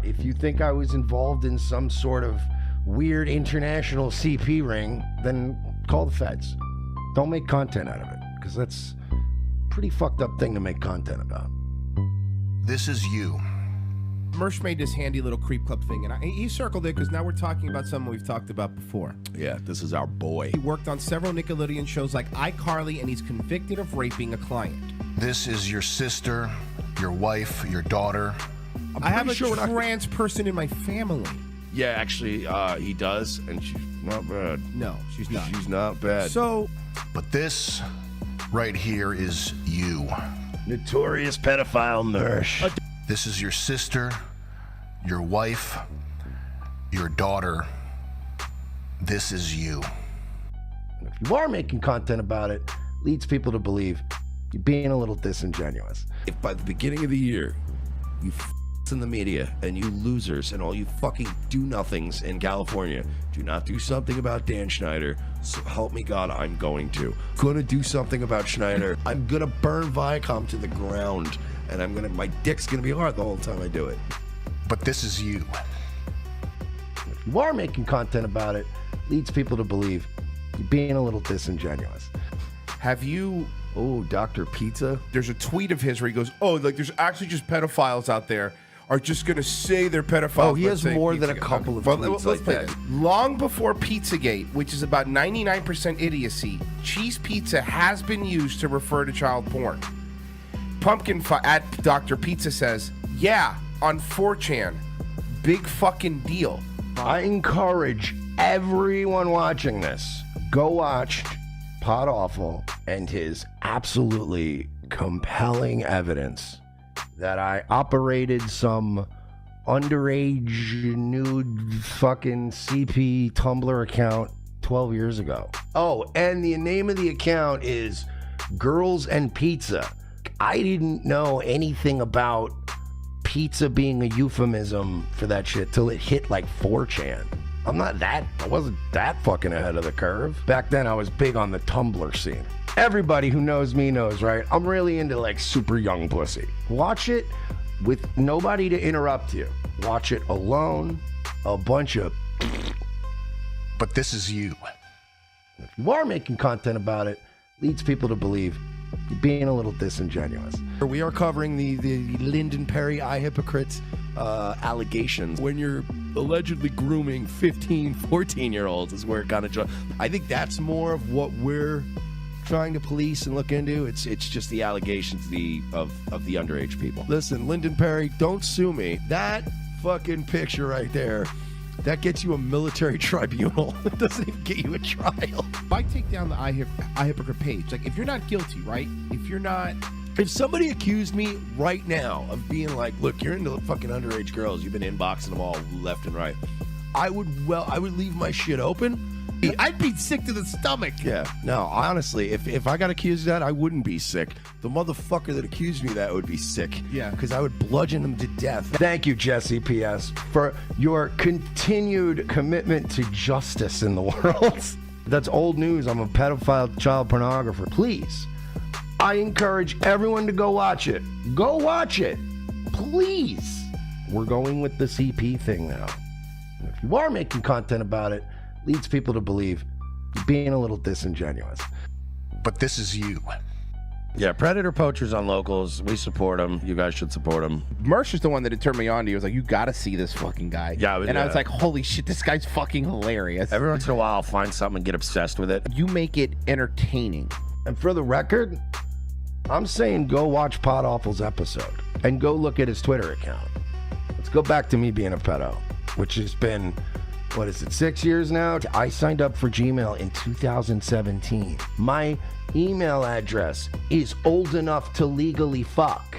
If you think I was involved in some sort of weird international CP ring, then call the feds. Don't make content out of it, because that's a pretty fucked up thing to make content about. This is you. Mersh made this handy little creep club thing, and he circled it because now we're talking about something we've talked about before. Yeah, this is our boy. He worked on several Nickelodeon shows like iCarly, and he's convicted of raping a client. This is your sister, your wife, your daughter. I have a trans person in my family. Yeah, actually, he does, and she's not bad. No, she's not. She's not bad. So, but this right here is you. Notorious pedophile Mersh. This is your sister, your wife, your daughter. This is you. If you are making content about it, leads people to believe you're being a little disingenuous. If by the beginning of the year, you in the media and you losers and all you fucking do-nothings in California do not do something about Dan Schneider, so help me God, I'm going to. Gonna do something about Schneider. I'm gonna burn Viacom to the ground, and my dick's gonna be hard the whole time I do it. But this is you. If you are making content about it, leads people to believe you're being a little disingenuous. have you... Oh, Dr. Pizza? There's a tweet of his where he goes, oh, like there's actually just pedophiles out there are just going to say they're pedophiles. Oh, he has more than a couple of tweets like that. Long before Pizzagate, which is about 99% idiocy, cheese pizza has been used to refer to child porn. At Dr. Pizza says, yeah, on 4chan. Big fucking deal. I encourage everyone watching this, go watch PODAWFUL and his absolutely compelling evidence that I operated some underage nude fucking CP Tumblr account 12 years ago. Oh, and the name of the account is Girls and Pizza. I didn't know anything about pizza being a euphemism for that shit till it hit like 4chan. I wasn't that fucking ahead of the curve. Back then I was big on the Tumblr scene. Everybody who knows me knows, right? I'm really into like super young pussy. Watch it with nobody to interrupt you. Watch it alone, a bunch of... But this is you. If you are making content about it, leads people to believe you're being a little disingenuous. We are covering the Lyndon Perry Hypocrite allegations. When you're allegedly grooming 15, 14-year-olds is where it kind of... I think that's more of what we're trying to police and look into. It's just the allegations of the underage people. Listen, Lyndon Perry, don't sue me. That fucking picture right there, that gets you a military tribunal. It doesn't even get you a trial. If I take down the iHypocrite page, like if you're not guilty, right? If somebody accused me right now of being like, look, you're into fucking underage girls, you've been inboxing them all left and right, I would leave my shit open. I'd be sick to the stomach. Yeah. No, honestly, if I got accused of that, I wouldn't be sick. The motherfucker that accused me of that would be sick. Yeah. Because I would bludgeon him to death. Thank you, Jesse P.S., for your continued commitment to justice in the world. That's old news. I'm a pedophile child pornographer. Please, I encourage everyone to go watch it. Go watch it. Please. We're going with the CP thing now. If you are making content about it, leads people to believe you're being a little disingenuous. But this is you. Yeah, predator poachers on locals. We support them. You guys should support them. Mersh is the one that had turned me on to you. He was like, you gotta see this fucking guy. Yeah, I was like, holy shit, this guy's fucking hilarious. Every once in a while, I'll find something and get obsessed with it. You make it entertaining. And for the record, I'm saying go watch PODAWFUL's episode and go look at his Twitter account. Let's go back to me being a pedo, which has been... what is it, 6 years now? I signed up for Gmail in 2017. My email address is old enough to legally fuck.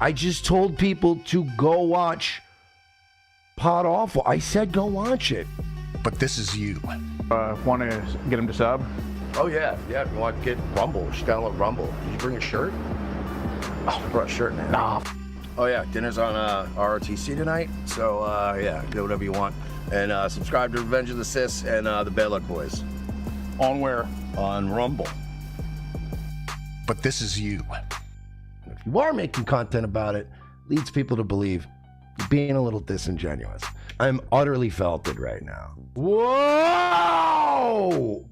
I just told people to go watch PODAWFUL. I said go watch it. But this is you. Want to get him to sub? Oh yeah, if you want to get Rumble, just download Rumble. Did you bring a shirt? Oh, I brought a shirt now. Nah. Oh yeah, dinner's on ROTC tonight, so yeah, do whatever you want. And subscribe to Revenge of the Sis and the Bad Luck Boys. On where? On Rumble. But this is you. If you are making content about it, leads people to believe being a little disingenuous. I'm utterly felted right now. Whoa!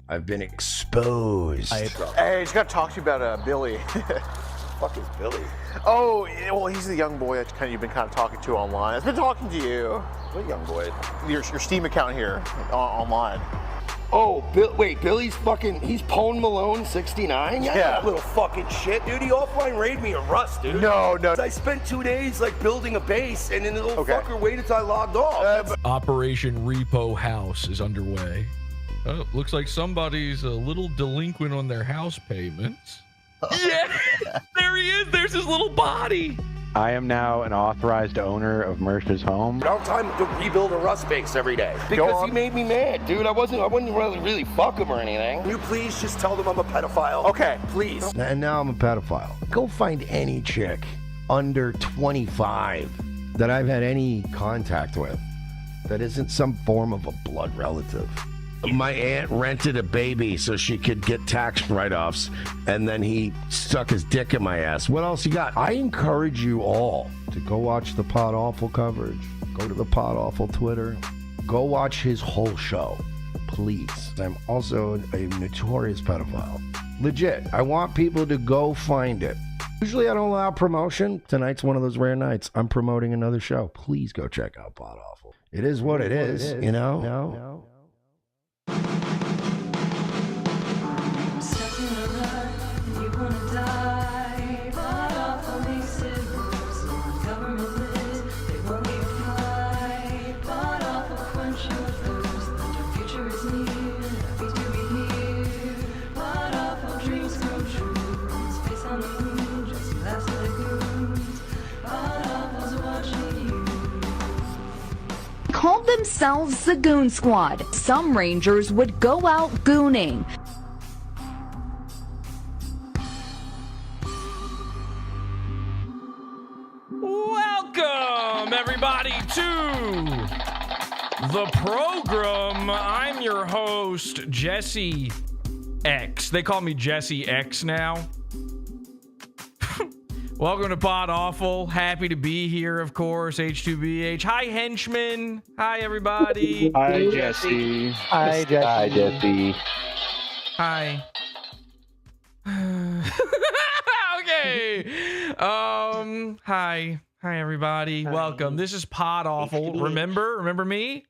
I've been exposed. Hey, I just got to talk to you about Billy. Fuck is Billy? Oh, well, he's the young boy that you've been kind of talking to online. I've been talking to you. What young boy? Your Steam account here online. Oh, Billy's fucking, he's Pone Malone 69? Yeah, that little fucking shit, dude. He offline raided me in Rust, dude. No. I spent 2 days, like, building a base, and then the little fucker waited till I logged off. Operation Repo House is underway. Oh, looks like somebody's a little delinquent on their house payments. Yeah, there he is. There's his little body. I am now an authorized owner of Mersh's home. Now time to rebuild a Rust base every day. Because he made me mad, dude. I wouldn't really fuck him or anything. Can you please just tell them I'm a pedophile? Okay. Please. And now I'm a pedophile. Go find any chick under 25 that I've had any contact with that isn't some form of a blood relative. My aunt rented a baby so she could get tax write-offs, and then he stuck his dick in my ass. What else you got? I encourage you all to go watch the Pod Awful coverage. Go to the Pod Awful Twitter. Go watch his whole show, please. I'm also a notorious pedophile. Legit, I want people to go find it. Usually I don't allow promotion. Tonight's one of those rare nights. I'm promoting another show. Please go check out Pod Awful. It is what it is, you know? Called themselves the Goon Squad. Some Rangers would go out gooning. Welcome, everybody, to the program. I'm your host, Jesse X. They call me Jesse X now. Welcome to Pod Awful. Happy to be here, of course. H2BH. Hi, henchmen. Hi, everybody. Hi, Jesse. Hi, Jesse. Hi, Jesse. Hi. Okay. Hi. Hi, everybody. Welcome. This is Pod Awful. Remember me?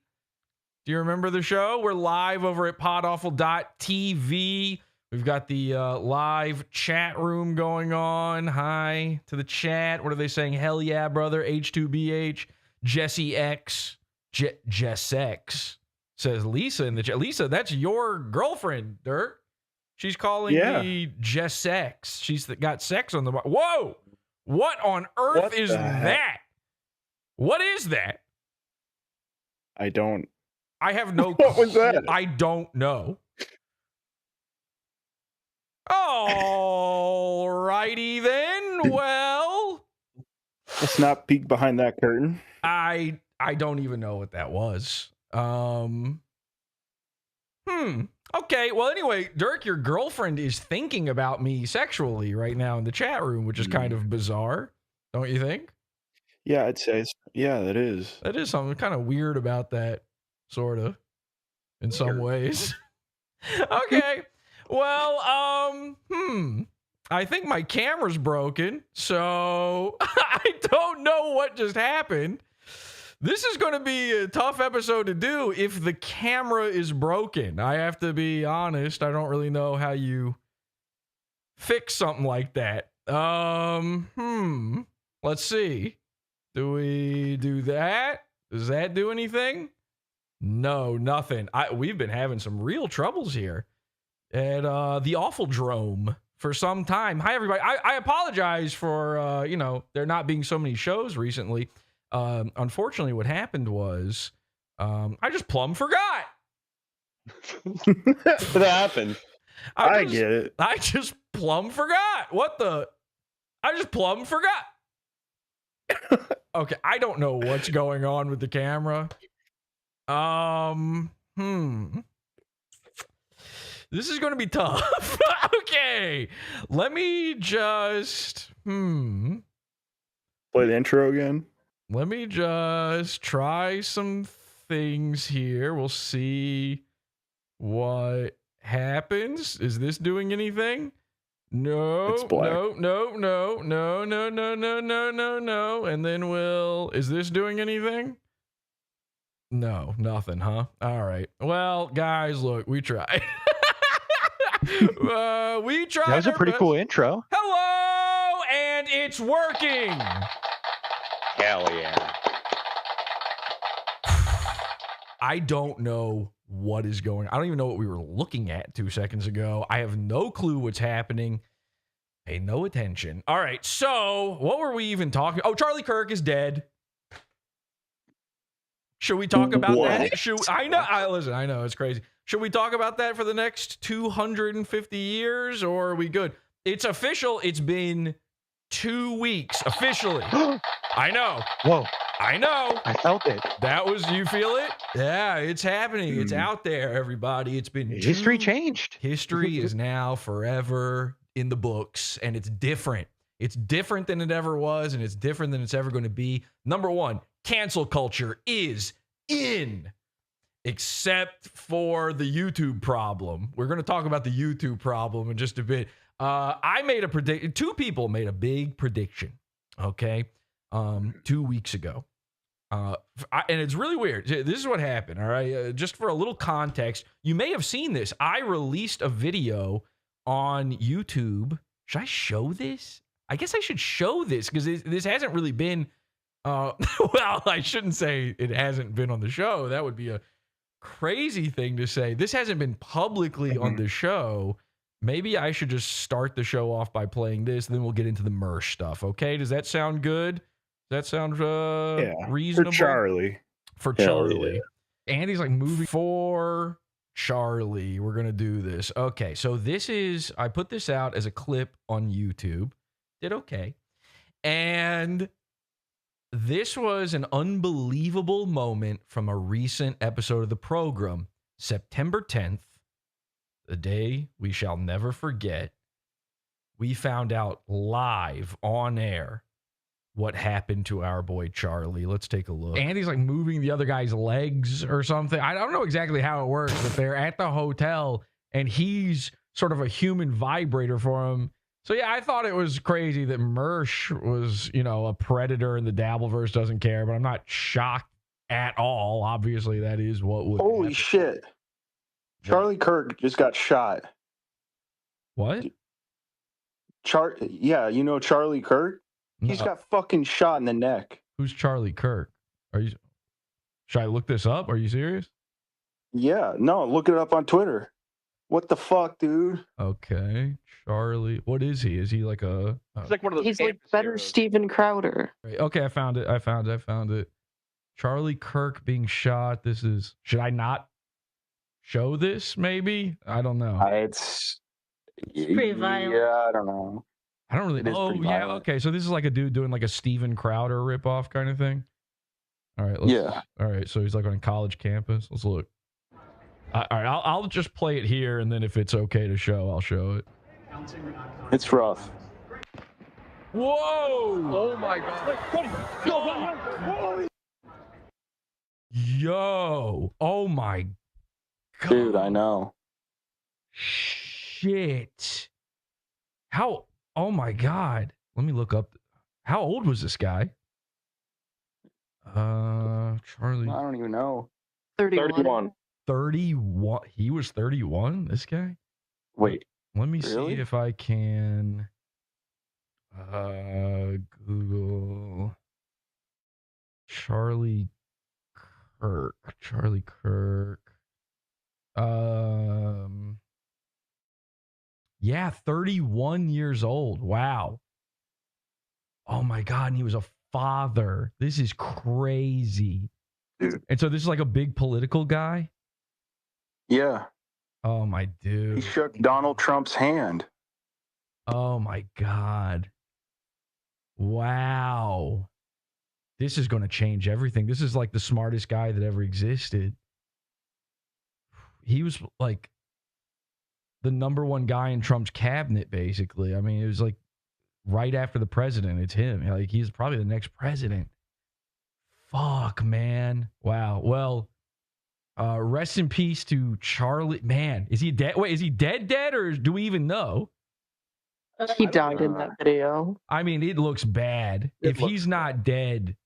Do you remember the show? We're live over at podawful.tv. We've got the live chat room going on. Hi to the chat. What are they saying? Hell yeah, brother. H2BH. Jesse X. Jess X. Says Lisa in the chat. Lisa, that's your girlfriend, Dirk. She's calling me Jess X. She's got sex on the... Whoa! What on earth is that? What is that? I have no... What was that? I don't know. Alrighty then. Well, let's not peek behind that curtain. I don't even know what that was. Okay. Well, anyway, Dirk, your girlfriend is thinking about me sexually right now in the chat room, which is kind of bizarre, don't you think? Yeah, I'd say. Yeah, that is. That is something kind of weird about that, sort of, in some ways. Okay. Well, I think my camera's broken, so I don't know what just happened. This is going to be a tough episode to do if the camera is broken. I have to be honest. I don't really know how you fix something like that. Let's see. Do we do that? Does that do anything? No, nothing. We've been having some real troubles here at the Awful Drome for some time. Hi, everybody. I apologize for, there not being so many shows recently. Unfortunately, what happened was I just plumb forgot. That happened. I get it. I just plumb forgot. I just plumb forgot. Okay, I don't know what's going on with the camera. This is going to be tough. Okay. Let me just, Play the intro again. Let me just try some things here. We'll see what happens. Is this doing anything? No, It's black. no. And then is this doing anything? No, nothing, huh? All right. Well, guys, look, we tried. We tried. That was a our pretty best. cool intro. Hello, and it's working. Hell yeah. I don't know what is going on. I don't even know what we were looking at 2 seconds ago. I have no clue what's happening. Pay no attention. All right, so what were we even talking? Oh, Charlie Kirk is dead. Should we talk about that? I know. Listen, I know it's crazy. Should we talk about that for the next 250 years, or are we good? It's official. It's been 2 weeks officially. I know. Whoa. I know. I felt it. You feel it? Yeah, it's happening. It's out there, everybody. It's been History changed. History is now forever in the books, and it's different. It's different than it ever was, and it's different than it's ever going to be. Number one, cancel culture is in, except for the YouTube problem. We're going to talk about the YouTube problem in just a bit. I made a prediction. 2 people made a big prediction, okay, 2 weeks ago. And it's really weird. This is what happened, all right? Just for a little context, you may have seen this. I released a video on YouTube. Should I show this? I guess I should show this because this hasn't really been, well, I shouldn't say it hasn't been on the show. That would be a crazy thing to say. This hasn't been publicly on the show. Maybe I should just start the show off by playing this, then we'll get into the Mersh stuff, okay? Does that sound good? Does that sound reasonable? For Charlie. For Hell Charlie. yeah. Andy's like moving for Charlie. We're going to do this. Okay, so I put this out as a clip on YouTube. Did okay. And this was an unbelievable moment from a recent episode of the program, September 10th, the day we shall never forget. We found out live on air what happened to our boy Charlie. Let's take a look. Andy's like moving the other guy's legs or something. I don't know exactly how it works, but they're at the hotel and he's sort of a human vibrator for him. So yeah, I thought it was crazy that Mersh was, a predator and the Dabbleverse doesn't care, but I'm not shocked at all. Obviously, that is what would Holy happen. shit. Charlie Kirk just got shot. What? Yeah, you know Charlie Kirk? He's got fucking shot in the neck. Who's Charlie Kirk? Should I look this up? Are you serious? Yeah, no, look it up on Twitter. What the fuck, dude? Okay, Charlie. What is he? Is he like a? It's like one of those. He's like better Steven Crowder. Okay, I found it. I found it. Charlie Kirk being shot. This is. Should I not show this? Maybe. I don't know. It's pretty violent. Yeah, I don't know. I don't really. Oh yeah. violent. Okay, so this is like a dude doing like a Steven Crowder ripoff kind of thing. All right. Yeah. All right. So he's like on a college campus. Let's look. All right. I'll just play it here, and then if it's okay to show, I'll show it. It's rough. Whoa! Oh my God! Yo! Oh my God! Dude, I know. Shit! How? Oh my God! Let me look up. How old was this guy? Charlie. I don't even know. 31. 31. He was 31. This guy. Wait. Let me Really? see if I can. Google Charlie Kirk. Charlie Kirk. Yeah, 31 years old. Wow. Oh my God. And he was a father. This is crazy. Dude. And so this is like a big political guy. Yeah. Oh my dude. He shook Donald Trump's hand. Oh my God. Wow. This is going to change everything. This is like the smartest guy that ever existed. He was like the #1 guy in Trump's cabinet, basically. I mean, it was like right after the president, it's him. Like he's probably the next president. Fuck, man. Wow. Well, rest in peace to Charlie. Man, is he dead? Wait, is he dead, or do we even know? He died in that video. I mean, it looks bad. If he's not dead,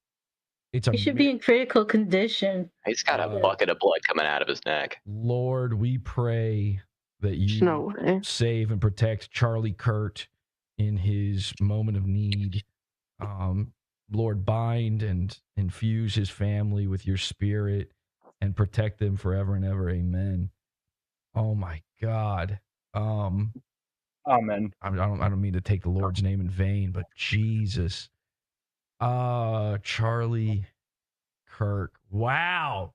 it's a. He should be in critical condition. He's got a bucket of blood coming out of his neck. Lord, we pray that you save and protect Charlie Kirk in his moment of need. Lord, bind and infuse his family with your spirit and protect them forever and ever. Amen. Oh my God. Amen. I don't mean to take the Lord's name in vain, but Jesus. Charlie Kirk. Wow.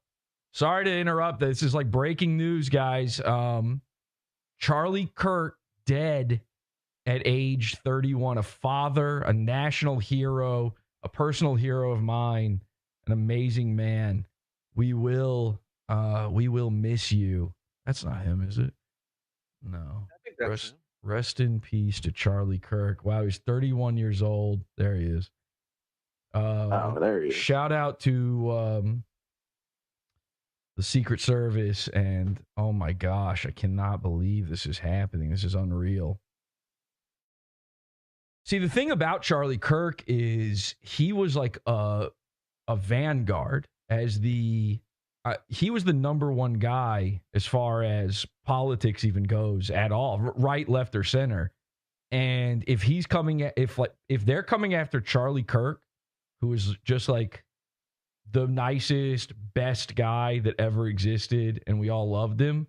Sorry to interrupt. This is like breaking news, guys. Charlie Kirk dead at age 31. A father, a national hero, a personal hero of mine, an amazing man. We will miss you. That's not him, is it? No. I think that's him. Rest in peace to Charlie Kirk. Wow, he's 31 years old. There he is. There he is. Shout out to the Secret Service, and oh my gosh, I cannot believe this is happening. This is unreal. See, the thing about Charlie Kirk is he was like a vanguard as the he was the number one guy as far as politics even goes at all, right, left, or center. And if he's coming at, if they're coming after Charlie Kirk, who is just like the nicest, best guy that ever existed, and we all loved him,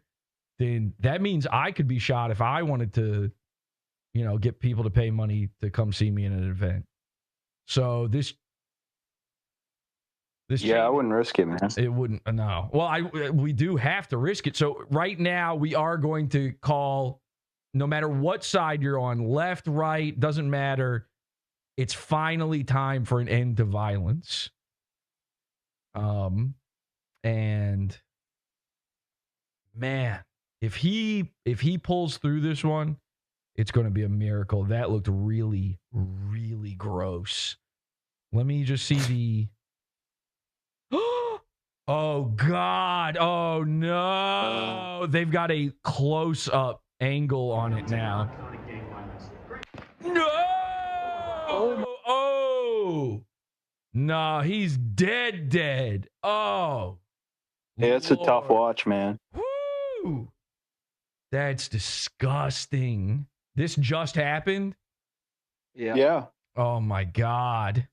then that means I could be shot if I wanted to, you know, get people to pay money to come see me in an event. So this I wouldn't risk it, man. It wouldn't. No. Well, we do have to risk it. So right now we are going to call, no matter what side you're on, left, right, doesn't matter. It's finally time for an end to violence. And man, if he pulls through this one, it's going to be a miracle. That looked really, really gross. Let me just see the. Oh God! Oh no! They've got a close-up angle on it now. No! Oh! No, he's dead. Oh! Yeah, it's a tough watch, man. Woo! That's disgusting. This just happened? Yeah. Oh my God.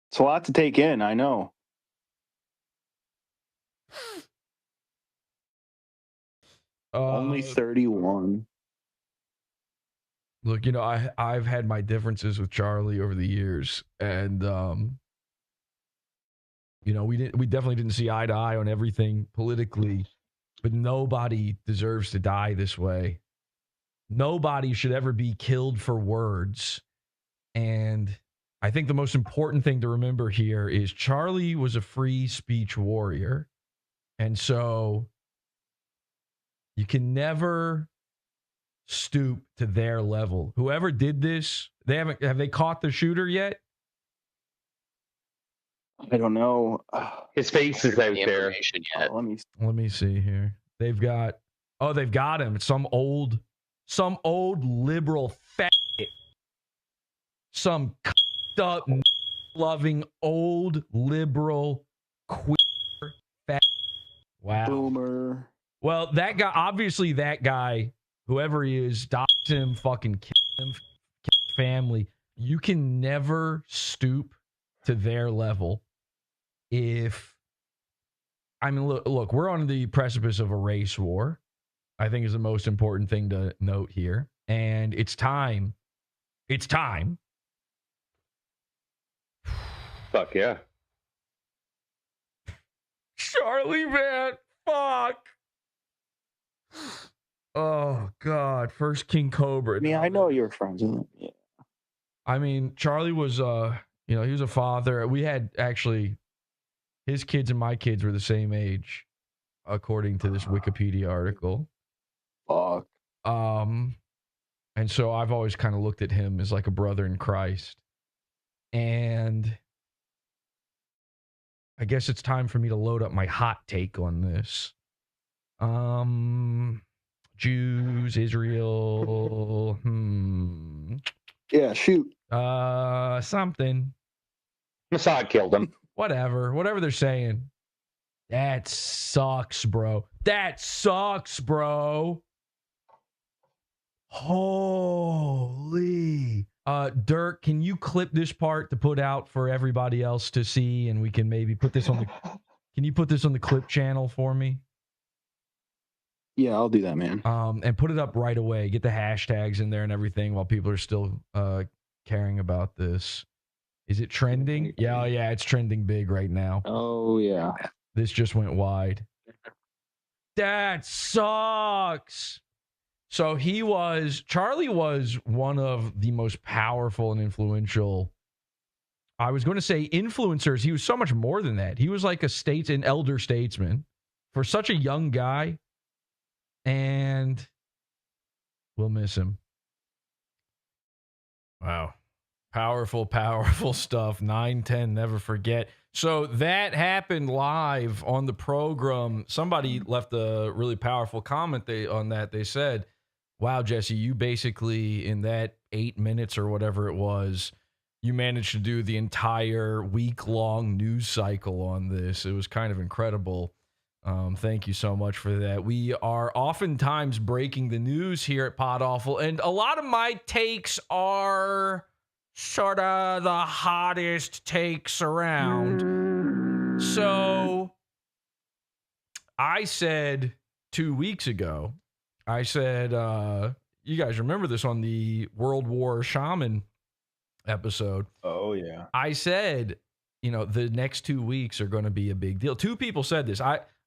It's a lot to take in, I know. Only 31. Look, you know, I've had my differences with Charlie over the years, and you know, we definitely didn't see eye to eye on everything politically, but nobody deserves to die this way. Nobody should ever be killed for words. And I think the most important thing to remember here is Charlie was a free speech warrior. And so you can never stoop to their level. Whoever did this, have they caught the shooter yet? I don't know. His face is out there. Let me see here. They've got him. It's some old liberal fat, some up loving old liberal queer fat. Wow. Boomer. Well, that guy, whoever he is, dox him, fucking kill him, kill his family. You can never stoop to their level. Look, we're on the precipice of a race war, I think is the most important thing to note here. And it's time. It's time. Fuck yeah. Charlie, man. Fuck. Oh, God. First King Cobra. I mean, I know you're friends with him. Yeah. I mean, Charlie was, he was a father. We had actually, his kids and my kids were the same age, according to this Wikipedia article. Fuck. And so I've always kind of looked at him as like a brother in Christ. And I guess it's time for me to load up my hot take on this. Jews, Israel, Yeah, shoot. Something. Mossad killed him. Whatever they're saying. That sucks, bro. Holy. Dirk, can you clip this part to put out for everybody else to see, and we can maybe put this on the can you put this on the clip channel for me? Yeah, I'll do that, man. And put it up right away. Get the hashtags in there and everything while people are still caring about this. Is it trending? Yeah, it's trending big right now. Oh yeah. This just went wide. That sucks. So Charlie was one of the most powerful and influential, I was going to say influencers. He was so much more than that. He was like an elder statesman for such a young guy. And we'll miss him. Wow. Powerful stuff. 910, never forget. So that happened live on the program. Somebody left a really powerful comment on that. They said, wow, Jesse, you basically, in that 8 minutes or whatever it was, you managed to do the entire week-long news cycle on this. It was kind of incredible. Thank you so much for that. We are oftentimes breaking the news here at PodAwful, and a lot of my takes are sort of the hottest takes around. So I said 2 weeks ago, you guys remember this on the World War Shaman episode. Oh yeah. I said, the next 2 weeks are going to be a big deal. 2 people said this.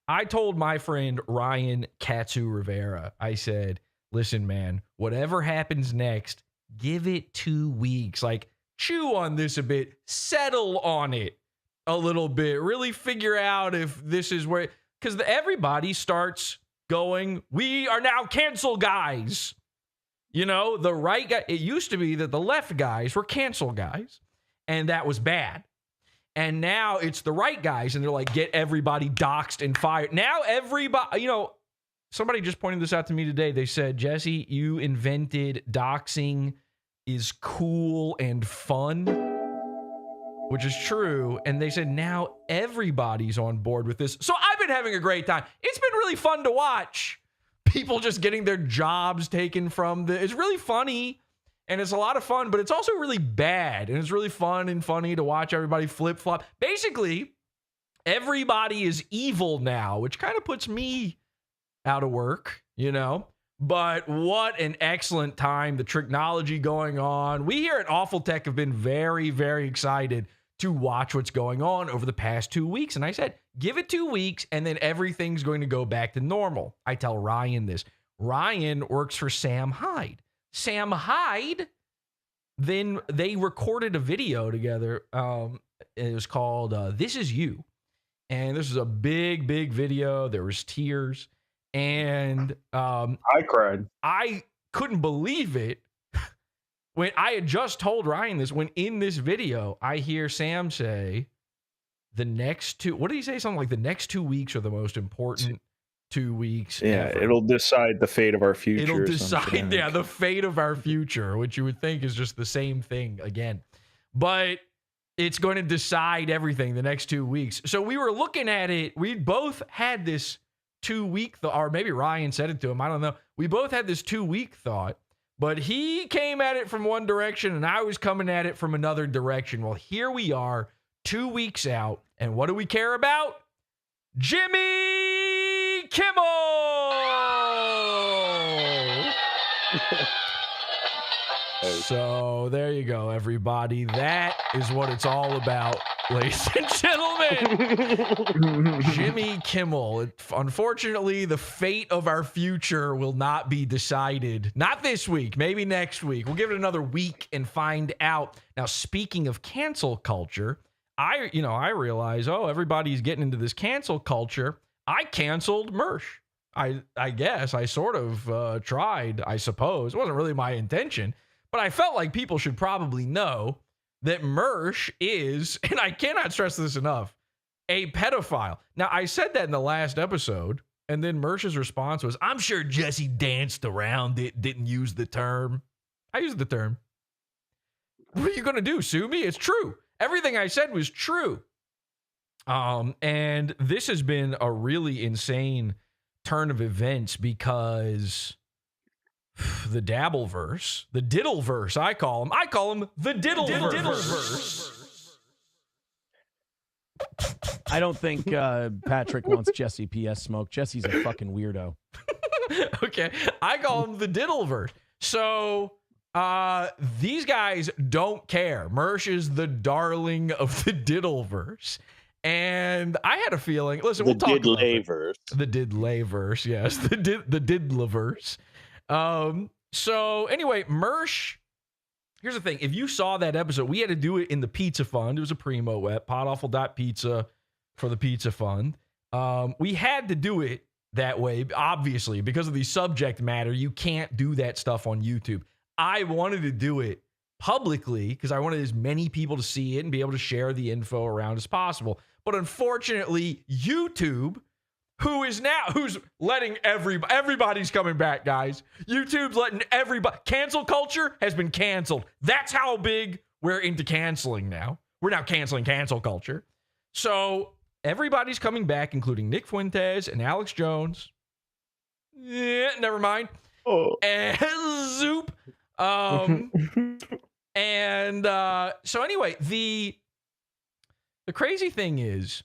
I told my friend Ryan Katsu Rivera, I said, listen, man, whatever happens next, give it 2 weeks. Like, chew on this a bit, settle on it a little bit, really figure out if this is where, because everybody starts going, we are now cancel guys. The right guy, it used to be that the left guys were cancel guys, and that was bad. And now it's the right guys, and they're like, get everybody doxxed and fired. Now everybody, somebody just pointed this out to me today. They said, Jesse, you invented doxing is cool and fun, which is true. And they said, now everybody's on board with this. So I've been having a great time. It's been really fun to watch people just getting their jobs taken from it's really funny. And it's a lot of fun, but it's also really bad. And it's really fun and funny to watch everybody flip-flop. Basically, everybody is evil now, which kind of puts me out of work, But what an excellent time. The technology going on. We here at Awful Tech have been very, very excited to watch what's going on over the past 2 weeks. And I said, give it 2 weeks, and then everything's going to go back to normal. I tell Ryan this. Ryan works for Sam Hyde. Sam Hyde, then they recorded a video together. It was called This Is You. And this is a big, big video. There was tears. And I cried. I couldn't believe it. When I had just told Ryan this, when in this video, I hear Sam say, what did he say? Something like the next 2 weeks are the most important 2 weeks. Yeah, ever. it'll decide the fate of our future. It'll decide, the fate of our future, which you would think is just the same thing again. But it's going to decide everything the next 2 weeks. So we were looking at it. We both had this 2 week thought, or maybe Ryan said it to him. I don't know. We both had this 2 week thought, but he came at it from one direction and I was coming at it from another direction. Well, here we are 2 weeks out. And what do we care about? Jimmy Kimmel! So there you go, everybody. That is what it's all about, ladies and gentlemen. Jimmy Kimmel. Unfortunately, the fate of our future will not be decided. Not this week, maybe next week. We'll give it another week and find out. Now, speaking of cancel culture, I realize, everybody's getting into this cancel culture. I canceled Mersh. I guess I sort of tried, I suppose. It wasn't really my intention, but I felt like people should probably know that Mersh is, and I cannot stress this enough, a pedophile. Now, I said that in the last episode, and then Mersh's response was, I'm sure Jesse danced around it, didn't use the term. I used the term. What are you going to do, sue me? It's true. Everything I said was true. And this has been a really insane turn of events because the Dabbleverse, the Diddleverse, I call him the Diddleverse. I don't think Patrick wants Jesse PS smoke. Jesse's a fucking weirdo. Okay, I call him the Diddleverse. So these guys don't care. Mersh is the darling of the Diddleverse. And I had a feeling, listen, we'll talk about it. The Diddleverse, yes. The Diddleverse. So anyway, Mersh, here's the thing. If you saw that episode, we had to do it in the Pizza Fund. It was a primo web, podawful.pizza for the Pizza Fund. We had to do it that way, obviously, because of the subject matter. You can't do that stuff on YouTube. I wanted to do it publicly because I wanted as many people to see it and be able to share the info around as possible. But unfortunately, YouTube, who's letting everybody's coming back, guys. YouTube's letting everybody, cancel culture has been canceled. That's how big we're into canceling now. We're now canceling cancel culture. So everybody's coming back, including Nick Fuentes and Alex Jones. Yeah, never mind. Oh. And Zoop. So anyway, the crazy thing is,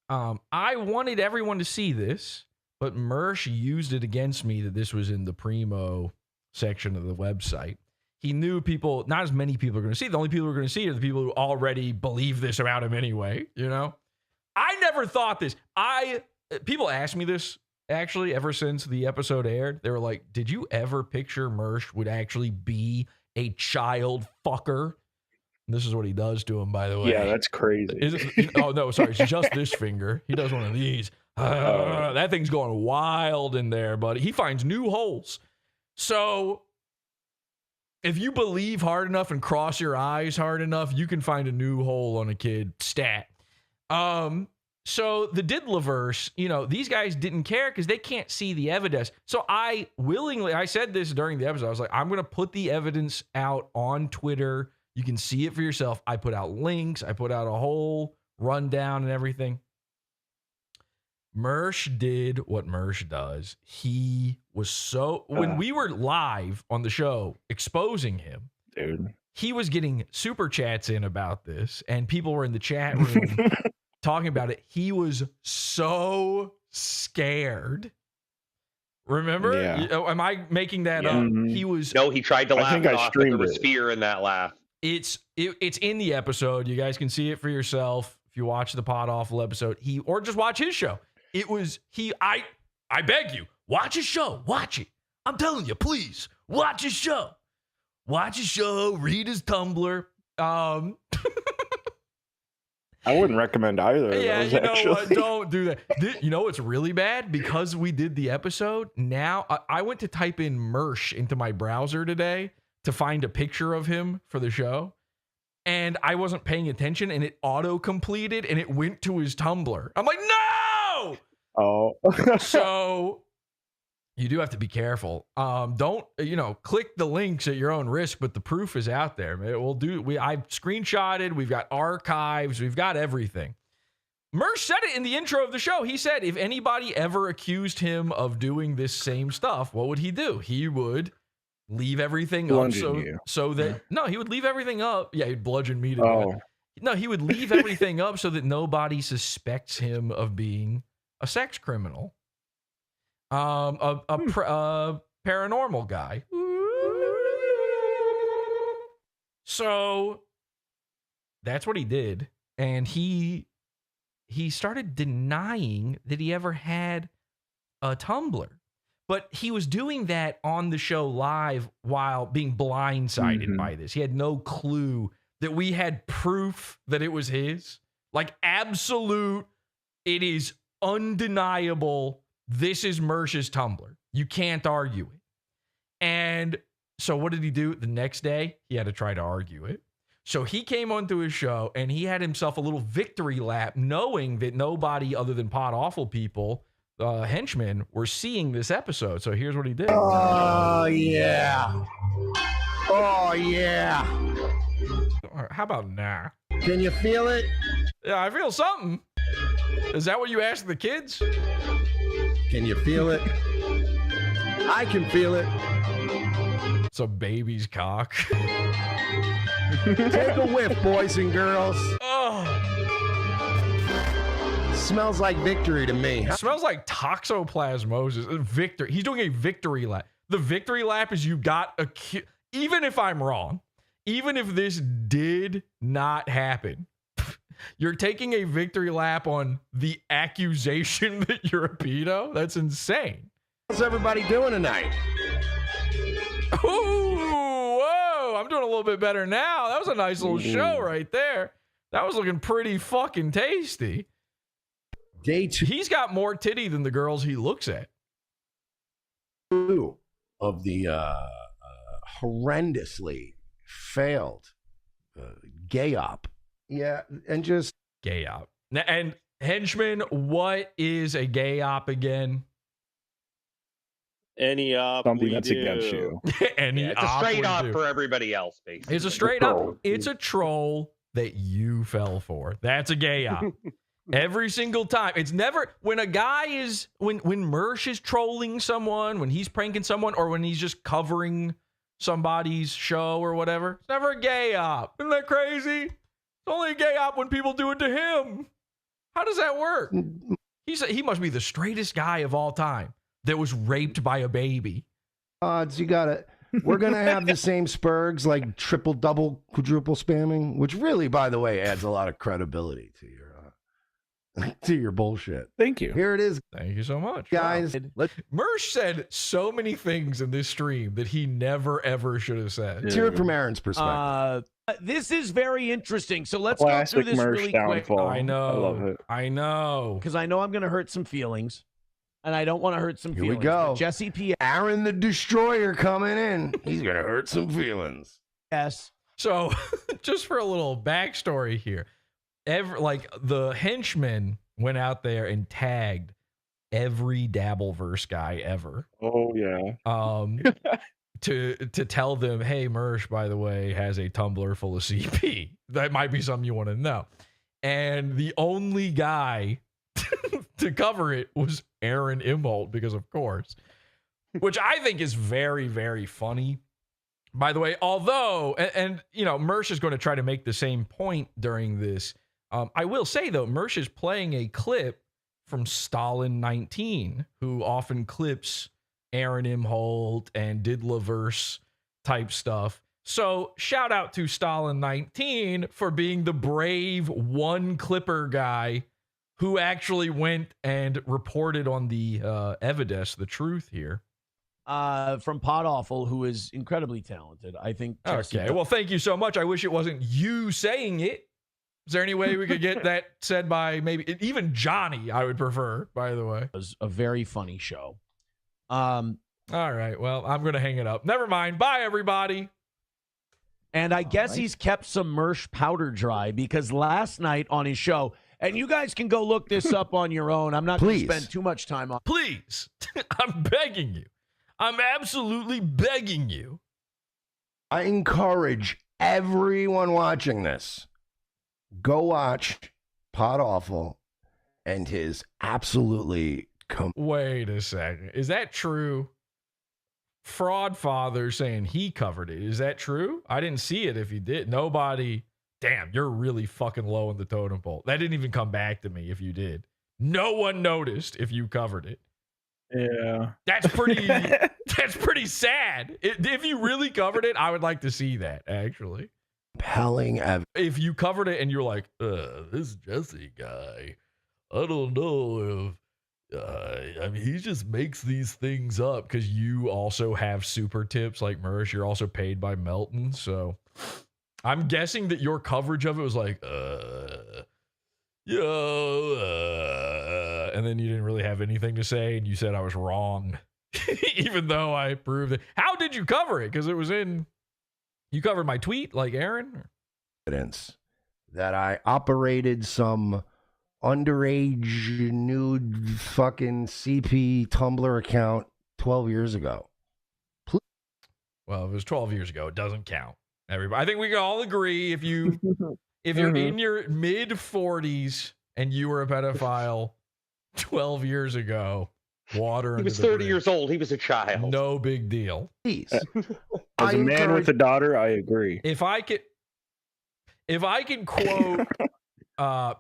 I wanted everyone to see this, but Mersh used it against me that this was in the primo section of the website. He knew people, not as many people are going to see. The only people who are going to see are the people who already believe this about him anyway, you know? I never thought this. People asked me this, actually, ever since the episode aired. They were like, did you ever picture Mersh would actually be a child fucker? And this is what he does to him, by the way. Yeah, that's crazy. Oh, no, sorry. It's just this finger. He does one of these. That thing's going wild in there, buddy. He finds new holes. So if you believe hard enough and cross your eyes hard enough, you can find a new hole on a kid. Stat. So the Diddleverse, these guys didn't care because they can't see the evidence. So I said this during the episode. I was like, I'm going to put the evidence out on Twitter. You can see it for yourself. I put out links. I put out a whole rundown and everything. Mersh did what Mersh does. He was when we were live on the show exposing him, dude, he was getting super chats in about this, and people were in the chat room talking about it. He was so scared. Remember? Yeah. Am I making that up? He was. No, he tried to laugh. I think I off, but there was streamed it. fear in that laugh. It's in the episode. You guys can see it for yourself if you watch the Pod Awful episode. Or just watch his show. It was I beg you, watch his show. Watch it. I'm telling you, please watch his show. Watch his show. Read his Tumblr. I wouldn't recommend either of those, You know actually. what? Don't do that. You know what's really bad? Because we did the episode, now I went to type in Mersh into my browser today to find a picture of him for the show, and I wasn't paying attention, and it auto-completed, and it went to his Tumblr. I'm like, no! Oh. So you do have to be careful. Don't, click the links at your own risk, but the proof is out there. I've screenshotted, we've got archives, we've got everything. Mersh said it in the intro of the show. He said if anybody ever accused him of doing this same stuff, what would he do? He would leave everything up so that he would leave everything up. Yeah, he'd bludgeon me to do it. No, he would leave everything up so that nobody suspects him of being a sex criminal. A paranormal guy. So that's what he did. And he started denying that he ever had a Tumblr. But he was doing that on the show live while being blindsided by this. He had no clue that we had proof that it was his. Like, absolute, it is undeniable. This is Mersh's Tumblr. You can't argue it. And so what did he do? The next day, he had to try to argue it. So he came onto his show and he had himself a little victory lap, knowing that nobody other than Pod Awful people, henchmen, were seeing this episode. So here's what he did. Oh, yeah. Oh, yeah. How about nah? Can you feel it? Yeah, I feel something. Is that what you asked the kids? Can you feel it? I can feel it. It's a baby's cock. Take a whiff, boys and girls. Oh. Smells like victory to me. It smells like toxoplasmosis. Victory. He's doing a victory lap. The victory lap is you got a... Even if I'm wrong, even if this did not happen, you're taking a victory lap on the accusation that you're a pedo? That's insane. What's everybody doing tonight? Ooh, whoa, I'm doing a little bit better now. That was a nice little show right there. That was looking pretty fucking tasty. Day 2. He's got more titty than the girls he looks at. Of the horrendously failed gay op. Yeah, and just... Gay op. And henchman, what is a gay op again? Any op Something we that's do. against you. Any It's a op straight we up do. for everybody else, basically. It's a straight up. It's a troll that you fell for. That's a gay op. Every single time. It's never when a guy is when Mersh is trolling someone, when he's pranking someone, or when he's just covering somebody's show or whatever. It's never a gay op. Isn't that crazy? It's only a gay op when people do it to him. How does that work? He must be the straightest guy of all time that was raped by a baby. Odds, you gotta... We're going to have the same spurgs, like triple, double, quadruple spamming, which really, by the way, adds a lot of credibility to your bullshit. Thank you. Here it is. Thank you so much. Guys, Mersh said so many things in this stream that he never, ever should have said. let's hear it from Aaron's perspective. This is very interesting. So let's Classic go through this Mersh really quick. downfall. I know. I love it. I know. Because I know I'm going to hurt some feelings. And I don't want to hurt some Here feelings. we go. But Jesse P. Aaron the Destroyer coming in. He's going to hurt some feelings. S. So, just for a little backstory here, the henchmen went out there and tagged every Dabbleverse guy ever. Oh yeah. To tell them, hey, Mersh, by the way, has a Tumblr full of CP. That might be something you want to know. And the only guy to cover it was Aaron Imholt, because of course, which I think is very, very funny. By the way, although, and you know, Mersh is going to try to make the same point during this. I will say though, Mersh is playing a clip from Stalin19, who often clips Aaron Imholt and Diddleverse type stuff. So shout out to Stalin19 for being the brave one clipper guy who actually went and reported on the Evidesk, the truth here. From Pod Awful, who is incredibly talented. I think. Okay, well, thank you so much. I wish it wasn't you saying it. Is there any way we could get that said by maybe even Johnny? I would prefer, by the way. It was a very funny show. All right, well, I'm going to hang it up. Never mind. Bye, everybody. And I guess he's kept some Mersh powder dry because last night on his show, and you guys can go look this up on your own. I'm not going to spend too much time on. Please, I'm begging you. I'm absolutely begging you. I encourage everyone watching this, go watch Pod Awful and his absolutely... Wait a second. Is that true? Fraud Father saying he covered it. Is that true? I didn't see it if he did. Nobody... Damn, you're really fucking low in the totem pole. That didn't even come back to me if you did. No one noticed if you covered it. Yeah. That's pretty sad. If you really covered it, I would like to see that, actually. Compelling evidence. If you covered it and you're like, this Jesse guy, I don't know if, I mean, he just makes these things up because you also have super tips like Mersh. You're also paid by Melton. So I'm guessing that your coverage of it was like, and then you didn't really have anything to say and you said I was wrong, even though I proved it. How did you cover it? Because it was you covered my tweet like Aaron? evidence that I operated some underage nude fucking CP Tumblr account 12 years ago. Well, it was 12 years ago. It doesn't count. Everybody, I think we can all agree if you're in your mid 40s and you were a pedophile 12 years ago, water. He was 30 years old. He was a child. No big deal. Please. As a man with a daughter, I agree. If I can quote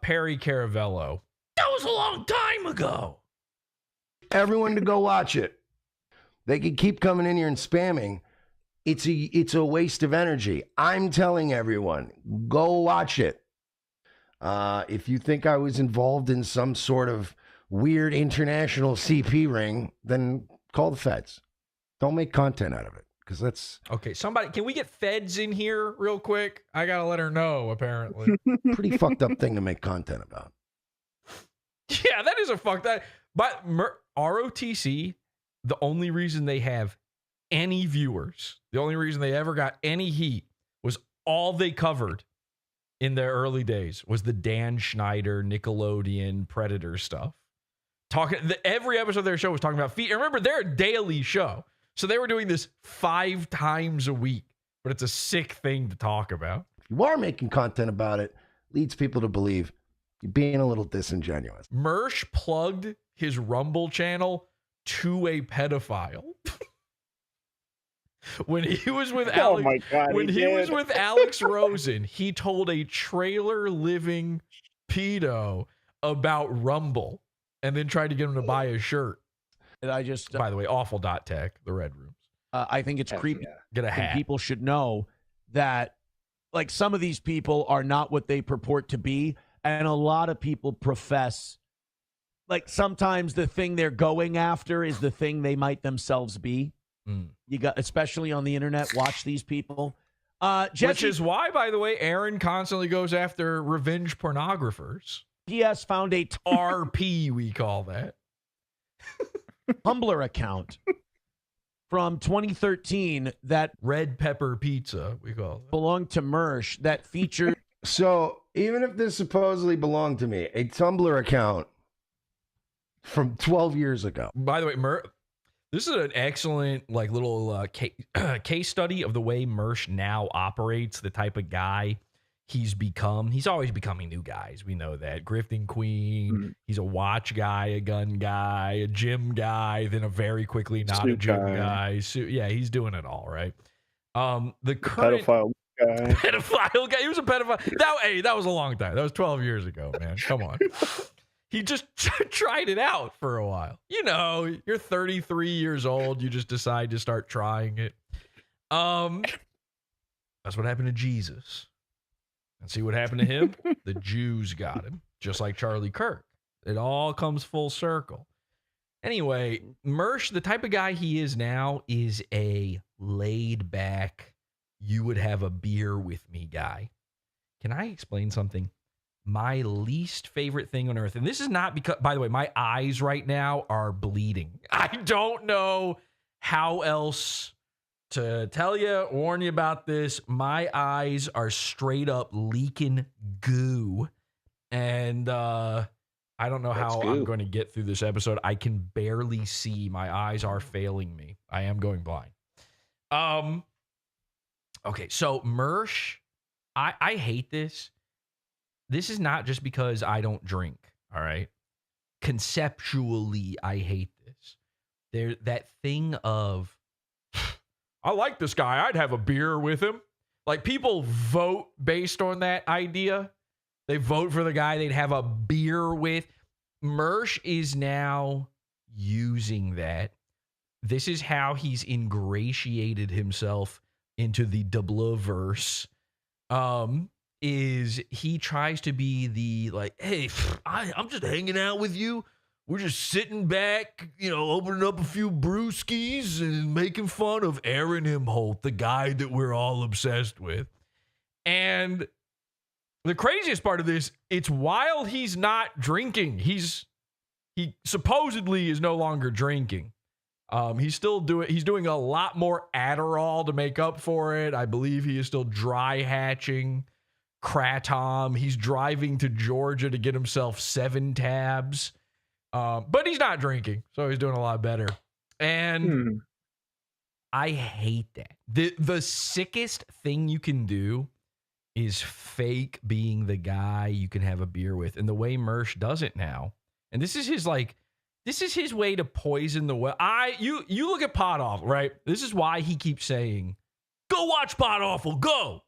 Perry Caravello, that was a long time ago. Everyone to go watch it. They can keep coming in here and spamming. It's a waste of energy. I'm telling everyone, go watch it. If you think I was involved in some sort of weird international CP ring, then call the feds. Don't make content out of it, because that's okay. Somebody, can we get feds in here real quick? I gotta let her know. Apparently, pretty fucked up thing to make content about. Yeah, that is a fucked up. But ROTC, the only reason they have any viewers, the only reason they ever got any heat was all they covered in their early days was the Dan Schneider Nickelodeon Predator stuff. Every episode of their show was talking about feet. Remember, they're a daily show, so they were doing this 5 times a week. But it's a sick thing to talk about. If you are making content about it, leads people to believe you're being a little disingenuous. Mersh plugged his Rumble channel to a pedophile. When he was with Alex, with Alex Rosen, he told a trailer living pedo about Rumble, and then tried to get him to buy a shirt. And I just, by the way, awful.tech, the Red Rooms. I think it's creepy. Get a hat. And people should know that, like, some of these people are not what they purport to be, and a lot of people profess, like, sometimes the thing they're going after is the thing they might themselves be. You got, especially on the internet, watch these people. Jesse, which is why, by the way, Aaron constantly goes after revenge pornographers. PS found a RP, we call that. Tumblr account from 2013 that Red Pepper Pizza, we call it, belonged to Mersh that featured. So even if this supposedly belonged to me, a Tumblr account from 12 years ago. By the way, this is an excellent, like, little case study of the way Mersh now operates, the type of guy he's become. He's always becoming new guys. We know that. Grifting Queen. He's a watch guy, a gun guy, a gym guy, then a very quickly not a gym guy. So, yeah, he's doing it all, right? The current pedophile guy. Pedophile guy. He was a pedophile. That was a long time. That was 12 years ago, man. Come on. He just tried it out for a while. You know, you're 33 years old. You just decide to start trying it. That's what happened to Jesus. And see what happened to him? The Jews got him, just like Charlie Kirk. It all comes full circle. Anyway, Mersh, the type of guy he is now, is a laid back, you would have a beer with me guy. Can I explain something? My least favorite thing on earth, and this is not because, by the way, my eyes right now are bleeding. I don't know how else to tell you, warn you about this. My eyes are straight up leaking goo. And I don't know how I'm going to get through this episode. I can barely see. My eyes are failing me. I am going blind. Okay, so Mersh, I hate this. This is not just because I don't drink, all right? Conceptually, I hate this. There, that thing of, I like this guy, I'd have a beer with him. Like, people vote based on that idea. They vote for the guy they'd have a beer with. Mersh is now using that. This is how he's ingratiated himself into the Dabbleverse. Is he tries to be the, like, hey, I'm just hanging out with you. We're just sitting back, you know, opening up a few brewskis and making fun of Aaron Imholt, the guy that we're all obsessed with. And the craziest part of this, it's while he's not drinking. He supposedly is no longer drinking. He's doing a lot more Adderall to make up for it. I believe he is still dry hatching. kratom. He's driving to Georgia to get himself 7 tabs. But he's not drinking, so he's doing a lot better. And I hate that. The sickest thing you can do is fake being the guy you can have a beer with. And the way Mersh does it now, and this is his way to poison the well. You look at PODAWFUL, right? This is why he keeps saying, go watch PODAWFUL, go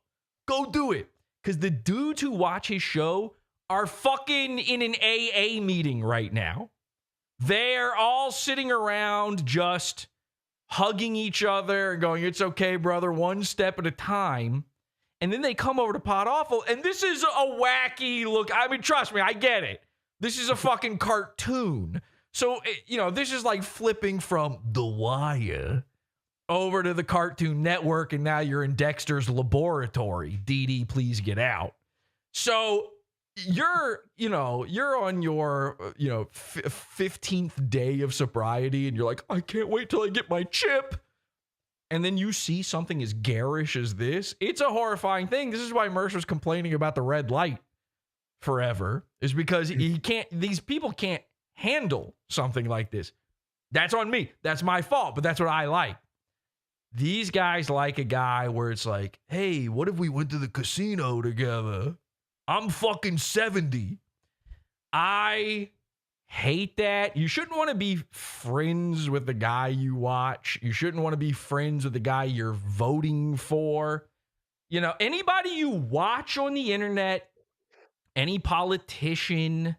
do it. Because the dudes who watch his show are fucking in an AA meeting right now. They're all sitting around just hugging each other and going, it's okay, brother, one step at a time. And then they come over to PODAWFUL, and this is a wacky look. I mean, trust me, I get it. This is a fucking cartoon. So, this is like flipping from The Wire over to the Cartoon Network, and now you're in Dexter's laboratory. DD, please get out. So you're on your 15th day of sobriety, and you're like, I can't wait till I get my chip. And then you see something as garish as this. It's a horrifying thing. This is why Mersh was complaining about the red light forever, is because these people can't handle something like this. That's on me. That's my fault, but that's what I like. These guys like a guy where it's like, hey, what if we went to the casino together? I'm fucking 70. I hate that. You shouldn't want to be friends with the guy you watch. You shouldn't want to be friends with the guy you're voting for. Anybody you watch on the internet, any politician,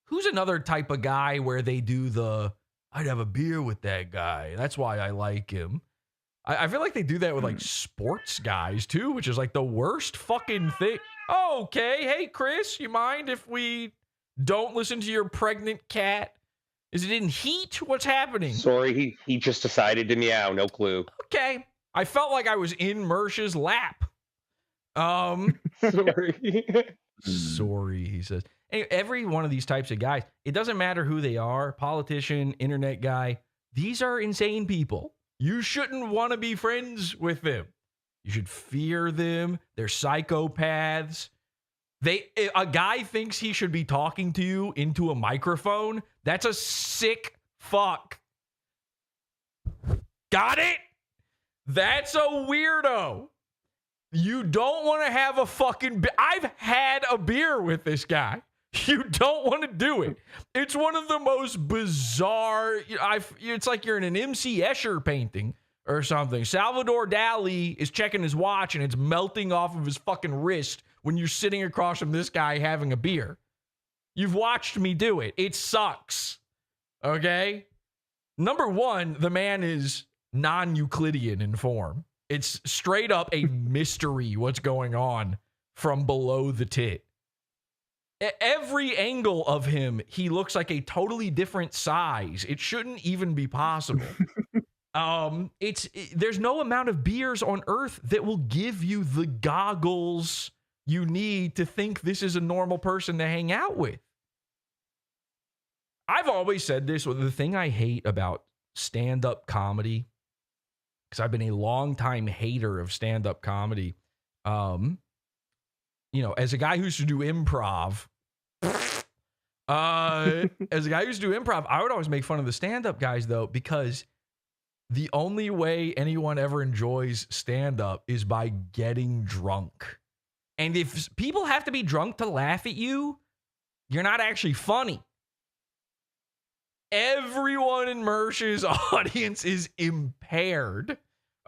who's another type of guy where they do I'd have a beer with that guy. That's why I like him. I feel like they do that with like sports guys too, which is like the worst fucking thing. Okay, hey Chris, you mind if we don't listen to your pregnant cat? Is it in heat? What's happening? Sorry, he just decided to meow. No clue. Okay, I felt like I was in Mersh's lap. Sorry, he says. Anyway, every one of these types of guys, it doesn't matter who they are, politician, internet guy, these are insane people. You shouldn't want to be friends with them. You should fear them. They're psychopaths. A guy thinks he should be talking to you into a microphone. That's a sick fuck. Got it? That's a weirdo. You don't want to have a fucking... I've had a beer with this guy. You don't want to do it. It's one of the most bizarre... It's like you're in an MC Escher painting or something. Salvador Dali is checking his watch and it's melting off of his fucking wrist when you're sitting across from this guy having a beer. You've watched me do it. It sucks. Okay? Number one, the man is non-Euclidean in form. It's straight up a mystery what's going on from below the tit. Every angle of him, he looks like a totally different size. It shouldn't even be possible. There's no amount of beers on earth that will give you the goggles you need to think this is a normal person to hang out with. I've always said this, the thing I hate about stand-up comedy, because I've been a long-time hater of stand-up comedy, as a guy who used to do improv, I would always make fun of the stand-up guys, though, because the only way anyone ever enjoys stand-up is by getting drunk. And if people have to be drunk to laugh at you, you're not actually funny. Everyone in Mersh's audience is impaired.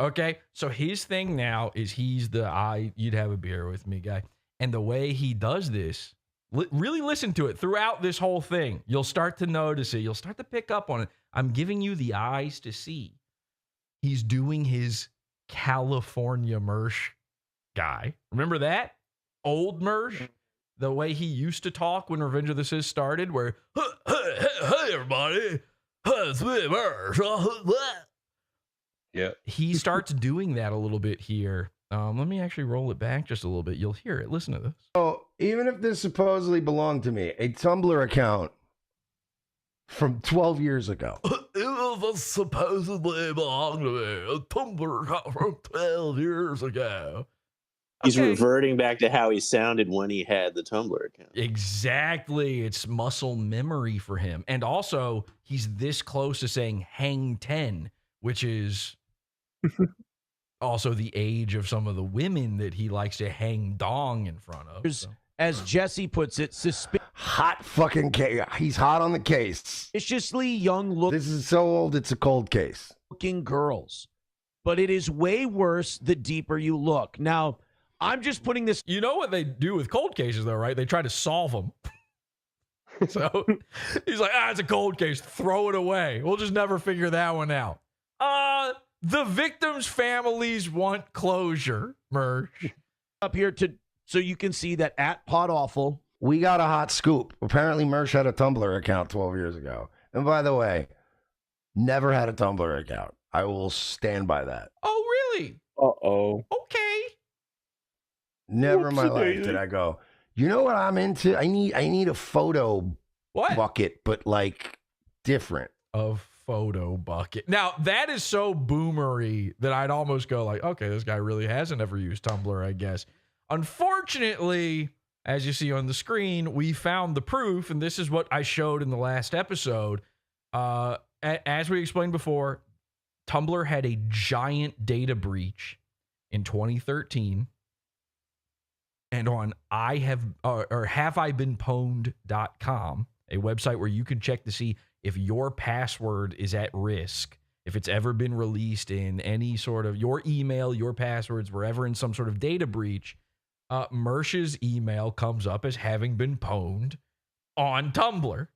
Okay? So his thing now is he's the you'd have a beer with me guy. And the way he does this, really listen to it throughout this whole thing. You'll start to notice it. You'll start to pick up on it. I'm giving you the eyes to see. He's doing his California Mersh guy. Remember that? Old Mersh? The way he used to talk when Revenge of the Sith started, where, hey everybody, it's me, Mersh. Yeah. He starts doing that a little bit here. Let me actually roll it back just a little bit. You'll hear it. Listen to this. So even if this supposedly belonged to me, a Tumblr account from 12 years ago. It was supposedly belonged to me. A Tumblr account from 12 years ago. He's reverting back to how he sounded when he had the Tumblr account. Exactly. It's muscle memory for him. And also, he's this close to saying hang 10, which is also the age of some of the women that he likes to hang dong in front of. So. As Jesse puts it, hot fucking case. He's hot on the case. Suspiciously young looking. This is so old, it's a cold case. Looking girls. But it is way worse the deeper you look. Now, I'm just putting this. You know what they do with cold cases, though, right? They try to solve them. So he's like, it's a cold case. Throw it away. We'll just never figure that one out. The victims' families want closure, Mersh. Up here so you can see that at PodAwful. We got a hot scoop. Apparently, Mersh had a Tumblr account 12 years ago. And by the way, never had a Tumblr account. I will stand by that. Oh, really? Uh-oh. Okay. Never in my life did I go, you know what I'm into? I need a photo bucket, but like different. A photo bucket. Now, that is so boomery that I'd almost go like, okay, this guy really hasn't ever used Tumblr, I guess. Unfortunately, as you see on the screen, we found the proof, and this is what I showed in the last episode. As we explained before, Tumblr had a giant data breach in 2013. And on haveibeenpwned.com, a website where you can check to see if your password is at risk, if it's ever been released in any sort of your email, your passwords, wherever in some sort of data breach, Mersh's email comes up as having been pwned on Tumblr.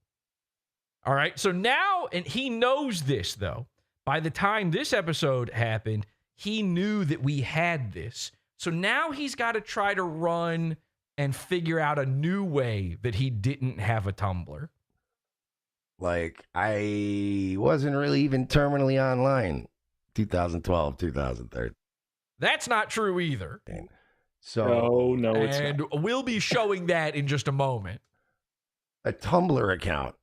All right. So now, and he knows this, though. By the time this episode happened, he knew that we had this. So now he's got to try to run and figure out a new way that he didn't have a Tumblr. Like, I wasn't really even terminally online 2012, 2013. That's not true either. So no, it's and not. We'll be showing that in just a moment. A Tumblr account,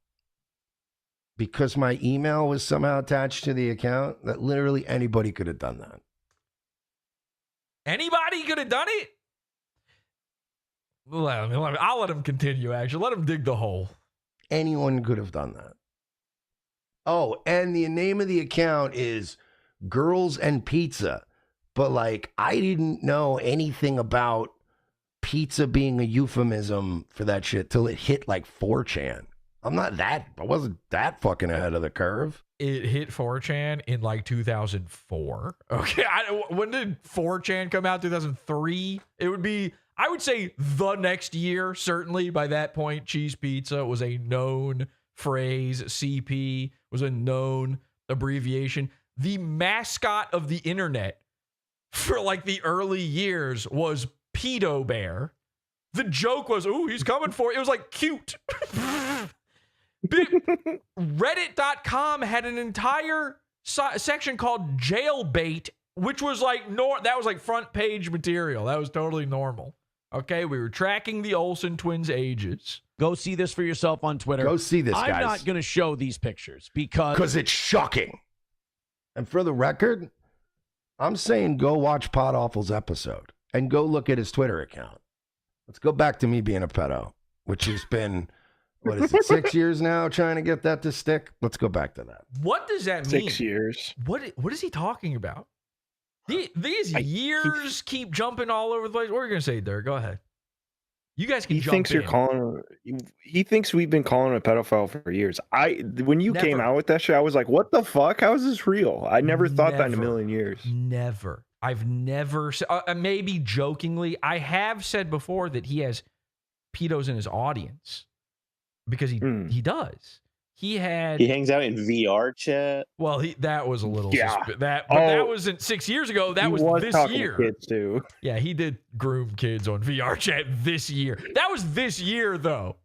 because my email was somehow attached to the account, that literally anybody could have done that. Anybody could have done it? I'll let him continue, actually. Let him dig the hole. Anyone could have done that. Oh, and the name of the account is Girls and Pizza. But, like, I didn't know anything about pizza being a euphemism for that shit till it hit, like, 4chan. I wasn't that fucking ahead of the curve. It hit 4chan in like 2004. Okay. When did 4chan come out? 2003? It would be, I would say, the next year. Certainly by that point, cheese pizza was a known phrase. CP was a known abbreviation. The mascot of the internet for like the early years was Pedo Bear. The joke was, ooh, he's coming for it. It was like cute. Reddit.com had an entire section called jailbait, which was like that was like front page material. That was totally normal. Okay, we were tracking the Olsen twins' ages. Go see this for yourself on Twitter. Go see this, guys. I'm not going to show these pictures because it's shocking. And for the record, I'm saying go watch PodAwful's episode and go look at his Twitter account. Let's go back to me being a pedo, which has been, what is it, 6 years now trying to get that to stick? Let's go back to that. What does that mean? 6 years. What is he talking about? These years keep jumping all over the place. What are you going to say, Derek? Go ahead. You guys can He jump thinks in. you're calling. He thinks we've been calling him a pedophile for years. When you came out with that shit, I was like, "What the fuck? How is this real?" I never thought that in a million years. Never. I've never. Maybe jokingly, I have said before that he has pedos in his audience because he does. He hangs out in VR chat. Well, that was a little but that wasn't 6 years ago. That was this year. To kids too. Yeah, he did groom kids on VR chat this year. That was this year though,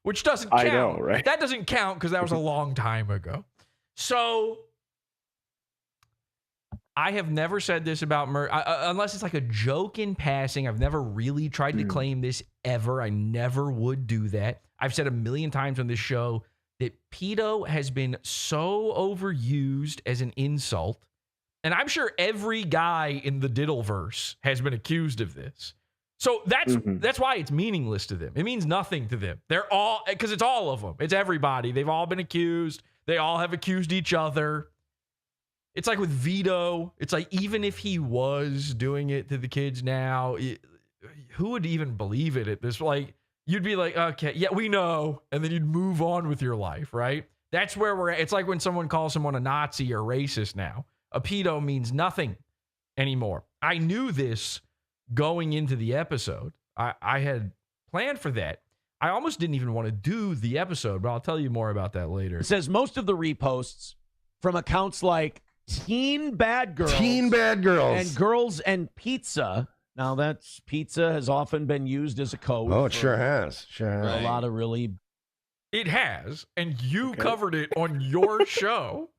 which doesn't count. I know, right? That doesn't count because that was a long time ago. So I have never said this about unless it's like a joke in passing. I've never really tried to claim this ever. I never would do that. I've said a million times on this show that pedo has been so overused as an insult. And I'm sure every guy in the Diddleverse has been accused of this. So that's why it's meaningless to them. It means nothing to them. They're all, because it's all of them. It's everybody. They've all been accused. They all have accused each other. It's like with Vito. It's like, even if he was doing it to the kids now, who would even believe it at this? Like, you'd be like, okay, yeah, we know. And then you'd move on with your life, right? That's where we're at. It's like when someone calls someone a Nazi or racist now. A pedo means nothing anymore. I knew this going into the episode. I had planned for that. I almost didn't even want to do the episode, but I'll tell you more about that later. It says most of the reposts from accounts like Teen Bad Girls, and Girls and Pizza. Now, that's pizza has often been used as a code. Oh, it sure has. Sure has. A lot of really. It has, and you covered it on your show.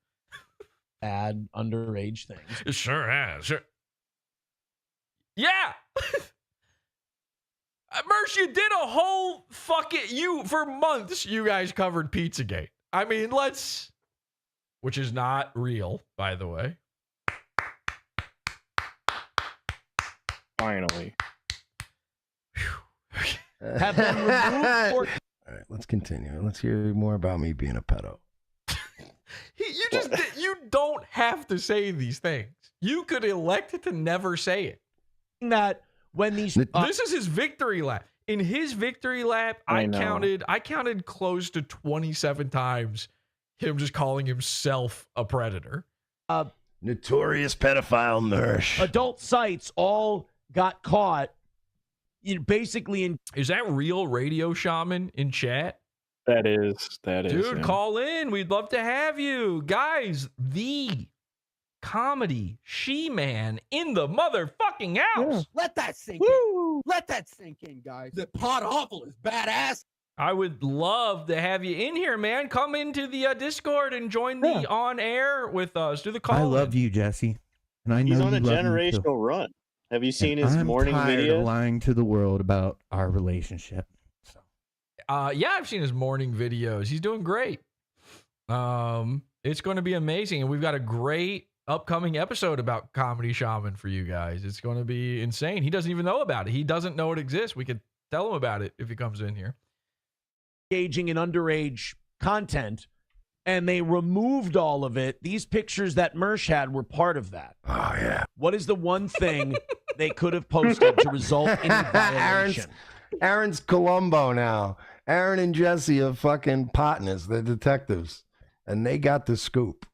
Bad underage things. It sure has. Sure. Yeah. Mersh, you did a whole for months, you guys covered Pizzagate. I mean, which is not real, by the way. Finally. Have been removed for. All right, let's continue. Let's hear more about me being a pedo. You don't have to say these things. You could elect to never say it. That when these this is his victory lap. In his victory lap, I counted close to 27 times him just calling himself a predator. Notorious pedophile Mersh. Adult sites all got caught. Basically, is that real Radio Shaman in chat? That is. Dude, yeah. call in. We'd love to have you. Guys, the comedy she-man in the motherfucking house. Yeah. Let that sink in. Let that sink in, guys. The Pod Awful is badass. I would love to have you in here, man. Come into the Discord and join the on air with us. Do the call. I love you, Jesse. And I know He's on a you love me too. generational run. Have you seen his I'm morning tired video? of lying to the world about our relationship. Yeah, I've seen his morning videos. He's doing great. It's going to be amazing. And we've got a great upcoming episode about Comedy Shaman for you guys. It's going to be insane. He doesn't even know about it. He doesn't know it exists. We could tell him about it if he comes in here. Engaging in underage content, and they removed all of it. These pictures that Mersh had were part of that. Oh, yeah. What is the one thing they could have posted to result in a violation? Aaron's Columbo now. Aaron and Jesse are fucking partners. They're detectives. And they got the scoop.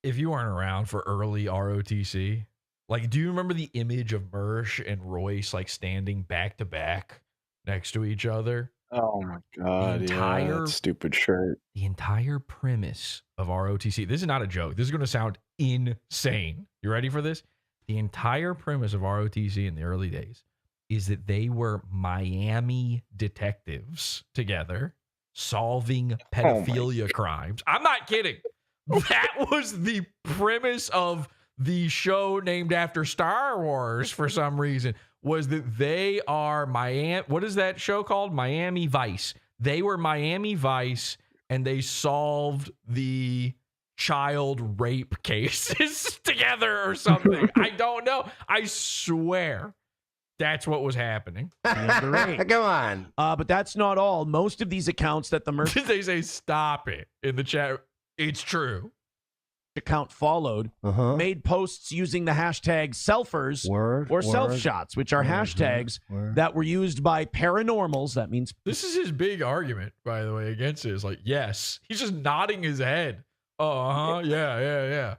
If you weren't around for early ROTC, like, do you remember the image of Mersh and Royce like standing back to back next to each other? Oh my god! That stupid shirt. The entire premise of ROTC. This is not a joke. This is going to sound insane. You ready for this? The entire premise of ROTC in the early days is that they were Miami detectives together solving pedophilia crimes. I'm not kidding. That was the premise of the show named after Star Wars for some reason, was that they are Miami. What is that show called? Miami Vice. They were Miami Vice, and they solved the child rape cases together or something. I don't know. I swear that's what was happening. Come on. But that's not all. Most of these accounts that the Mersh they say stop it in the chat. It's true. Account followed made posts using the hashtag selfers or self shots, which are hashtags that were used by paranormals. That means this is his big argument, by the way, against it. Is like, yes, he's just nodding his head. Yeah.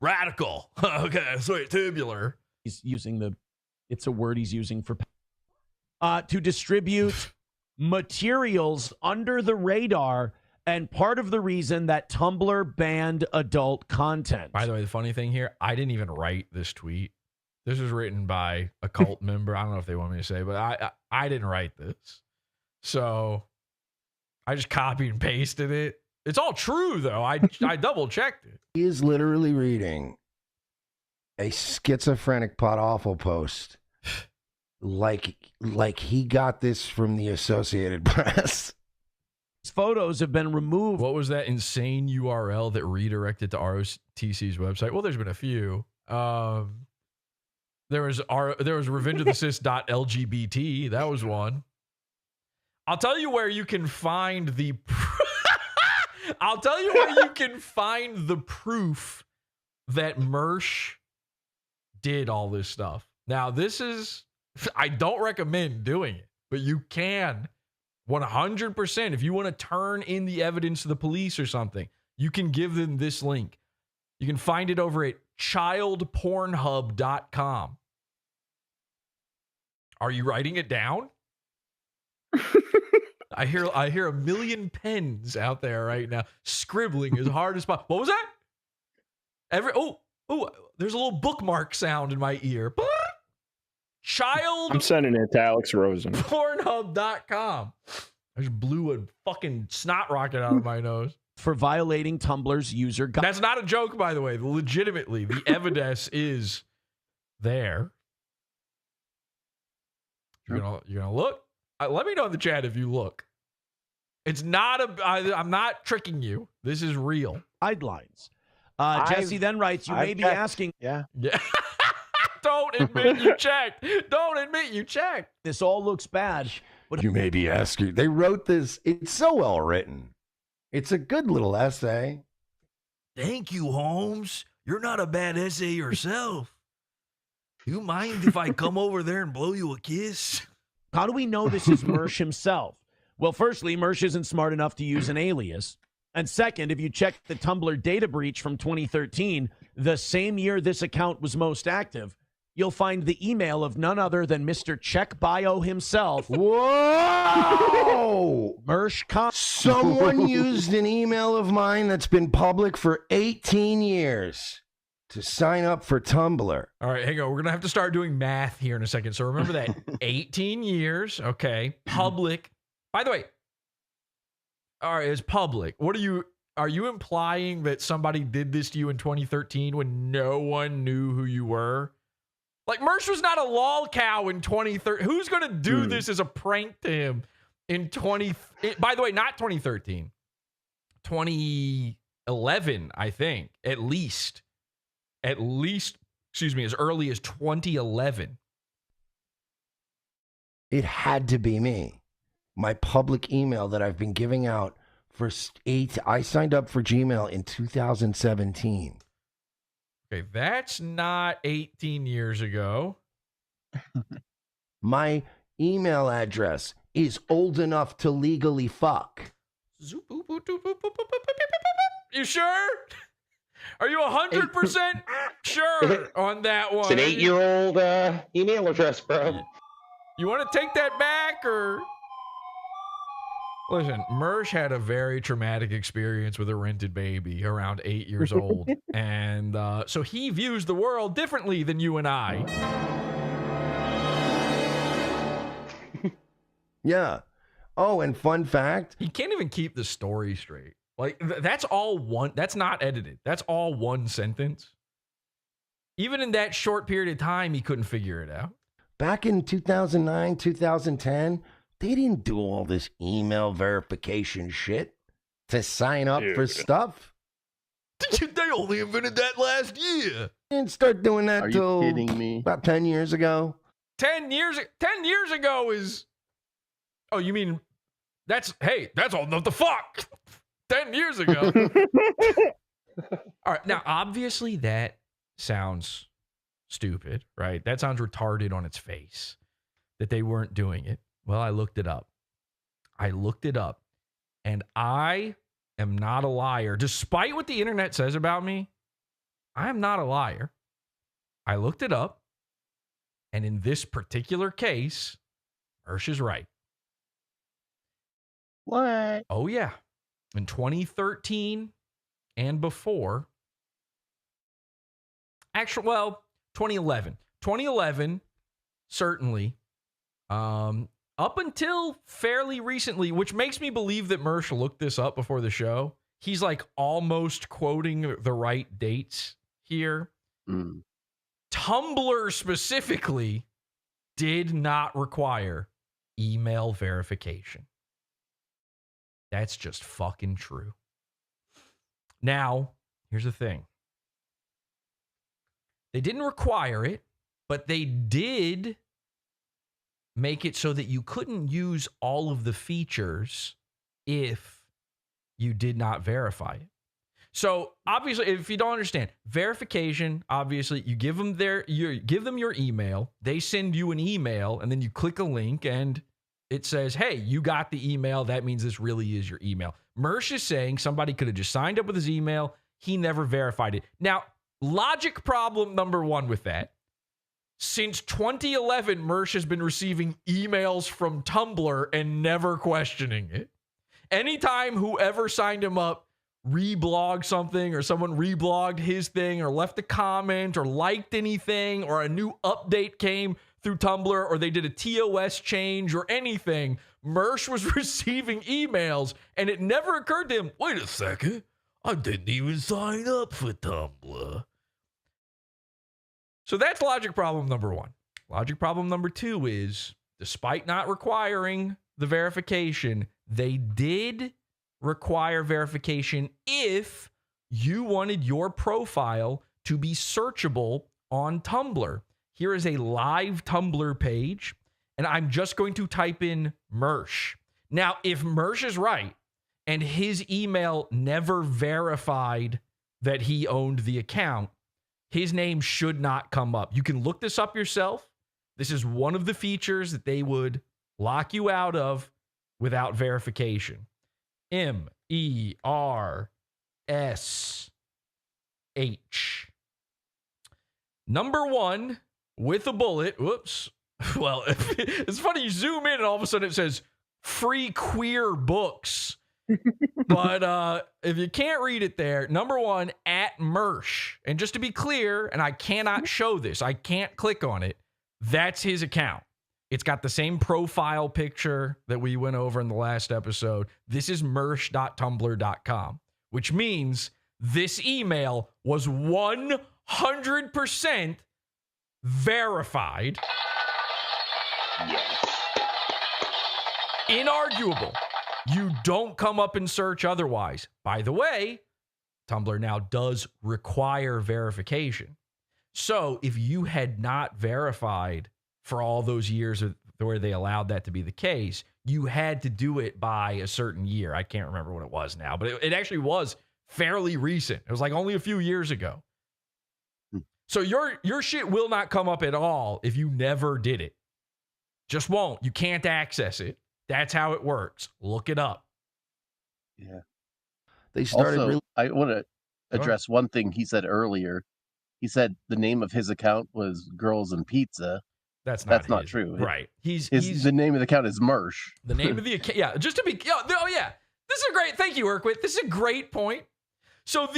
Radical. Okay, sweet, tubular. He's using it's a word he's using for to distribute materials under the radar. And part of the reason that Tumblr banned adult content. By the way, the funny thing here, I didn't even write this tweet. This was written by a cult member. I don't know if they want me to say, but I didn't write this. So I just copied and pasted it. It's all true, though. I double checked it. He is literally reading a schizophrenic Pod Awful post like he got this from the Associated Press. Photos have been removed. What was that insane URL that redirected to ROTC's website? Well, there's been a few. There was revengeofthecis.lgbt. That was one. I'll tell you where you can find the I'll tell you where you can find the proof that Mersh did all this stuff. Now, this is, I don't recommend doing it, but you can 100%. If you want to turn in the evidence to the police or something, you can give them this link. You can find it over at childpornhub.com. Are you writing it down? I hear a million pens out there right now scribbling as hard as possible. What was that? There's a little bookmark sound in my ear. I'm sending it to Alex Rosen. Pornhub.com. I just blew a fucking snot rocket out of my nose. For violating Tumblr's user guide. That's not a joke, by the way. Legitimately, the evidence is there. You're gonna look? Let me know in the chat if you look. It's not I'm not tricking you. This is real. Guidelines. Jesse then writes, you may be asking. Yeah. Don't admit you checked. Don't admit you checked. This all looks bad. But You may be asking. They wrote this. It's so well written. It's a good little essay. Thank you, Holmes. You're not a bad essay yourself. You mind if I come over there and blow you a kiss? How do we know this is Mersh himself? Well, firstly, Mersh isn't smart enough to use an alias. And second, if you check the Tumblr data breach from 2013, the same year this account was most active, you'll find the email of none other than Mr. Check Bio himself. Whoa! Mersh. Someone used an email of mine that's been public for 18 years to sign up for Tumblr. All right, hang on. We're going to have to start doing math here in a second. So remember that 18 years, okay, public. By the way, all right, it's public. Are you implying that somebody did this to you in 2013 when no one knew who you were? Like, Mersh was not a lol cow in 2013. Who's going to do this as a prank to him in by the way, not 2013. 2011, I think, at least, excuse me, as early as 2011. It had to be me. My public email that I've been giving out for I signed up for Gmail in 2017. Okay, that's not 18 years ago. My email address is old enough to legally fuck. You sure? Are you 100% sure on that one? It's an 8-year-old email address, bro. You want to take that back or... Listen, Mersh had a very traumatic experience with a rented baby around 8 years old. And so he views the world differently than you and I. Yeah. Oh, and fun fact. He can't even keep the story straight. Like, that's all one. That's not edited. That's all one sentence. Even in that short period of time, he couldn't figure it out. Back in 2009, 2010... they didn't do all this email verification shit to sign up for stuff. They only invented that last year. Didn't start doing that Are you till kidding me? about 10 years ago. 10 years ago is... Oh, you mean... That's old enough to fuck. 10 years ago. All right, now, obviously that sounds stupid, right? That sounds retarded on its face, that they weren't doing it. Well, I looked it up. And I am not a liar. Despite what the internet says about me, I am not a liar. I looked it up. And in this particular case, Mersh is right. What? Oh, yeah. In 2013 and before. Actually, well, 2011. 2011, certainly. Up until fairly recently, which makes me believe that Mersh looked this up before the show. He's like almost quoting the right dates here. Tumblr specifically did not require email verification. That's just fucking true. Now, here's the thing. They didn't require it, But they did make it so that you couldn't use all of the features if you did not verify it. So obviously, if you don't understand, verification, obviously you give them your email, they send you an email, and then you click a link and it says, hey, you got the email. That means this really is your email. Mersh is saying somebody could have just signed up with his email. He never verified it. Now, logic problem number one with that. Since 2011, Mersh has been receiving emails from Tumblr and never questioning it. Anytime whoever signed him up reblogged something, or someone reblogged his thing, or left a comment, or liked anything, or a new update came through Tumblr, or they did a TOS change or anything, Mersh was receiving emails, and it never occurred to him, wait a second, I didn't even sign up for Tumblr. So that's logic problem number one. Logic problem number two is, despite not requiring the verification, they did require verification if you wanted your profile to be searchable on Tumblr. Here is a live Tumblr page, and I'm just going to type in Mersh. Now, if Mersh is right, and his email never verified that he owned the account, his name should not come up. You can look this up yourself. This is one of the features that they would lock you out of without verification. MERSH. Number one, with a bullet. Whoops. Well, it's funny. You zoom in and all of a sudden it says free queer books. But if you can't read it there, number one, at Mersh. And just to be clear, and I cannot show this, I can't click on it. That's his account. It's got the same profile picture that we went over in the last episode. This is mersh.tumblr.com, which means this email was 100% verified. Yes. Inarguable. You don't come up in search otherwise. By the way, Tumblr now does require verification. So if you had not verified for all those years where they allowed that to be the case, you had to do it by a certain year. I can't remember what it was now, but it actually was fairly recent. It was like only a few years ago. So your shit will not come up at all if you never did it. Just won't. You can't access it. That's how it works. Look it up. Yeah. They started. Also, I want to address one thing he said earlier. He said the name of his account was Girls and Pizza. That's not true. Right. The name of the account is Mersh. The name of the account. Yeah. Just to be. Oh yeah. This is a great. Thank you, Urquit. This is a great point. So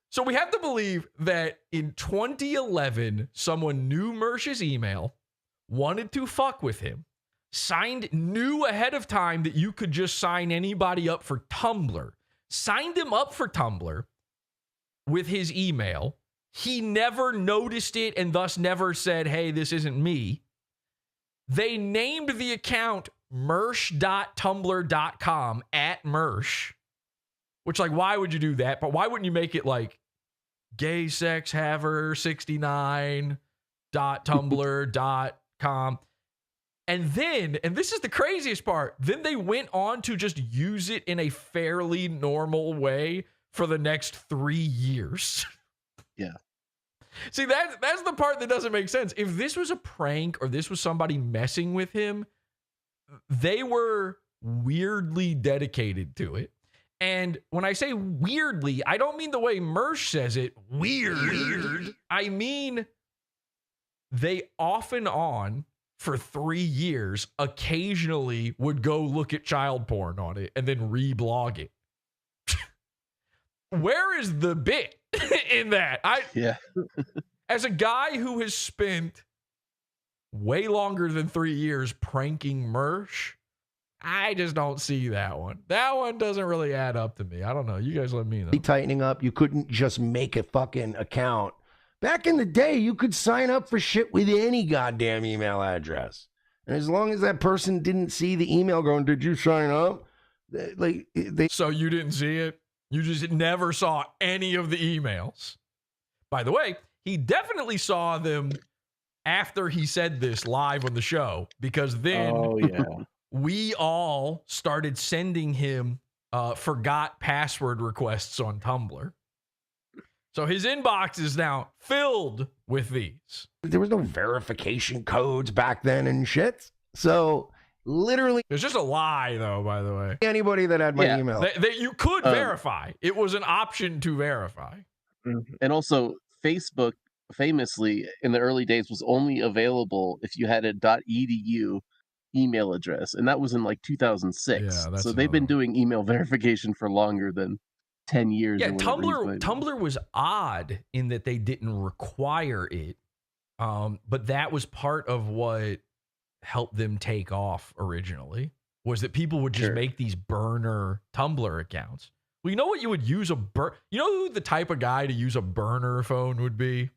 so we have to believe that in 2011, someone knew Mersh's email, wanted to fuck with him, knew ahead of time that you could just sign anybody up for Tumblr, signed him up for Tumblr with his email. He never noticed it and thus never said, hey, this isn't me. They named the account mersh.tumblr.com at Mersh, which, like, why would you do that? But why wouldn't you make it like gaysexhaver69.tumblr.com? And then, and this is the craziest part, then they went on to just use it in a fairly normal way for the next 3 years. Yeah. See, that's the part that doesn't make sense. If this was a prank or this was somebody messing with him, they were weirdly dedicated to it. And when I say weirdly, I don't mean the way Mersh says it, weird. I mean, they off and on for 3 years occasionally would go look at child porn on it and then reblog it. Where is the bit in that? As a guy who has spent way longer than 3 years pranking Mersh, I just don't see that one. That one doesn't really add up to me. I don't know. You guys let me know. Tightening up. You couldn't just make a fucking account. Back in the day, you could sign up for shit with any goddamn email address. And as long as that person didn't see the email going, did you sign up? So you didn't see it? You just never saw any of the emails. By the way, he definitely saw them after he said this live on the show, because then we all started sending him forgot password requests on Tumblr. So his inbox is now filled with these. There was no verification codes back then and shit. So literally, it's just a lie, though. By the way, anybody that had my email, that you could verify. It was an option to verify. And also, Facebook famously in the early days was only available if you had a .edu email address, and that was in like 2006. So they've been doing email verification for longer than 10 years. Yeah, Tumblr was odd in that they didn't require it, but that was part of what helped them take off originally, was that people would just make these burner Tumblr accounts. Well, you know what you would use you know who the type of guy to use a burner phone would be?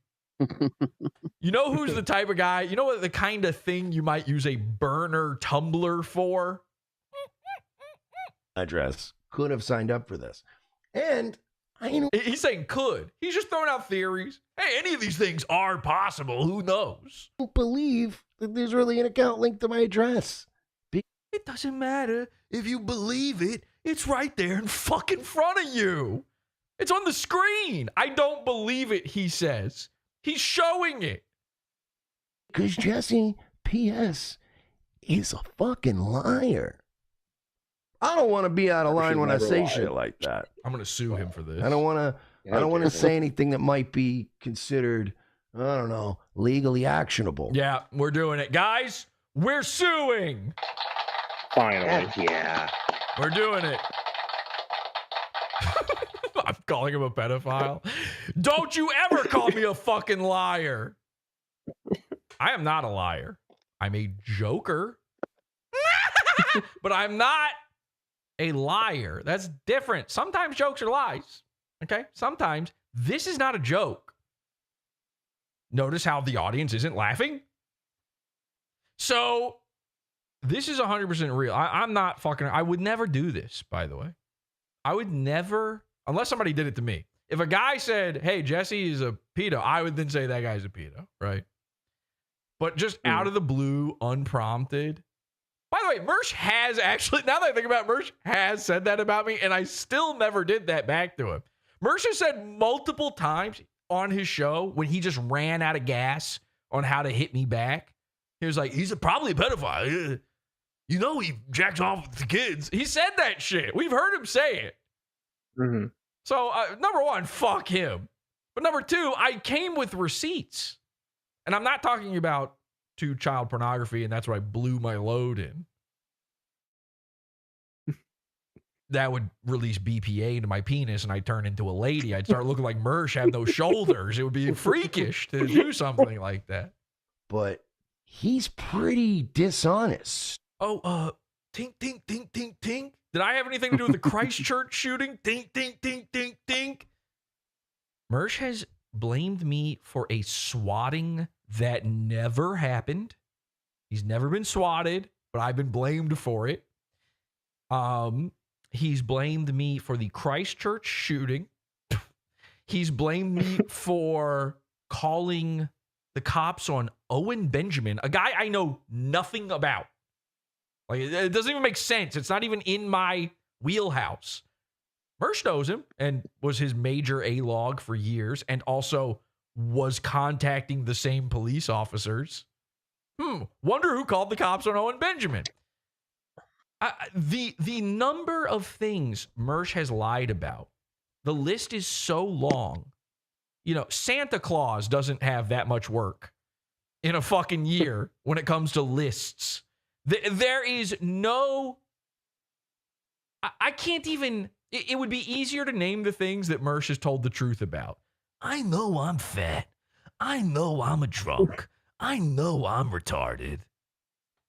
You know who's the type of guy, you know what the kind of thing you might use a burner Tumblr for? Address could have signed up for this. And he's saying could. He's just throwing out theories. Hey, any of these things are possible. Who knows? I don't believe that there's really an account linked to my address. It doesn't matter if you believe it. It's right there in fucking front of you. It's on the screen. I don't believe it, he says. He's showing it. Because Jesse, P.S., is a fucking liar. I don't want to be out of line when I say shit like that. I'm going to sue him for this. I don't want to say anything that might be considered, I don't know, legally actionable. Yeah, we're doing it. Guys, we're suing. Finally. Yeah. We're doing it. I'm calling him a pedophile. Don't you ever call me a fucking liar. I am not a liar. I'm a joker. But I'm not a liar. That's different. Sometimes jokes are lies. Okay? Sometimes. This is not a joke. Notice how the audience isn't laughing? So, this is 100% real. I'm not fucking... I would never do this, by the way. I would never... Unless somebody did it to me. If a guy said, hey, Jesse is a pedo, I would then say that guy's a pedo, right? But just out of the blue, unprompted. By the way, Mersh has actually, now that I think about it, Mersh has said that about me, and I still never did that back to him. Mersh has said multiple times on his show when he just ran out of gas on how to hit me back. He was like, he's probably a pedophile. You know he jacks off with the kids. He said that shit. We've heard him say it. Mm-hmm. So, number one, fuck him. But number two, I came with receipts. And I'm not talking about to child pornography, and that's what I blew my load in. That would release BPA into my penis, and I'd turn into a lady. I'd start looking like Mersh, have no shoulders. It would be freakish to do something like that. But he's pretty dishonest. Oh, tink, tink, tink, tink, tink. Did I have anything to do with the Christchurch shooting? Tink, tink, tink, tink, tink. Mersh has blamed me for a swatting that never happened. He's never been swatted, but I've been blamed for it. He's blamed me for the Christchurch shooting. He's blamed me for calling the cops on Owen Benjamin, a guy I know nothing about. Like, it doesn't even make sense. It's not even in my wheelhouse. Mersh knows him and was his major A-log for years, and also was contacting the same police officers. Wonder who called the cops on Owen Benjamin. The number of things Mersh has lied about, the list is so long. You know, Santa Claus doesn't have that much work in a fucking year when it comes to lists. There is no... I can't even... It would be easier to name the things that Mersh has told the truth about. I know I'm fat. I know I'm a drunk. I know I'm retarded.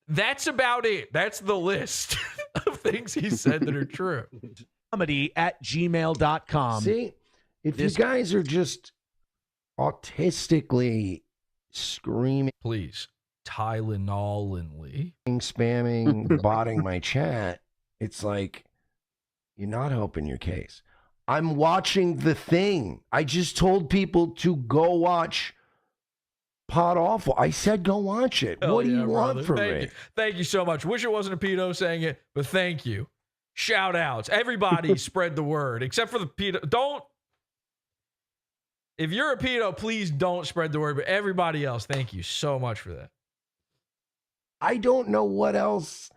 That's about it. That's the list of things he said that are true. Comedy@gmail.com. See, if you guys are just autistically screaming, please, Tylenol-American, spamming, botting my chat, it's like, you're not helping your case. I'm watching the thing. I just told people to go watch Pod Awful. I said go watch it. Hell What do yeah, you want brother. from Thank me? you. Thank you so much. Wish it wasn't a pedo saying it, but thank you. Shout outs. Everybody spread the word, except for the pedo. Don't. If you're a pedo, please don't spread the word. But everybody else, thank you so much for that. I don't know what else.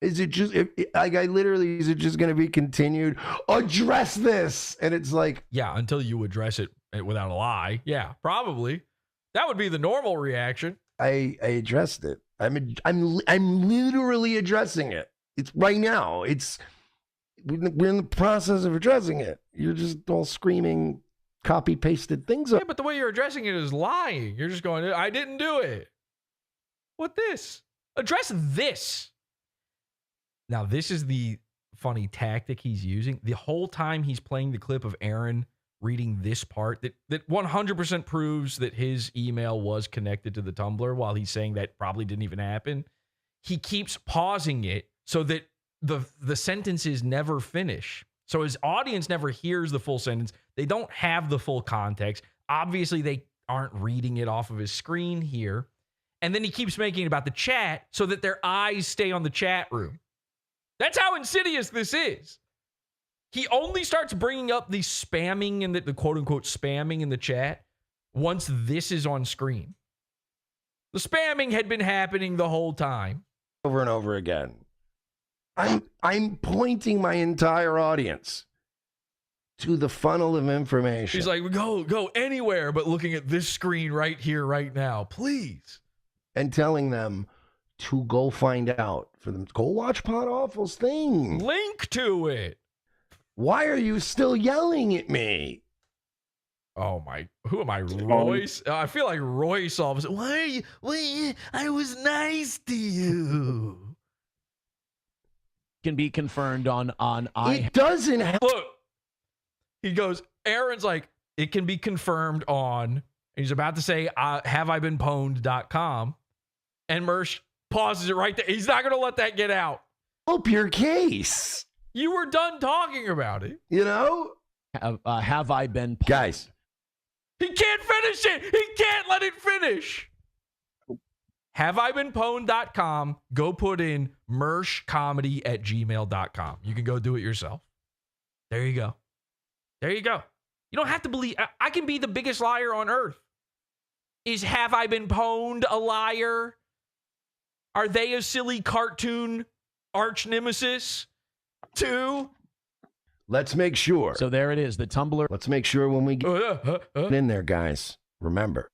Is it just like I literally? Is it just going to be continued? Address this, and it's like, yeah, until you address it without a lie. Yeah, probably. That would be the normal reaction. I addressed it. I'm literally addressing it. It's right now. We're in the process of addressing it. You're just all screaming, copy pasted things. Yeah, but the way you're addressing it is lying. You're just going, I didn't do it. What this? Address this. Now, this is the funny tactic he's using. The whole time he's playing the clip of Aaron reading this part that 100% proves that his email was connected to the Tumblr while he's saying that probably didn't even happen. He keeps pausing it so that the sentences never finish. So his audience never hears the full sentence. They don't have the full context. Obviously, they aren't reading it off of his screen here. And then he keeps making it about the chat so that their eyes stay on the chat room. That's how insidious this is. He only starts bringing up the spamming and the quote-unquote spamming in the chat once this is on screen. The spamming had been happening the whole time. Over and over again. I'm pointing my entire audience to the funnel of information. He's like, go anywhere but looking at this screen right here, right now, please. And telling them to go find out for them. Go watch Pod Awful's thing. Link to it. Why are you still yelling at me? Oh my, who am I, Royce? I feel like Royce all of a sudden. Why are you, I was nice to you. Can be confirmed on It doesn't have. Look, he goes, Aaron's like, it can be confirmed on, he's about to say, haveibeenpwned.com. And Mersh pauses it right there. He's not going to let that get out. Help your case. You were done talking about it. You know? Have I been... Guys. He can't finish it. He can't let it finish. Haveibeenpwned.com. Go put in mershcomedy@gmail.com. You can go do it yourself. There you go. There you go. You don't have to believe. I can be the biggest liar on earth. Is Have I Been Pwned a liar? Are they a silly cartoon arch nemesis too? Let's make sure. So there it is, the Tumblr. Let's make sure when we get in there, guys. Remember,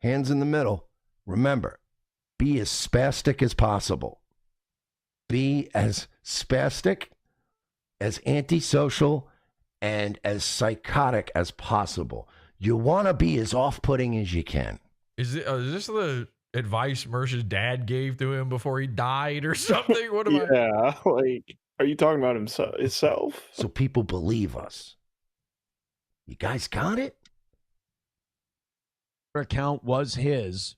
hands in the middle. Remember, be as spastic as possible. Be as spastic, as antisocial, and as psychotic as possible. You want to be as off-putting as you can. Is this the advice Mersh's dad gave to him before he died or something? What am I? Yeah, like, are you talking about himself? So people believe us. You guys got it? Account was his.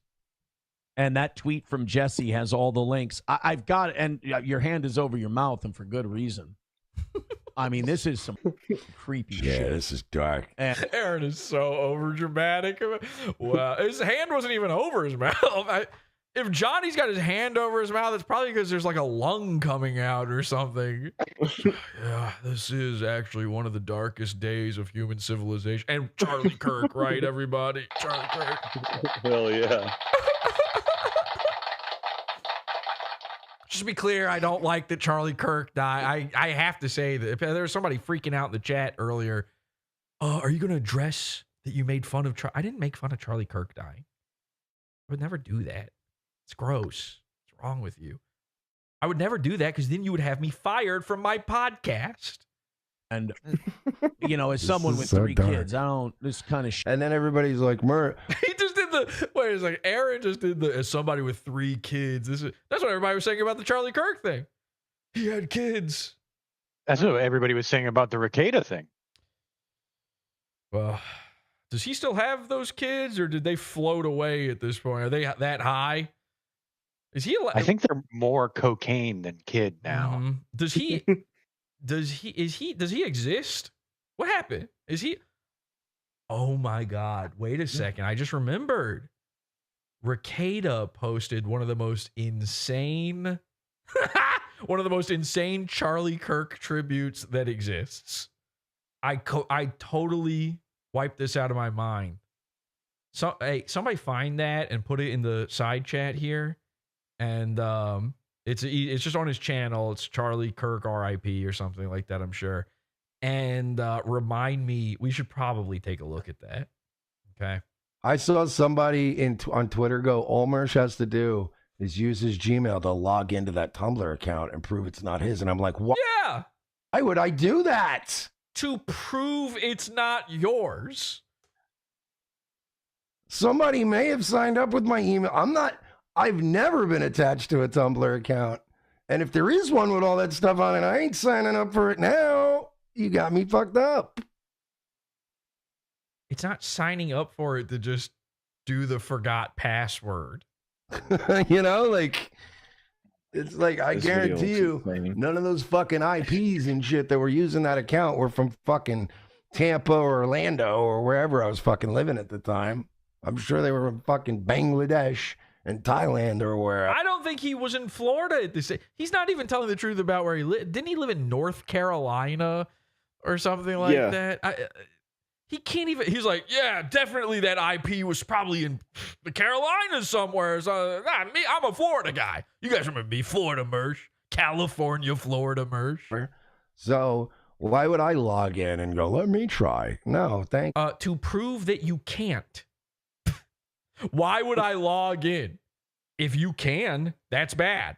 And that tweet from Jesse has all the links. I've got it, and your hand is over your mouth, and for good reason. I mean, this is some creepy shit. Yeah, this is dark. And Aaron is so over dramatic. Wow, his hand wasn't even over his mouth. If Johnny's got his hand over his mouth, it's probably because there's like a lung coming out or something. Yeah, this is actually one of the darkest days of human civilization. And Charlie Kirk, right, everybody? Charlie Kirk. Hell yeah. Just to be clear, I don't like that Charlie Kirk died. I have to say that if there was somebody freaking out in the chat earlier, are you going to address that you made fun of I didn't make fun of Charlie Kirk dying. I would never do that. It's gross. What's wrong with you? I would never do that because then you would have me fired from my podcast. And, you know, as someone with three kids, I don't, this kind of shit. And then everybody's like, He just did it's like Aaron just did as somebody with 3 kids. That's what everybody was saying about the Charlie Kirk thing. He had kids. That's what everybody was saying about the Ricada thing. Well, does he still have those kids or did they float away at this point? Are they that high? Is he? I think they're more cocaine than kid now. Does he? does he exist? What happened? Is he? Oh my God! Wait a second. I just remembered. Ricada posted one of the most insane, Charlie Kirk tributes that exists. I totally wiped this out of my mind. So, hey, somebody find that and put it in the side chat here, and it's just on his channel. It's Charlie Kirk RIP or something like that, I'm sure. And remind me, we should probably take a look at that. Okay. I saw somebody on Twitter go, all Mersh has to do is use his Gmail to log into that Tumblr account and prove it's not his. And I'm like, what? Yeah. Why would I do that? To prove it's not yours. Somebody may have signed up with my email. I've never been attached to a Tumblr account. And if there is one with all that stuff on it, I ain't signing up for it now. You got me fucked up. It's not signing up for it to just do the forgot password. You know, like, it's like, I guarantee you, none of those fucking IPs and shit that were using that account were from fucking Tampa or Orlando or wherever I was fucking living at the time. I'm sure they were from fucking Bangladesh and Thailand or wherever. I don't think he was in Florida at this. He's not even telling the truth about where he lived. Didn't he live in North Carolina or something like that? He can't even. He's like, yeah, definitely that IP was probably in the Carolinas somewhere. So, I'm a Florida guy. You guys remember me, Florida Mersh, California, Florida Mersh. So why would I log in and go, let me try? No, thank you. To prove that you can't. Why would I log in? If you can, that's bad.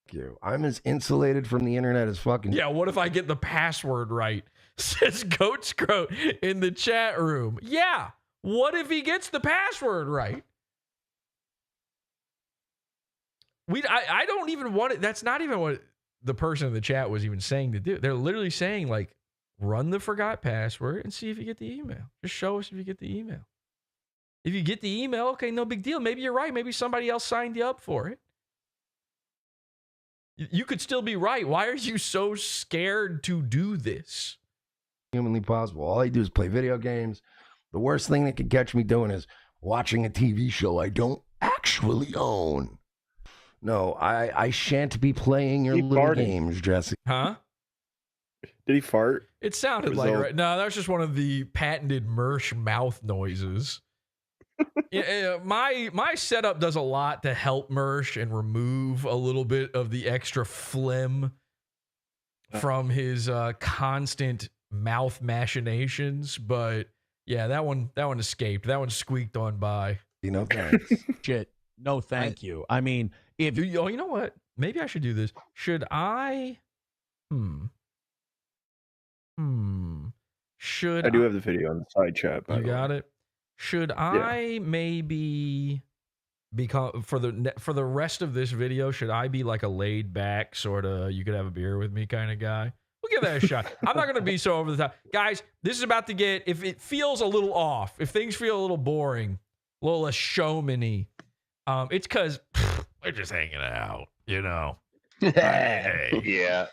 Thank you. I'm as insulated from the internet as fucking. Yeah, what if I get the password right? Says Goat Scroat in the chat room. Yeah, what if he gets the password right? I don't even want it. That's not even what the person in the chat was even saying to do. They're literally saying, like, run the forgot password and see if you get the email. Just show us if you get the email. If you get the email, okay, no big deal. Maybe you're right. Maybe somebody else signed you up for it. You could still be right. Why are you so scared to do this? Humanly possible. All I do is play video games. The worst thing that could catch me doing is watching a TV show I don't actually own. No, I shan't be playing your little games, Jesse. Huh? Did he fart? It sounded like right. No, that was just one of the patented Mersh mouth noises. My setup does a lot to help Mersh and remove a little bit of the extra phlegm from his constant mouth machinations, but yeah, that one escaped. That one squeaked on by. No thanks. Shit. No, thank you. I mean, if you know what? Maybe I should do this. Should I? Should I do have the video on the side chat? You got it. Should I maybe become for the rest of this video? Should I be like a laid back sort of you could have a beer with me kind of guy? We'll give that a shot. I'm not going to be so over the top. Guys, this is about to get, if it feels a little off, if things feel a little boring, a little less showman-y, it's because we're just hanging out, you know. Hey. Yeah.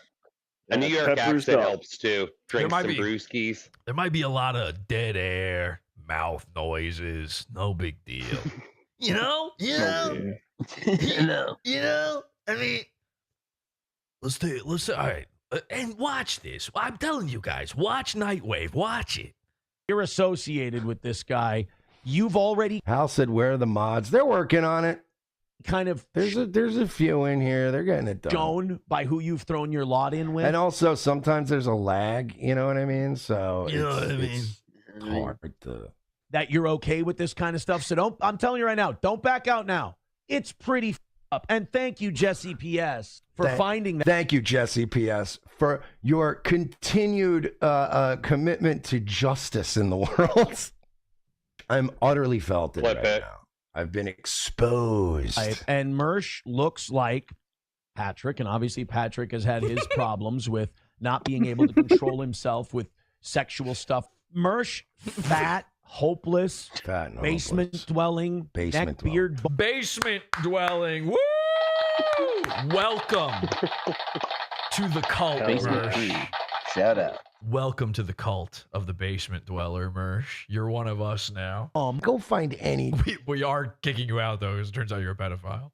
A New York accent helps too. Drink some brewskis. There might be a lot of dead air, mouth noises. No big deal. You know? I mean, let's all right. And watch this. I'm telling you guys, watch Nightwave. Watch it. You're associated with this guy. You've already. Hal said, where are the mods? They're working on it. Kind of. There's a few in here. They're getting it done. Shown by who you've thrown your lot in with. And also, sometimes there's a lag. You know what I mean? So you know what I mean? It's hard to. That you're okay with this kind of stuff. So I'm telling you right now, don't back out now. It's pretty up. And thank you, Jesse PS, for finding that. Thank you, Jesse PS, for your continued commitment to justice in the world. I'm utterly felted right now. I've been exposed. And Mersh looks like Patrick, and obviously Patrick has had his problems with not being able to control himself with sexual stuff. Mersh, fat, hopeless, basement dwelling, neck beard. Basement dwelling. Woo! Welcome to the cult, Mersh. Shout out. Welcome to the cult of the basement dweller, Mersh. You're one of us now. Go find any We are kicking you out, though, because it turns out you're a pedophile.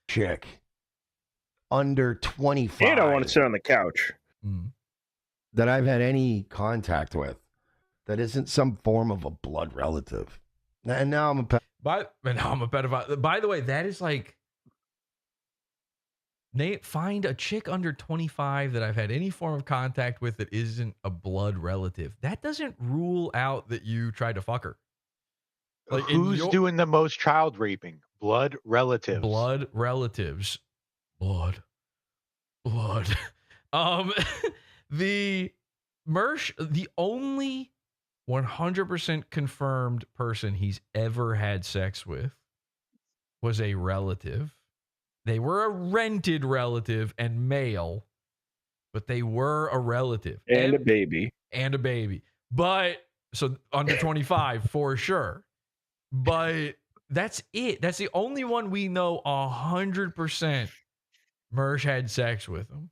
chick under 25. You don't want to sit on the couch. That I've had any contact with that isn't some form of a blood relative. And now I'm a pedophile. By the way, that is like, Nate, find a chick under 25 that I've had any form of contact with that isn't a blood relative. That doesn't rule out that you tried to fuck her. Like, who's doing the most child raping? Blood relatives. Blood relatives. Blood. The Mersh, the only 100% confirmed person he's ever had sex with was a relative. They were a rented relative and male, but they were a relative. And a baby. And a baby. But, so under 25 for sure. But that's it. That's the only one we know 100% Mersh had sex with him.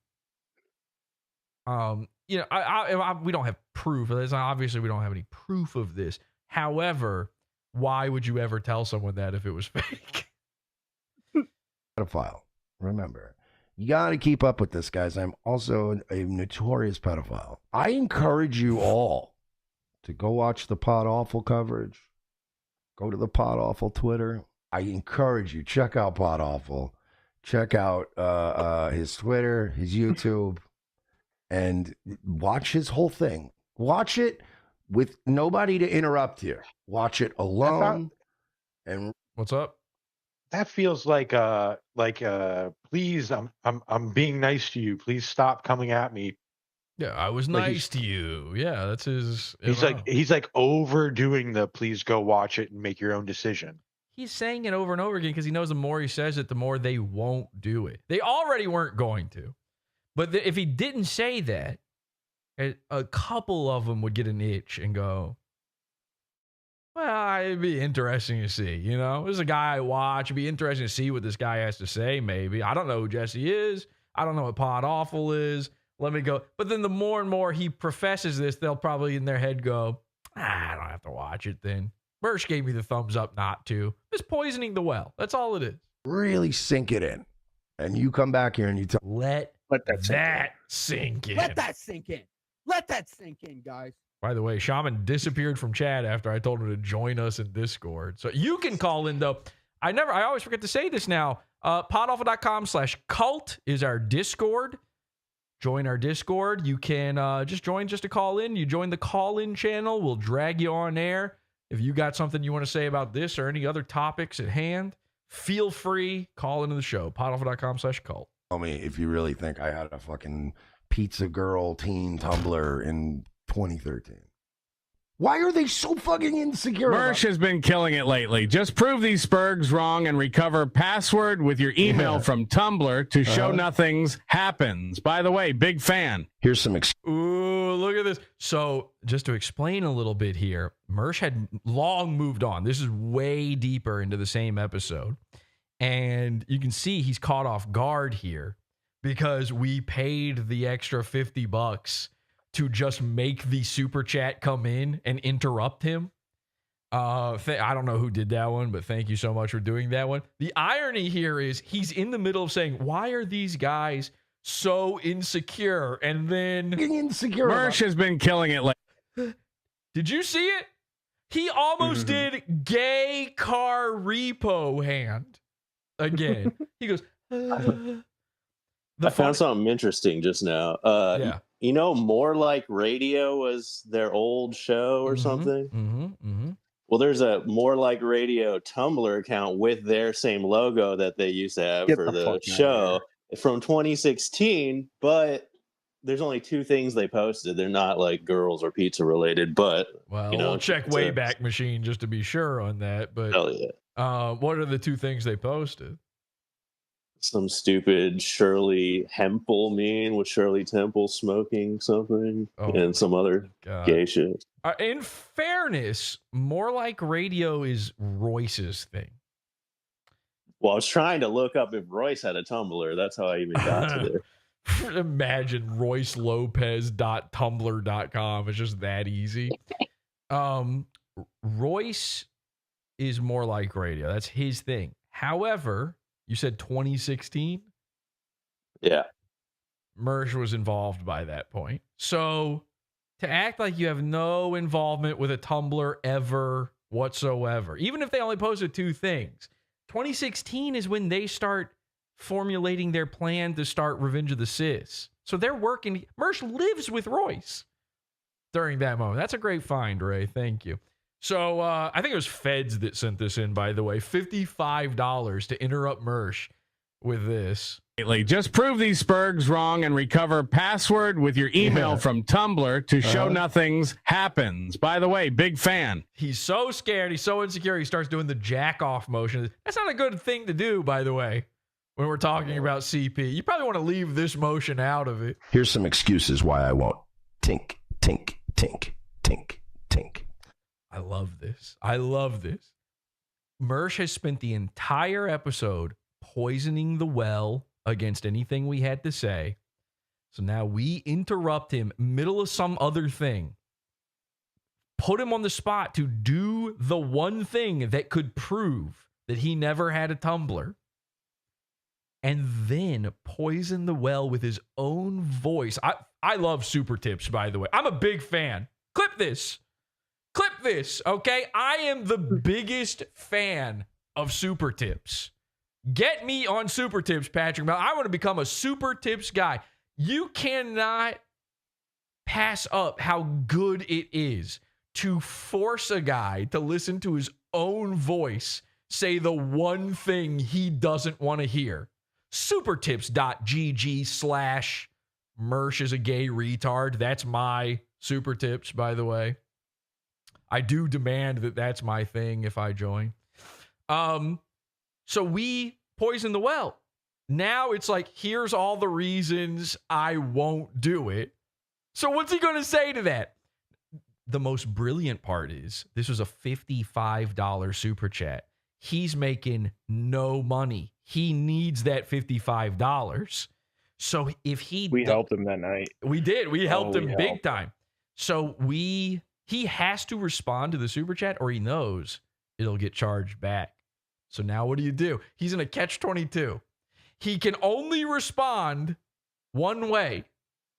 You know, we don't have proof of this. Obviously, we don't have any proof of this. However, why would you ever tell someone that if it was fake? Pedophile. Remember, you got to keep up with this, guys. I'm also a notorious pedophile. I encourage you all to go watch the Pod Awful coverage. Go to the Pod Awful Twitter. I encourage you, check out Pod Awful. Check out his Twitter, his YouTube, and watch his whole thing. Watch it with nobody to interrupt here. Watch it alone. And what's up? That feels like please, I'm being nice to you. Please stop coming at me. Yeah, I was Like nice to you. Yeah, that's his. He's like overdoing the please go watch it and make your own decision. He's saying it over and over again because he knows the more he says it, the more they won't do it. They already weren't going to. But if he didn't say that, a couple of them would get an itch and go, well, it'd be interesting to see, you know? There's a guy I watch. It'd be interesting to see what this guy has to say, maybe. I don't know who Jesse is. I don't know what Pod Awful is. Let me go. But then the more and more he professes this, they'll probably in their head go, I don't have to watch it then. Mersh gave me the thumbs up not to. It's poisoning the well. That's all it is. really sink it in. And you come back here and you tell let that sink in. Let that sink in. Let that sink in, guys. By the way, Shaman disappeared from chat after I told him to join us in Discord. So you can call in, though. I always forget to say this now. PodAwful.com/cult is our Discord. Join our Discord. You can just join just to call in. You join the call-in channel. We'll drag you on air. If you got something you want to say about this or any other topics at hand, feel free. Call into the show. PodAwful.com/cult. Tell me if you really think I had a fucking pizza girl teen Tumblr in 2013. Why are they so fucking insecure? Mersh has been killing it lately. Just prove these spurgs wrong and recover password with your email from Tumblr to show nothing's happens. By the way, big fan. Here's some Ooh, look at this. So just to explain a little bit here, Mersh had long moved on. This is way deeper into the same episode. And you can see he's caught off guard here because we paid the extra $50 to just make the super chat come in and interrupt him. I don't know who did that one, but thank you so much for doing that one. The irony here is he's in the middle of saying, why are these guys so insecure? And then Mersh has been killing it lately. Did you see it? He almost did gay car repo hand again. He goes, I found something interesting just now. Yeah. You know, More Like Radio was their old show or something? Well, there's a More Like Radio Tumblr account with their same logo that they used to have for the show from 2016, but there's only two things they posted. They're not like girls or pizza related, but well, you know, we'll check Wayback Machine just to be sure on that. But hell yeah. What are the two things they posted? Some stupid Shirley Hempel meme with Shirley Temple smoking something and some other gay shit. In fairness, More Like Radio is Royce's thing. Well, I was trying to look up if Royce had a Tumblr. That's how I even got to there. Imagine RoyceLopez.tumblr.com. It's just that easy. Royce is more like radio. That's his thing. However, you said 2016? Yeah. Mersh was involved by that point. So to act like you have no involvement with a Tumblr ever whatsoever, even if they only posted 2 things, 2016 is when they start formulating their plan to start Revenge of the Sis. So they're working. Mersh lives with Royce during that moment. That's a great find, Ray. Thank you. So I think it was Feds that sent this in, by the way. $55 to interrupt Mersh with this. Just prove these spurgs wrong and recover password with your email from Tumblr to show nothing's happens. By the way, big fan. He's so scared. He's so insecure. He starts doing the jack off motion. That's not a good thing to do, by the way, when we're talking about CP. You probably want to leave this motion out of it. Here's some excuses why I won't. Tink, tink, tink, tink, tink. I love this. I love this. Mersh has spent the entire episode poisoning the well against anything we had to say. So now we interrupt him middle of some other thing. Put him on the spot to do the one thing that could prove that he never had a Tumblr. And then poison the well with his own voice. I love super tips, by the way. I'm a big fan. Clip this. Clip this, okay? I am the biggest fan of super tips. Get me on super tips, Patrick. I want to become a super tips guy. You cannot pass up how good it is to force a guy to listen to his own voice say the one thing he doesn't want to hear. Supertips.gg/Mersh is a gay retard. That's my super tips, by the way. I do demand that that's my thing if I join. So we poison the well. Now it's like, here's all the reasons I won't do it. So what's he going to say to that? The most brilliant part is this was a $55 super chat. He's making no money. He needs that $55. So if we helped him that night. We did. We helped him big time. So he has to respond to the super chat or he knows it'll get charged back. So now what do? He's in a catch-22. He can only respond one way,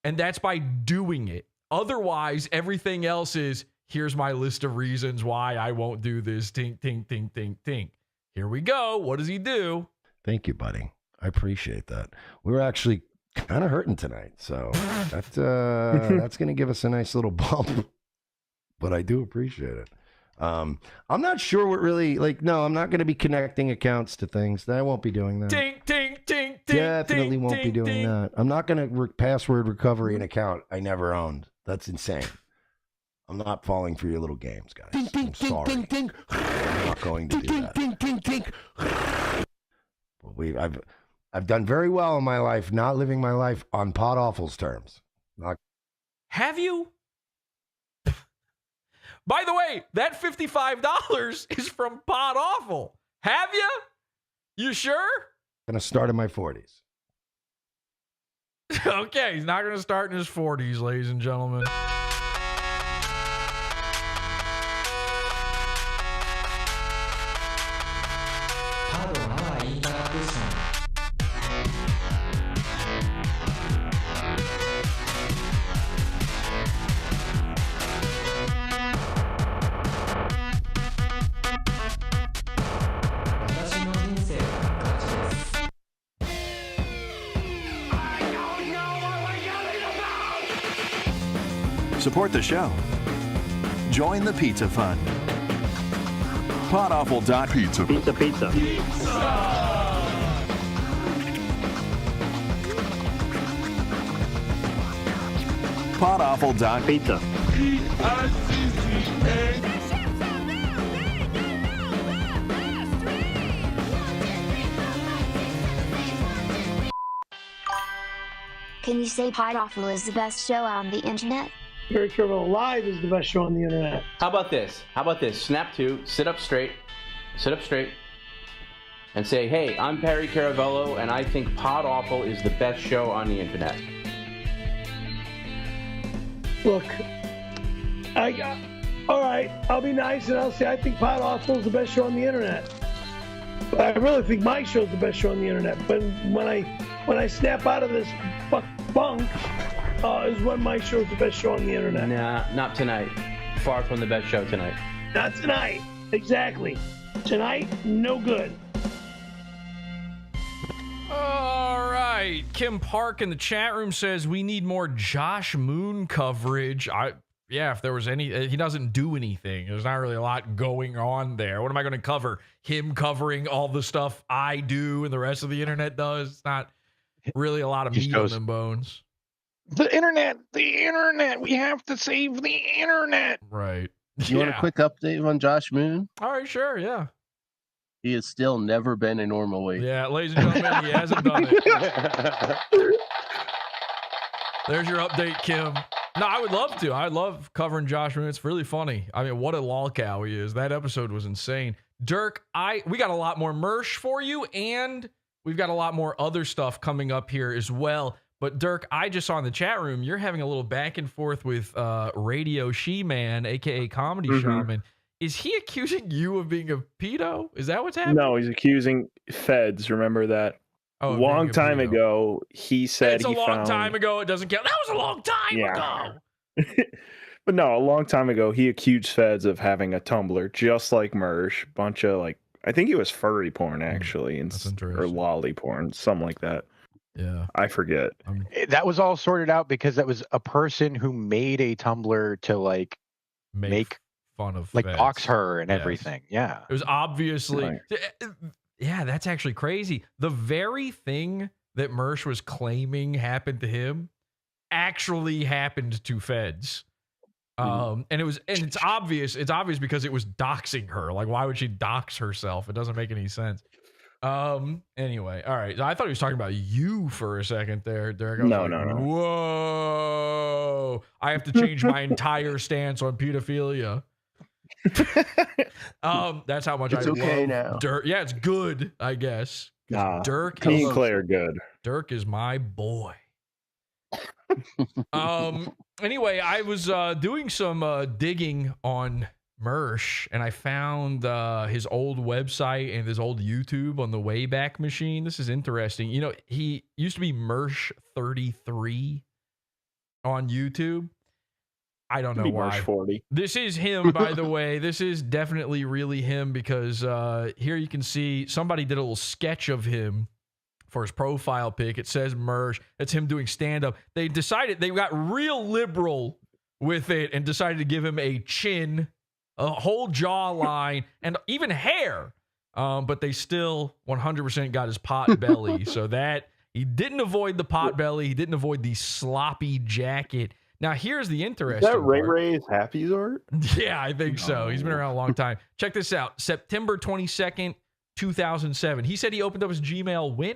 and that's by doing it. Otherwise, everything else is, here's my list of reasons why I won't do this. Tink, tink, tink, tink, tink. Here we go. What does he do? Thank you, buddy. I appreciate that. We were actually kind of hurting tonight, so that's going to give us a nice little bump. But I do appreciate it. I'm not sure what really, no, I'm not going to be connecting accounts to things. I won't be doing that. Tink, tink, tink, tink. Definitely tink, won't tink, be doing that. I'm not going to password recovery an account I never owned. That's insane. I'm not falling for your little games, guys. I'm sorry. I'm not going to do that. I've done very well in my life, not living my life on PODAWFUL's terms. Have you? By the way, that $55 is from PODAWFUL. Have you? You sure? I'm going to start in my 40s. Okay, he's not going to start in his 40s, ladies and gentlemen. Support the show. Join the Pizza Fund. PODAWFUL.pizza. Pizza, pizza. PODAWFUL.pizza. Can you say PODAWFUL is the best show on the internet? Very Turbo Live is the best show on the internet. How about this? Snap 2, sit up straight. Sit up straight. and say, hey, I'm Perry Caravello, and I think Pod Awful is the best show on the internet. Look, all right, I'll be nice and I'll say I think Pod Awful is the best show on the internet. But I really think my show's the best show on the internet. But when I snap out of this bunk, is when my show's the best show on the internet. Nah, not tonight. Far from the best show tonight. Not tonight. Exactly. Tonight, no good. All right. Kim Park in the chat room says we need more Josh Moon coverage. Yeah, if there was any, he doesn't do anything. There's not really a lot going on there. What am I going to cover? Him covering all the stuff I do and the rest of the internet does? It's not really a lot of meat on them bones. The internet, we have to save the internet. Right. You want a quick update on Josh Moon? All right, sure, yeah. He has still never been a normal weight. Yeah, ladies and gentlemen, he hasn't done it. There's your update, Kim. No, I would love to. I love covering Josh Moon. It's really funny. I mean, what a lolcow he is. That episode was insane. Dirk, we got a lot more Mersh for you, and we've got a lot more other stuff coming up here as well. But Dirk, I just saw in the chat room, you're having a little back and forth with Radio She-Man, a.k.a. Comedy Shaman. Is he accusing you of being a pedo? Is that what's happening? No, he's accusing feds. Remember that? Oh, long time ago, he said it's a long time ago. It doesn't count. That was a long time ago. But no, a long time ago, he accused feds of having a Tumblr, just like Mersh. Bunch of I think it was furry porn actually, or lolly porn, something like that. Yeah, I forget. That was all sorted out because that was a person who made a Tumblr to make fun of box her and everything. Yeah, it was obviously. Yeah, that's actually crazy. The very thing that Mersh was claiming happened to him actually happened to feds. And it's obvious. It's obvious because it was doxing her. Like, why would she dox herself? It doesn't make any sense. Anyway, all right. I thought he was talking about you for a second there, Derek. No. Whoa! I have to change my entire stance on pedophilia. That's how much it's I okay love now. Dirk. Yeah, it's good, I guess. Dirk, me and Clay are good. Dirk is my boy. Anyway, I was doing some digging on Mersh, and I found his old website and his old YouTube on the Wayback Machine. This is interesting. You know, he used to be Mersh33 on YouTube. I don't know why. 40. This is him, by the way. This is definitely really him because here you can see somebody did a little sketch of him for his profile pic. It says Mersh. It's him doing stand-up. They decided, they got real liberal with it and decided to give him a chin, a whole jawline, and even hair. But they still 100% got his pot belly. So that, he didn't avoid the pot belly. He didn't avoid the sloppy jacket. Now, here's the interesting Is that Ray part. Ray's Happy Zort? Yeah, I think so. He's been around a long time. Check this out. September 22nd, 2007. He said he opened up his Gmail when?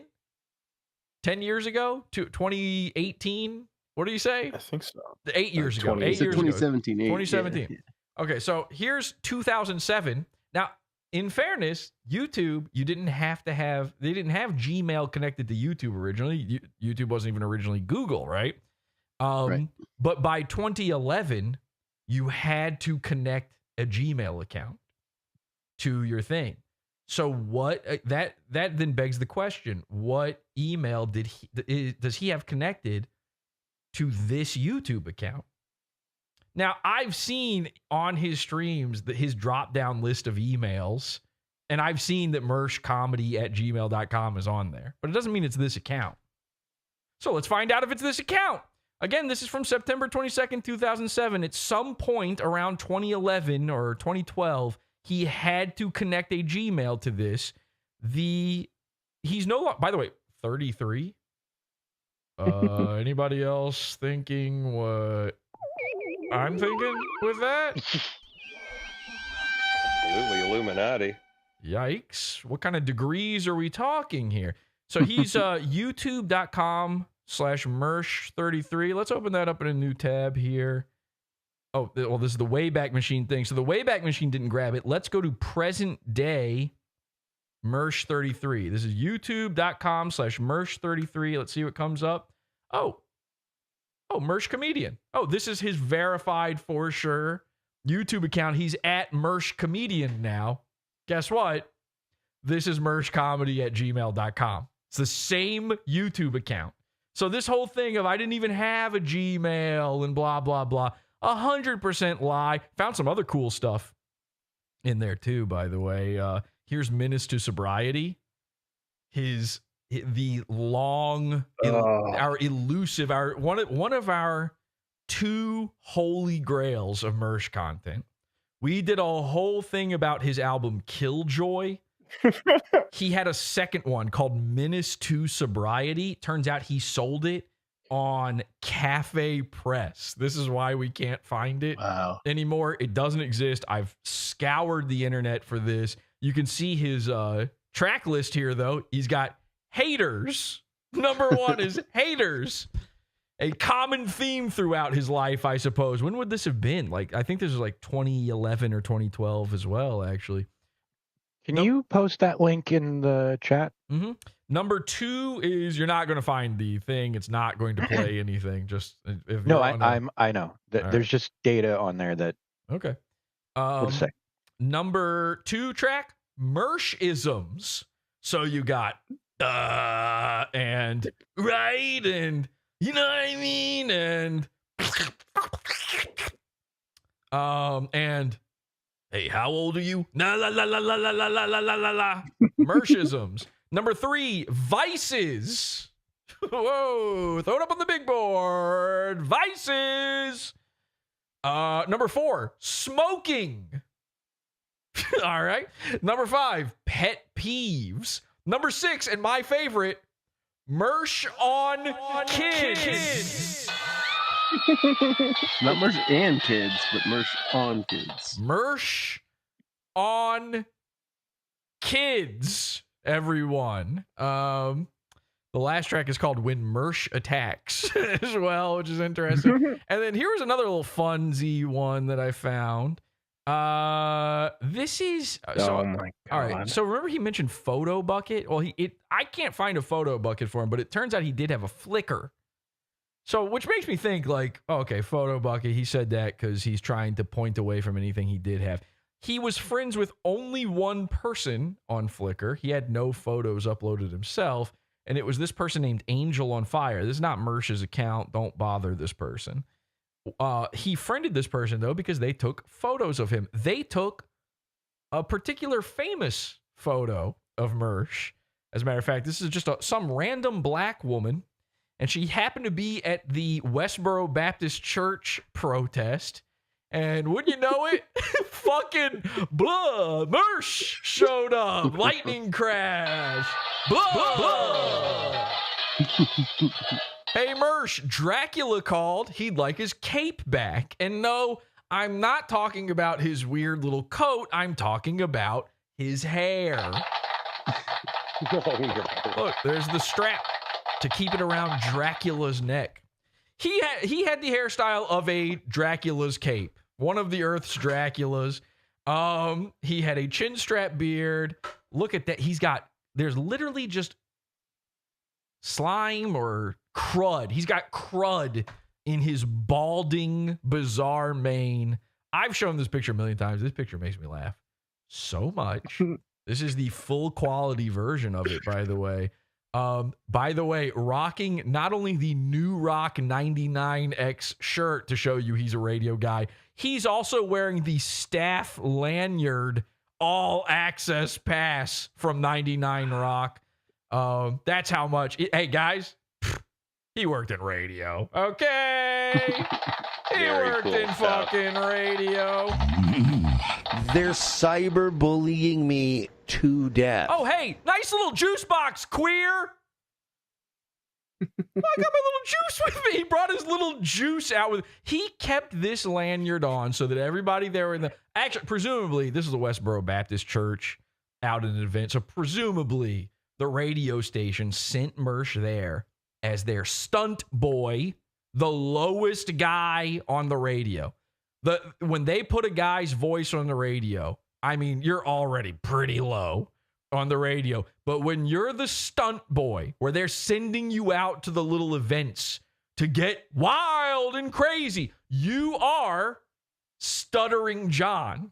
10 years ago? 2018? What did he say? I think so. 8 years ago. 8 years 2017. ago. 2017. Yeah. Okay, so here's 2007. Now, in fairness, YouTube, they didn't have Gmail connected to YouTube originally. YouTube wasn't even originally Google, right? Right. But by 2011, you had to connect a Gmail account to your thing. So what that then begs the question: what email does he have connected to this YouTube account? Now, I've seen on his streams his drop down list of emails, and I've seen that mershcomedy@gmail.com is on there, but it doesn't mean it's this account. So let's find out if it's this account. Again, this is from September 22nd, 2007. At some point around 2011 or 2012, he had to connect a Gmail to this. He's no longer, by the way, 33. Anybody else thinking what I'm thinking with that? Absolutely Illuminati. Yikes. What kind of degrees are we talking here? So he's youtube.com/Mersh33. Let's open that up in a new tab here. Oh, well, this is the Wayback Machine thing. So the Wayback Machine didn't grab it. Let's go to present day Mersh33. This is youtube.com/Mersh33. Let's see what comes up. Oh, Mersh Comedian. Oh, this is his verified for sure YouTube account. He's at Mersh Comedian now. Guess what? This is mershcomedy@gmail.com. It's the same YouTube account. So this whole thing of I didn't even have a Gmail and blah, blah, blah, 100% lie. Found some other cool stuff in there too, by the way. Here's Menace to Sobriety. The long, our elusive, one of our two holy grails of Mersh content. We did a whole thing about his album Killjoy. He had a second one called Menace to Sobriety. Turns out he sold it on Cafe Press. This is why we can't find it anymore. It doesn't exist. I've scoured the internet for this. You can see his track list here, though. He's got Haters. Number one is Haters. A common theme throughout his life, I suppose. When would this have been? Like, I think this was like 2011 or 2012 as well, actually. Can you post that link in the chat? Mm-hmm. Number two is you're not going to find the thing. It's not going to play anything. Just if no, I know. There's just data on there that. Okay. Let's say. Number two track, Mersh-isms. So you got and right and you know what I mean and hey, how old are you? La la la la la la la la la la la. Mersh-isms. Number three, Vices. Whoa, throw it up on the big board. Vices. Number four, Smoking. All right. Number five, Pet Peeves. Number six, and my favorite, Mersh on Kids. Not Mersh and Kids, but Mersh on Kids. Mersh on Kids, everyone. The last track is called When Mersh Attacks as well, which is interesting. And then here was another little funsy one that I found. This is oh my god. All right. So remember he mentioned Photo Bucket? Well, I can't find a Photo Bucket for him, but it turns out he did have a Flickr. So which makes me think like, okay, Photo Bucket, he said that because he's trying to point away from anything he did have. He was friends with only one person on Flickr. He had no photos uploaded himself, and it was this person named Angel on Fire. This is not Mersh's account. Don't bother this person. He friended this person, though, because they took photos of him. They took a particular famous photo of Mersh. As a matter of fact, this is just some random black woman, and she happened to be at the Westboro Baptist Church protest. And wouldn't you know it, fucking blah, Mersh showed up. Lightning crash. Blah. Hey, Mersh, Dracula called. He'd like his cape back. And no, I'm not talking about his weird little coat. I'm talking about his hair. Look, there's the strap to keep it around Dracula's neck. He had the hairstyle of a Dracula's cape. One of the Earth's Draculas. He had a chin strap beard. Look at that. There's literally just slime or crud. He's got crud in his balding, bizarre mane. I've shown this picture a million times. This picture makes me laugh so much. This is the full quality version of it, by the way. By the way, rocking not only the New Rock 99X shirt to show you he's a radio guy, he's also wearing the staff lanyard all access pass from 99 Rock. That's how much. Hey, guys, he worked in radio. Okay. He worked in fucking radio. They're cyberbullying me to death. Oh, hey, nice little juice box, queer. I got my little juice with me. He brought his little juice out with. He kept this lanyard on so that everybody there in the. Actually, presumably, this is the Westboro Baptist Church out in an event. So presumably, the radio station sent Mersh there as their stunt boy, the lowest guy on the radio. When they put a guy's voice on the radio, I mean, you're already pretty low. on the radio. But when you're the stunt boy, where they're sending you out to the little events to get wild and crazy, you are Stuttering John.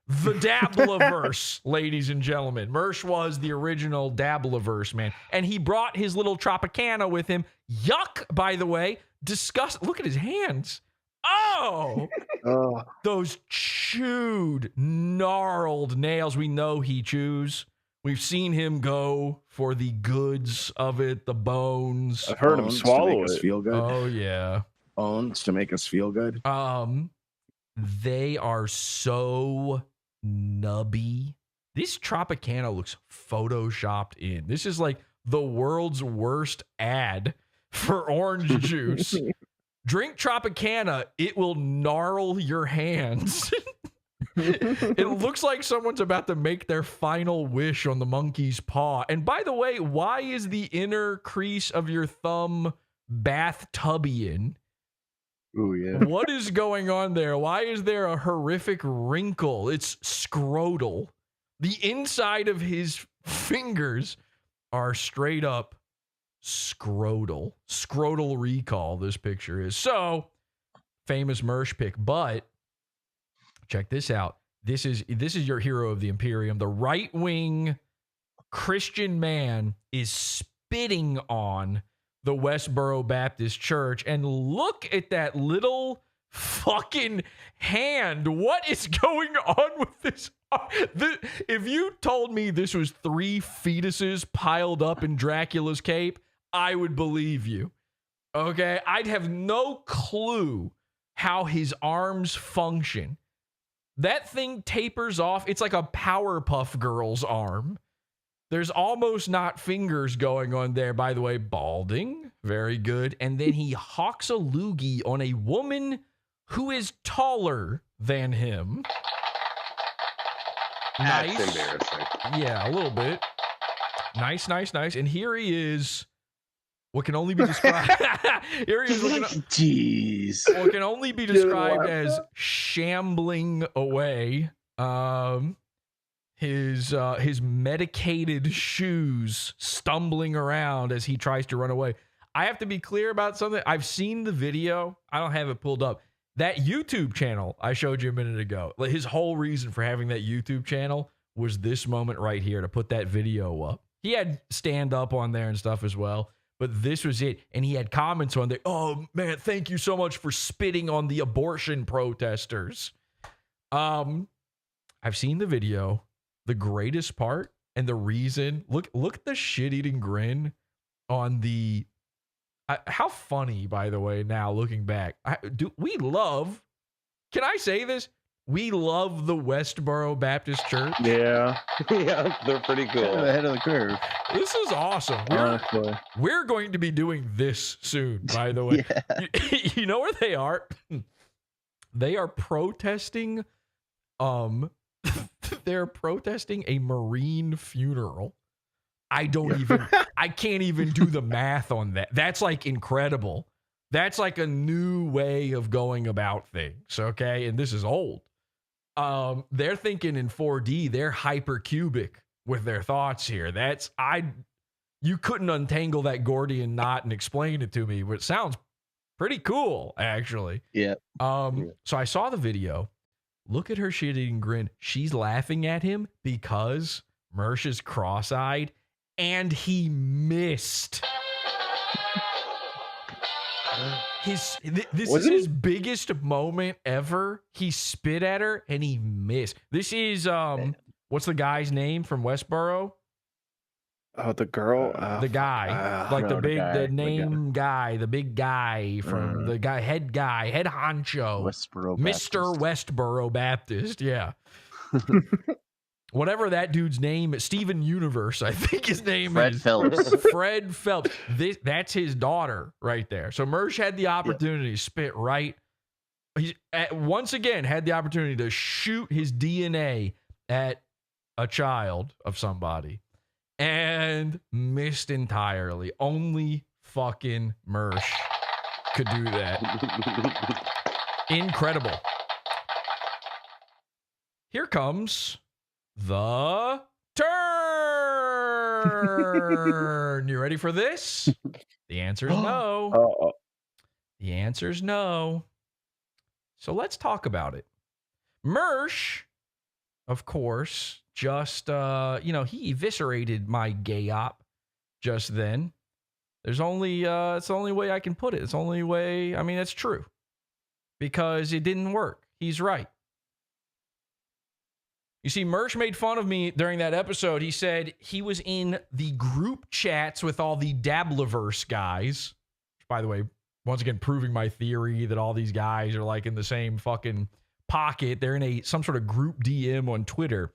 The Dabbleverse, ladies and gentlemen. Mersh was the original Dabbleverse, man. And he brought his little Tropicana with him. Yuck, by the way. Disgust. Look at his hands. Oh! Those chewed, gnarled nails. We know he chews. We've seen him go for the goods of it, the bones. I've heard him swallow it. Feel good. Oh, yeah. Bones to make us feel good. They are so nubby. This Tropicana looks photoshopped in. This is like the world's worst ad for orange juice. Drink Tropicana, it will gnarl your hands. It looks like someone's about to make their final wish on the monkey's paw. And by the way, why is the inner crease of your thumb bathtubbian? Oh, yeah. What is going on there? Why is there a horrific wrinkle? It's scrotal. The inside of his fingers are straight up scrotal. Scrotal recall, this picture is. So, famous Mersh pick. But, check this out. This is your hero of the Imperium. The right-wing Christian man is spitting on the Westboro Baptist Church, and look at that little fucking hand. What is going on with this? If you told me this was 3 fetuses piled up in Dracula's cape, I would believe you. Okay? I'd have no clue how his arms function. That thing tapers off. It's like a Powerpuff Girl's arm. There's almost not fingers going on there, by the way. Balding. Very good. And then he hawks a loogie on a woman who is taller than him. Nice. That's embarrassing. Yeah, a little bit. Nice. And here he is. What can only be described... Here he is. Jeez. What can only be described as shambling away. His medicated shoes stumbling around as he tries to run away. I have to be clear about something. I've seen the video. I don't have it pulled up. That YouTube channel I showed you a minute ago, like his whole reason for having that YouTube channel was this moment right here to put that video up. He had stand up on there and stuff as well, but this was it. And he had comments on there. Oh man, thank you so much for spitting on the abortion protesters. I've seen the video. The greatest part and the reason, look at the shit-eating grin on the, how funny, by the way, now looking back. Can I say this? We love the Westboro Baptist Church. Yeah. Yeah, they're pretty cool. Kind of ahead of the curve. This is awesome. We're going to be doing this soon, by the way. Yeah. You know where they are? They are protesting, they're protesting a Marine funeral. I can't even do the math on that. That's like incredible. That's like a new way of going about things. Okay. And this is old. They're thinking in 4D, they're hypercubic with their thoughts here. You couldn't untangle that Gordian knot and explain it to me, but it sounds pretty cool, actually. Yeah. So I saw the video. Look at her shit-eating grin. She's laughing at him because Mersh is cross-eyed and he missed. This is his biggest moment ever. He spit at her and he missed. This is what's the guy's name from Westboro? Oh, the girl, the guy, like the big, the name guy, the big guy from the guy, head honcho, Westboro Mr. Westboro Baptist, yeah. Whatever that dude's name is, Steven Universe, I think his name Fred is. Phelps. Fred Phelps. That's his daughter right there. So Mersh had the opportunity to spit right. He once again had the opportunity to shoot his DNA at a child of somebody and missed entirely. Only fucking Mersh could do that. Incredible. Here comes the burn. You ready for this? The answer is no. The answer is no. So let's talk about it. Mersh, of course, just, he eviscerated my gay op just then. There's only, it's the only way I can put it. It's the only way, I mean, it's true. Because it didn't work. He's right. You see, Mersh made fun of me during that episode. He said he was in the group chats with all the Dabbleverse guys. Which, by the way, once again, proving my theory that all these guys are like in the same fucking pocket. They're in some sort of group DM on Twitter.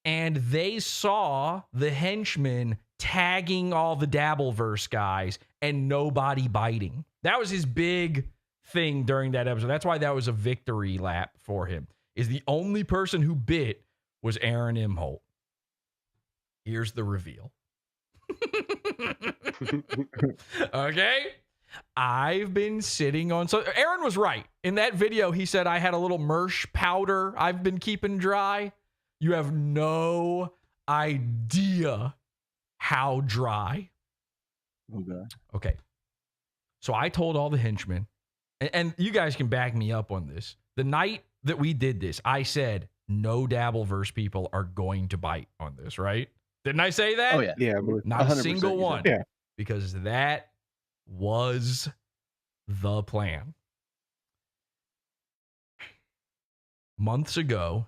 And they saw the henchmen tagging all the Dabbleverse guys and nobody biting. That was his big thing during that episode. That's why that was a victory lap for him. Is the only person who bit was Aaron Imholt. Here's the reveal. Okay? I've been sitting on... So Aaron was right. In that video, he said I had a little Mersh powder I've been keeping dry. You have no idea how dry. Okay. So I told all the henchmen, and you guys can back me up on this. The night that we did this, I said, no Dabbleverse people are going to bite on this, right? Didn't I say that? Oh, yeah. Yeah. Not a single one. Yeah. Because that was the plan. Months ago,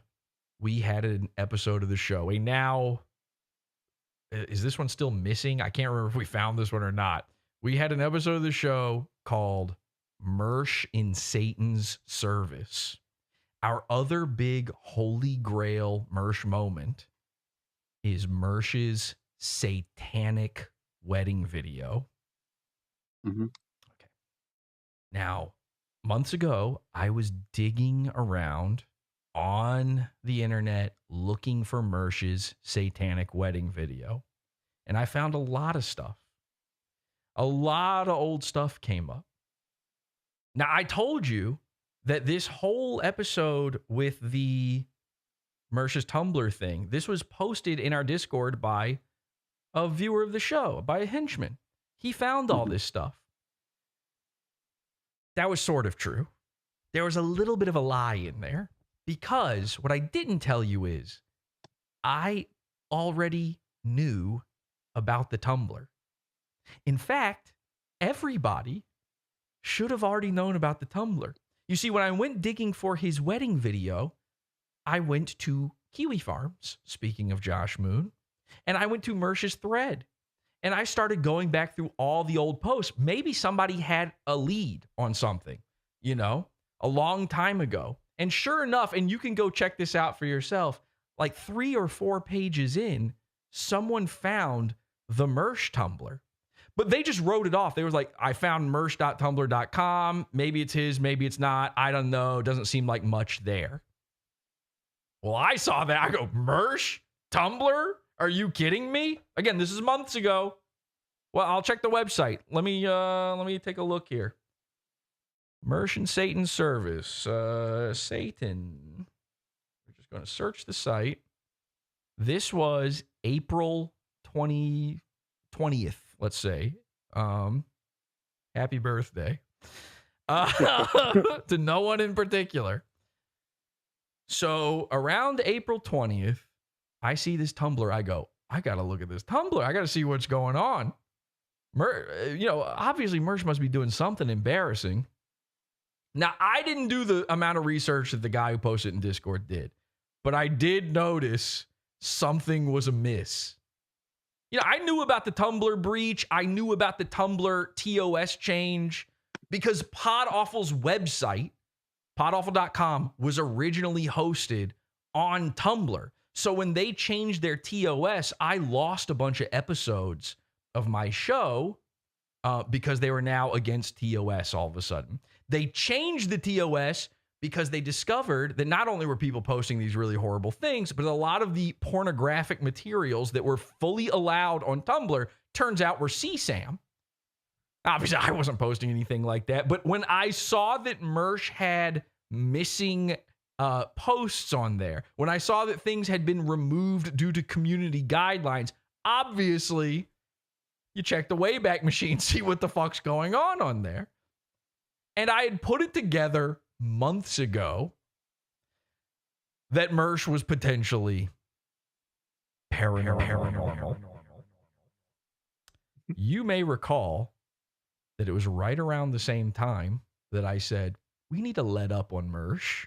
we had an episode of the show. Is this one still missing? I can't remember if we found this one or not. We had an episode of the show called Mersh in Satan's Service. Our other big holy grail Mersh moment is Mersh's satanic wedding video. Mm-hmm. Okay. Now, months ago, I was digging around on the internet looking for Mersh's satanic wedding video. And I found a lot of stuff. A lot of old stuff came up. Now, I told you that this whole episode with the Mersh's Tumblr thing, this was posted in our Discord by a viewer of the show, by a henchman. He found all this stuff. That was sort of true. There was a little bit of a lie in there because what I didn't tell you is I already knew about the Tumblr. In fact, everybody should have already known about the Tumblr. You see, when I went digging for his wedding video, I went to Kiwi Farms, speaking of Josh Moon, and I went to Mersh's thread. And I started going back through all the old posts. Maybe somebody had a lead on something, a long time ago. And sure enough, and you can go check this out for yourself, like 3 or 4 pages in, someone found the Mersh Tumblr. But they just wrote it off. They were like, I found mersh.tumblr.com. Maybe it's his, maybe it's not. I don't know. Doesn't seem like much there. Well, I saw that. I go, Mersh? Tumblr? Are you kidding me? Again, this is months ago. Well, I'll check the website. Let me take a look here. Mersh and Satan's Service. Satan. We're just going to search the site. This was April 20th, let's say. Happy birthday. To no one in particular. So around April 20th, I see this Tumblr. I go, I got to look at this Tumblr. I got to see what's going on. Obviously Mersh must be doing something embarrassing. Now, I didn't do the amount of research that the guy who posted in Discord did, but I did notice something was amiss. I knew about the Tumblr breach. I knew about the Tumblr TOS change because PodAwful's website, PodAwful.com, was originally hosted on Tumblr. So when they changed their TOS, I lost a bunch of episodes of my show because they were now against TOS all of a sudden. They changed the TOS because they discovered that not only were people posting these really horrible things, but a lot of the pornographic materials that were fully allowed on Tumblr turns out were CSAM. Obviously, I wasn't posting anything like that, but when I saw that Mersh had missing posts on there, when I saw that things had been removed due to community guidelines, obviously you check the Wayback Machine, see what the fuck's going on there. And I had put it together months ago that Mersh was potentially paranormal. You may recall that it was right around the same time that I said, we need to let up on Mersh.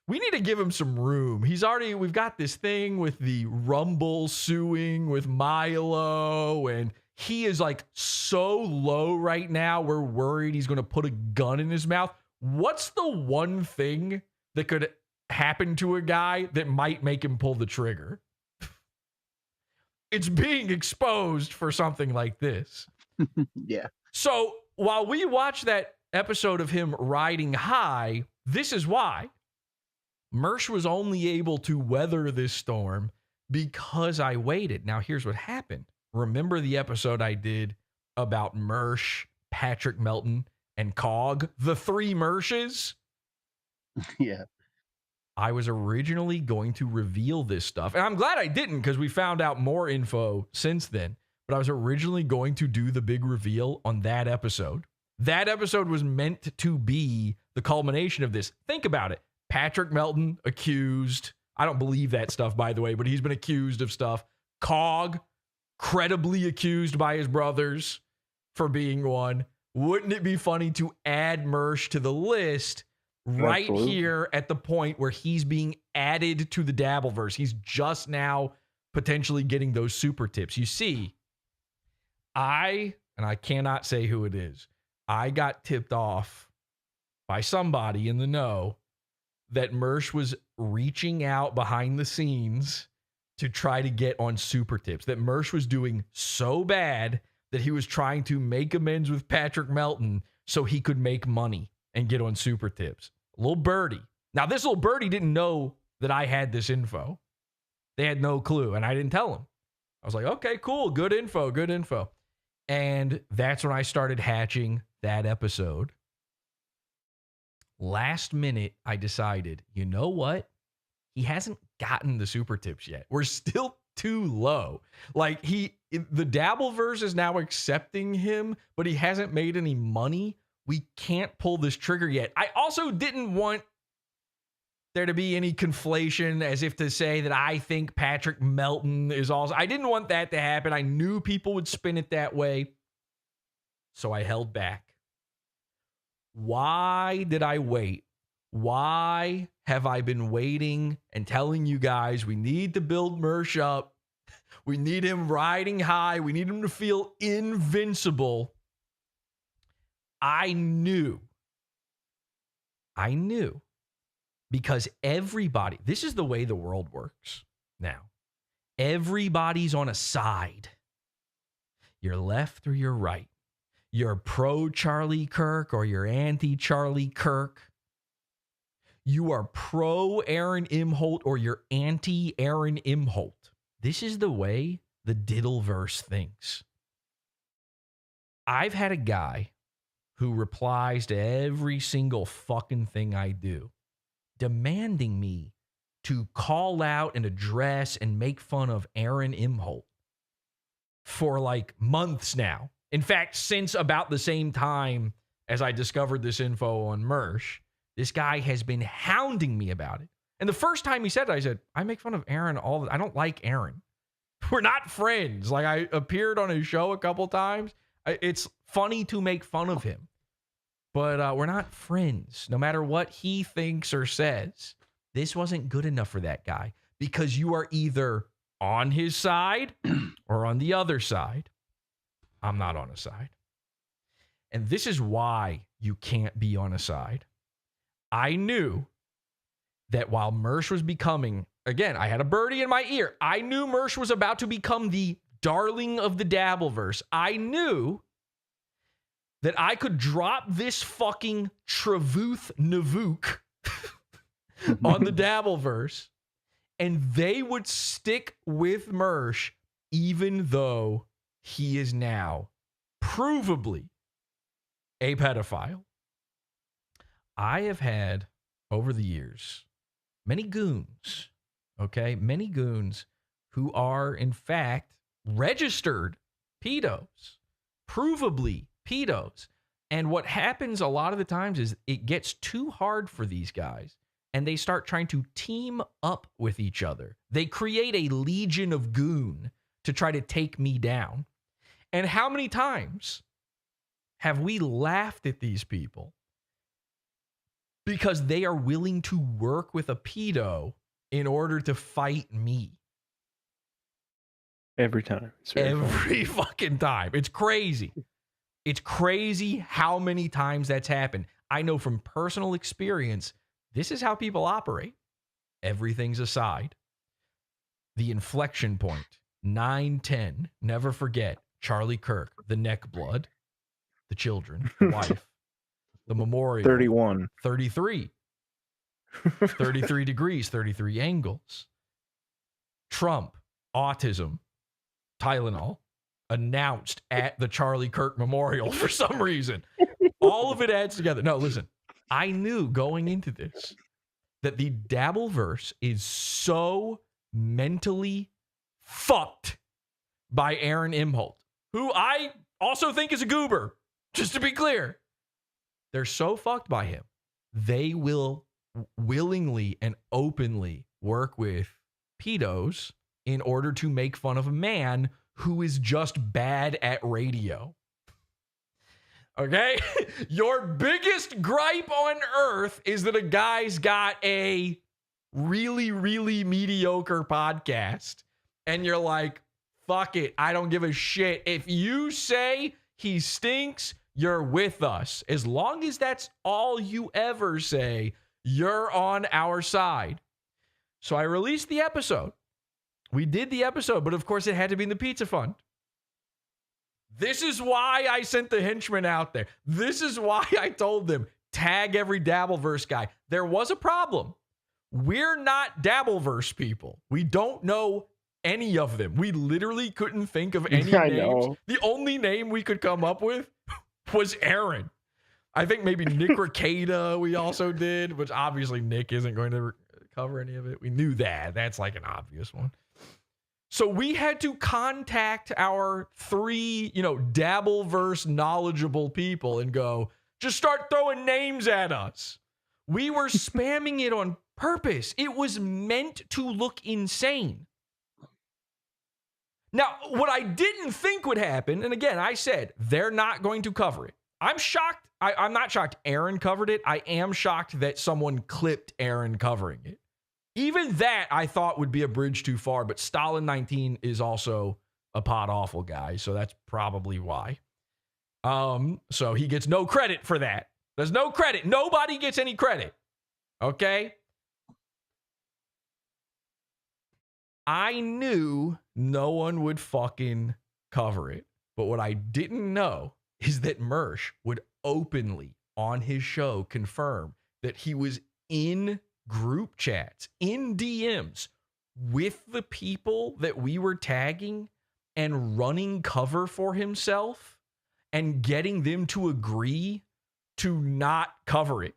We need to give him some room. We've got this thing with the Rumble suing with Milo, and he is like so low right now. We're worried he's going to put a gun in his mouth. What's the one thing that could happen to a guy that might make him pull the trigger? It's being exposed for something like this. Yeah. So while we watch that episode of him riding high, this is why. Mersh was only able to weather this storm because I waited. Now, here's what happened. Remember the episode I did about Mersh, Patrick Melton, and Cog? The three Mershes? Yeah. I was originally going to reveal this stuff, and I'm glad I didn't because we found out more info since then, but I was originally going to do the big reveal on that episode. That episode was meant to be the culmination of this. Think about it. Patrick Melton accused. I don't believe that stuff, by the way, but he's been accused of stuff. Cog, credibly accused by his brothers for being one. Wouldn't it be funny to add Mersh to the list right here at the point where he's being added to the Dabbleverse? He's just now potentially getting those super tips. You see, and I cannot say who it is, I got tipped off by somebody in the know that Mersh was reaching out behind the scenes to try to get on super tips, that Mersh was doing so bad that he was trying to make amends with Patrick Melton so he could make money and get on super tips. Little birdie. Now, this little birdie didn't know that I had this info. They had no clue, and I didn't tell him. I was like, okay, cool, good info, good info. And that's when I started hatching that episode. Last minute, I decided, you know what? He hasn't gotten the super tips yet. We're still too low. Like, the Dabbleverse is now accepting him, but he hasn't made any money. We can't pull this trigger yet. I also didn't want there to be any conflation as if to say that I think Patrick Melton is also... I didn't want that to happen. I knew people would spin it that way. So I held back. Why did I wait? Why have I been waiting and telling you guys we need to build Mersh up? We need him riding high. We need him to feel invincible. I knew. Because everybody, this is the way the world works now. Everybody's on a side. You're left or you're right. You're pro Charlie Kirk or you're anti Charlie Kirk. You are pro Aaron Imholt or you're anti Aaron Imholt. This is the way the Diddleverse thinks. I've had a guy who replies to every single fucking thing I do, demanding me to call out and address and make fun of Aaron Imholt for like months now. In fact, since about the same time as I discovered this info on Mersh, this guy has been hounding me about it. And the first time he said it, I said, I make fun of Aaron all the... I don't like Aaron. We're not friends. Like, I appeared on his show a couple times. It's funny to make fun of him. But we're not friends. No matter what he thinks or says, this wasn't good enough for that guy. Because you are either on his side or on the other side. I'm not on a side. And this is why you can't be on a side. I knew that while Mersh was becoming, again, I had a birdie in my ear. I knew Mersh was about to become the darling of the Dabbleverse. I knew that I could drop this fucking Trevuth Navuk on the Dabbleverse and they would stick with Mersh even though he is now provably a pedophile. I have had, over the years, many goons, okay? Many goons who are, in fact, registered pedos, provably pedos. And what happens a lot of the times is it gets too hard for these guys, and they start trying to team up with each other. They create a legion of goon to try to take me down. And how many times have we laughed at these people because they are willing to work with a pedo in order to fight me? Every time. Every fucking time. It's crazy. It's crazy how many times that's happened. I know from personal experience, this is how people operate. Everything's aside. The inflection point, 9-10, never forget, Charlie Kirk, the neck blood, the children, the wife, the memorial. 31. 33. 33 degrees, 33 angles. Trump, autism, Tylenol, announced at the Charlie Kirk Memorial for some reason. All of it adds together. No, listen, I knew going into this that the Dabbleverse is so mentally fucked by Aaron Imholt, who I also think is a goober, just to be clear. They're so fucked by him. They will willingly and openly work with pedos in order to make fun of a man who is just bad at radio. Okay? Your biggest gripe on earth is that a guy's got a really, really mediocre podcast. And you're like, fuck it. I don't give a shit. If you say he stinks, you're with us. As long as that's all you ever say, you're on our side. So I released the episode. We did the episode, but of course it had to be in the pizza fund. This is why I sent the henchmen out there. This is why I told them, tag every Dabbleverse guy. There was a problem. We're not Dabbleverse people. We don't know any of them. We literally couldn't think of any names. The only name we could come up with was Aaron. I think maybe Nick Ricada we also did, which obviously Nick isn't going to cover any of it. We knew that. That's like an obvious one. So we had to contact our 3, Dabbleverse knowledgeable people and go, just start throwing names at us. We were spamming it on purpose. It was meant to look insane. Now, what I didn't think would happen, and again, I said, they're not going to cover it. I'm shocked. I'm not shocked Aaron covered it. I am shocked that someone clipped Aaron covering it. Even that I thought would be a bridge too far, but Stalin19 is also a pod awful guy, so that's probably why. So he gets no credit for that. There's no credit. Nobody gets any credit. Okay? I knew no one would fucking cover it, but what I didn't know is that Mersh would openly on his show confirm that he was in group chats, in DMs with the people that we were tagging and running cover for himself and getting them to agree to not cover it.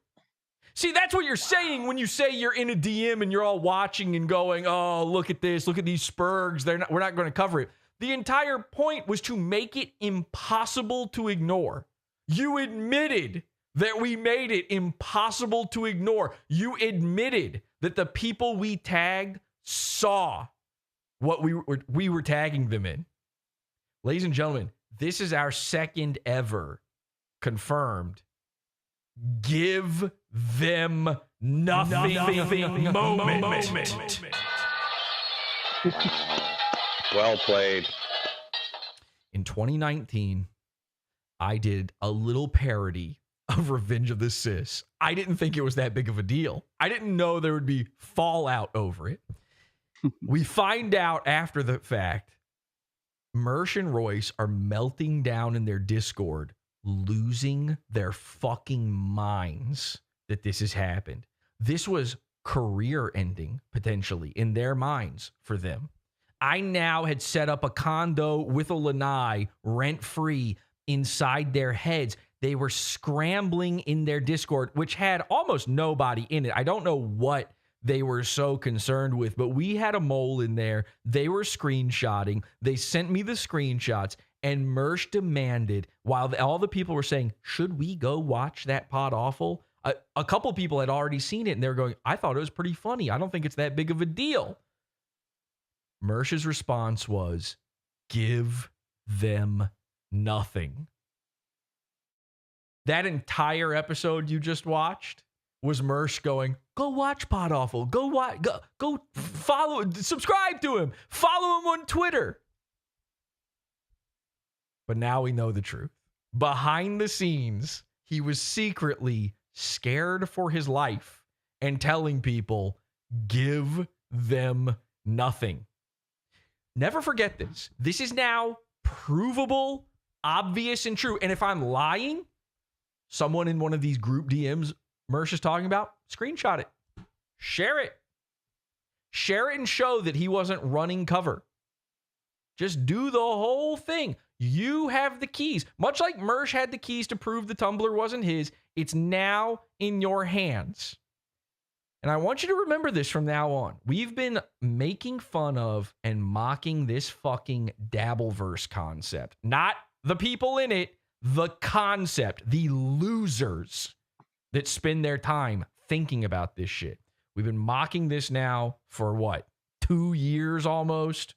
See, that's what you're saying when you say you're in a DM and you're all watching and going, oh, look at this, look at these spurgs. We're not going to cover it. The entire point was to make it impossible to ignore. You admitted that we made it impossible to ignore. You admitted that the people we tagged saw what we were tagging them in. Ladies and gentlemen, this is our second ever confirmed give them nothing moment. Well played. In 2019, I did a little parody of Revenge of the Sis. I didn't think it was that big of a deal. I didn't know there would be fallout over it. We find out after the fact, Mersh and Royce are melting down in their Discord, losing their fucking minds that this has happened. This was career ending, potentially, in their minds for them. I now had set up a condo with a lanai rent-free inside their heads. They were scrambling in their Discord, which had almost nobody in it. I don't know what they were so concerned with. But we had a mole in there. They were screenshotting. They sent me the screenshots, and Mersh demanded, while all the people were saying, should we go watch that Pod Awful? A couple people had already seen it, and they were going, I thought it was pretty funny. I don't think it's that big of a deal. Mersh's response was, give them nothing. That entire episode you just watched was Mersh going, go watch Pod Awful. Go follow, subscribe to him. Follow him on Twitter. But now we know the truth. Behind the scenes, he was secretly scared for his life and telling people, give them nothing. Never forget this. This is now provable, obvious, and true. And if I'm lying, someone in one of these group DMs Mersh is talking about, screenshot it. Share it. Share it and show that he wasn't running cover. Just do the whole thing. You have the keys. Much like Mersh had the keys to prove the Tumblr wasn't his, it's now in your hands. And I want you to remember this from now on. We've been making fun of and mocking this fucking Dabbleverse concept. Not the people in it, the concept, the losers that spend their time thinking about this shit. We've been mocking this now for what? 2 years almost?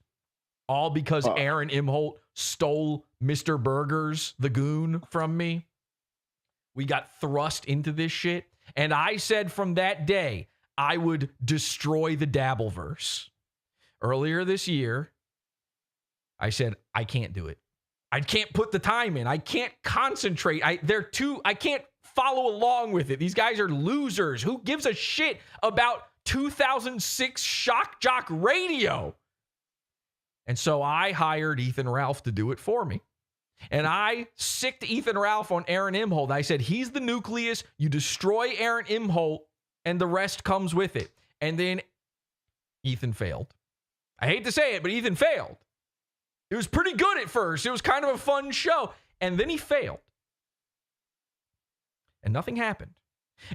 All because Aaron Imholt stole Mr. Burgers, the goon, from me. We got thrust into this shit. And I said from that day, I would destroy the Dabbleverse. Earlier this year, I said, I can't do it. I can't put the time in. I can't concentrate. I can't follow along with it. These guys are losers. Who gives a shit about 2006 Shock Jock Radio? And so I hired Ethan Ralph to do it for me. And I sicked Ethan Ralph on Aaron Imholt. I said, he's the nucleus. You destroy Aaron Imholt, and the rest comes with it. And then Ethan failed. I hate to say it, but Ethan failed. It was pretty good at first. It was kind of a fun show. And then he failed. And nothing happened.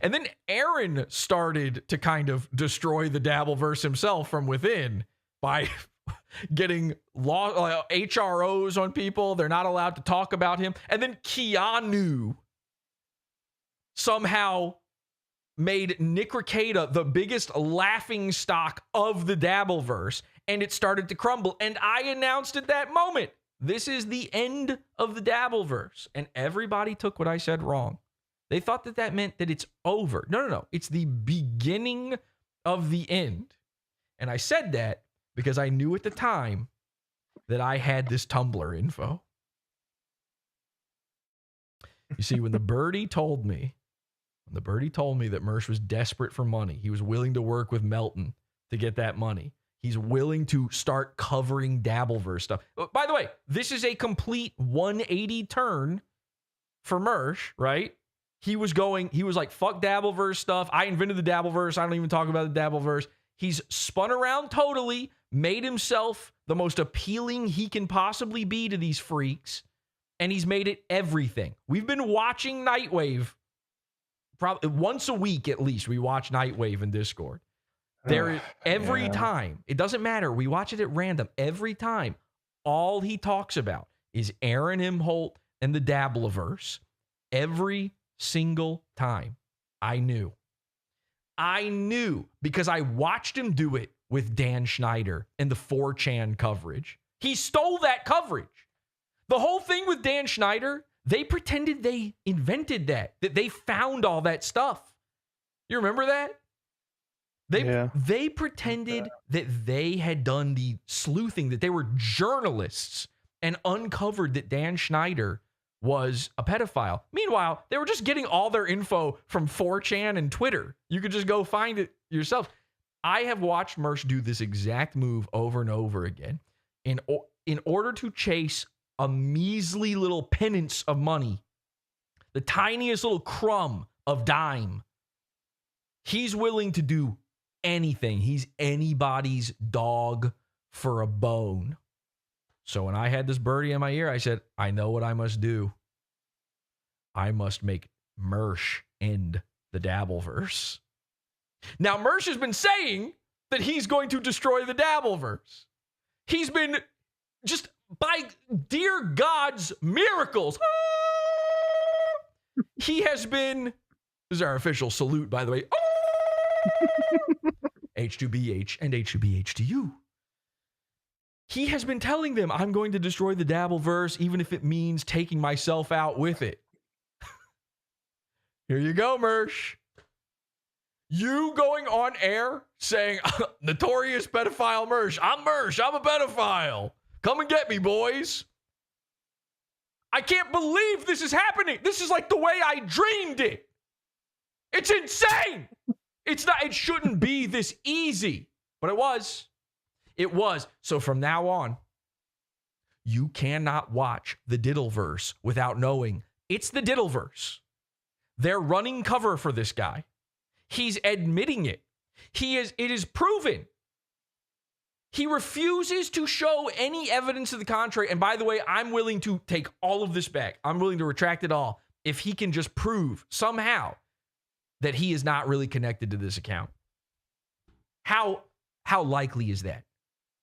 And then Aaron started to kind of destroy the Dabbleverse himself from within by getting HROs on people. They're not allowed to talk about him. And then Keanu somehow made Nick Rekieta the biggest laughing stock of the Dabbleverse, and it started to crumble. And I announced at that moment, this is the end of the Dabbleverse. And everybody took what I said wrong. They thought that that meant that it's over. No. It's the beginning of the end. And I said that because I knew at the time that I had this Tumblr info. You see, when the birdie told me that Mersh was desperate for money, he was willing to work with Melton to get that money. He's willing to start covering Dabbleverse stuff. By the way, this is a complete 180 turn for Mersh, right? He was like, fuck Dabbleverse stuff. I invented the Dabbleverse. I don't even talk about the Dabbleverse. He's spun around totally, made himself the most appealing he can possibly be to these freaks, and he's made it everything. We've been watching Nightwave probably once a week at least. We watch Nightwave in Discord. Every time, it doesn't matter. We watch it at random. Every time, all he talks about is Aaron Imholt and the Dabbleverse. Every single time. I knew because I watched him do it with Dan Schneider and the 4chan coverage. He stole that coverage. The whole thing with Dan Schneider, they pretended they invented that they found all that stuff. You remember that? They pretended that they had done the sleuthing, that they were journalists and uncovered that Dan Schneider was a pedophile. Meanwhile, they were just getting all their info from 4chan and Twitter. You could just go find it yourself. I have watched Mersh do this exact move over and over again in order to chase a measly little pittance of money, the tiniest little crumb of dime. He's willing to do anything. He's anybody's dog for a bone. So when I had this birdie in my ear, I said, I know what I must do. I must make Mersh end the Dabbleverse. Now, Mersh has been saying that he's going to destroy the Dabbleverse. He's been just, by dear God's miracles, he has been, this is our official salute, by the way, H2BH and H2BH to you. He has been telling them, I'm going to destroy the Dabbleverse, even if it means taking myself out with it. Here you go, Mersh. You going on air saying, notorious pedophile Mersh. I'm a pedophile. Come and get me, boys. I can't believe this is happening. This is like the way I dreamed it. It's insane. It shouldn't be this easy, but it was. It was. So from now on, you cannot watch the Diddleverse without knowing it's the Diddleverse. They're running cover for this guy. He's admitting it. It is proven. He refuses to show any evidence to the contrary. And by the way, I'm willing to take all of this back. I'm willing to retract it all if he can just prove somehow that he is not really connected to this account. How likely is that?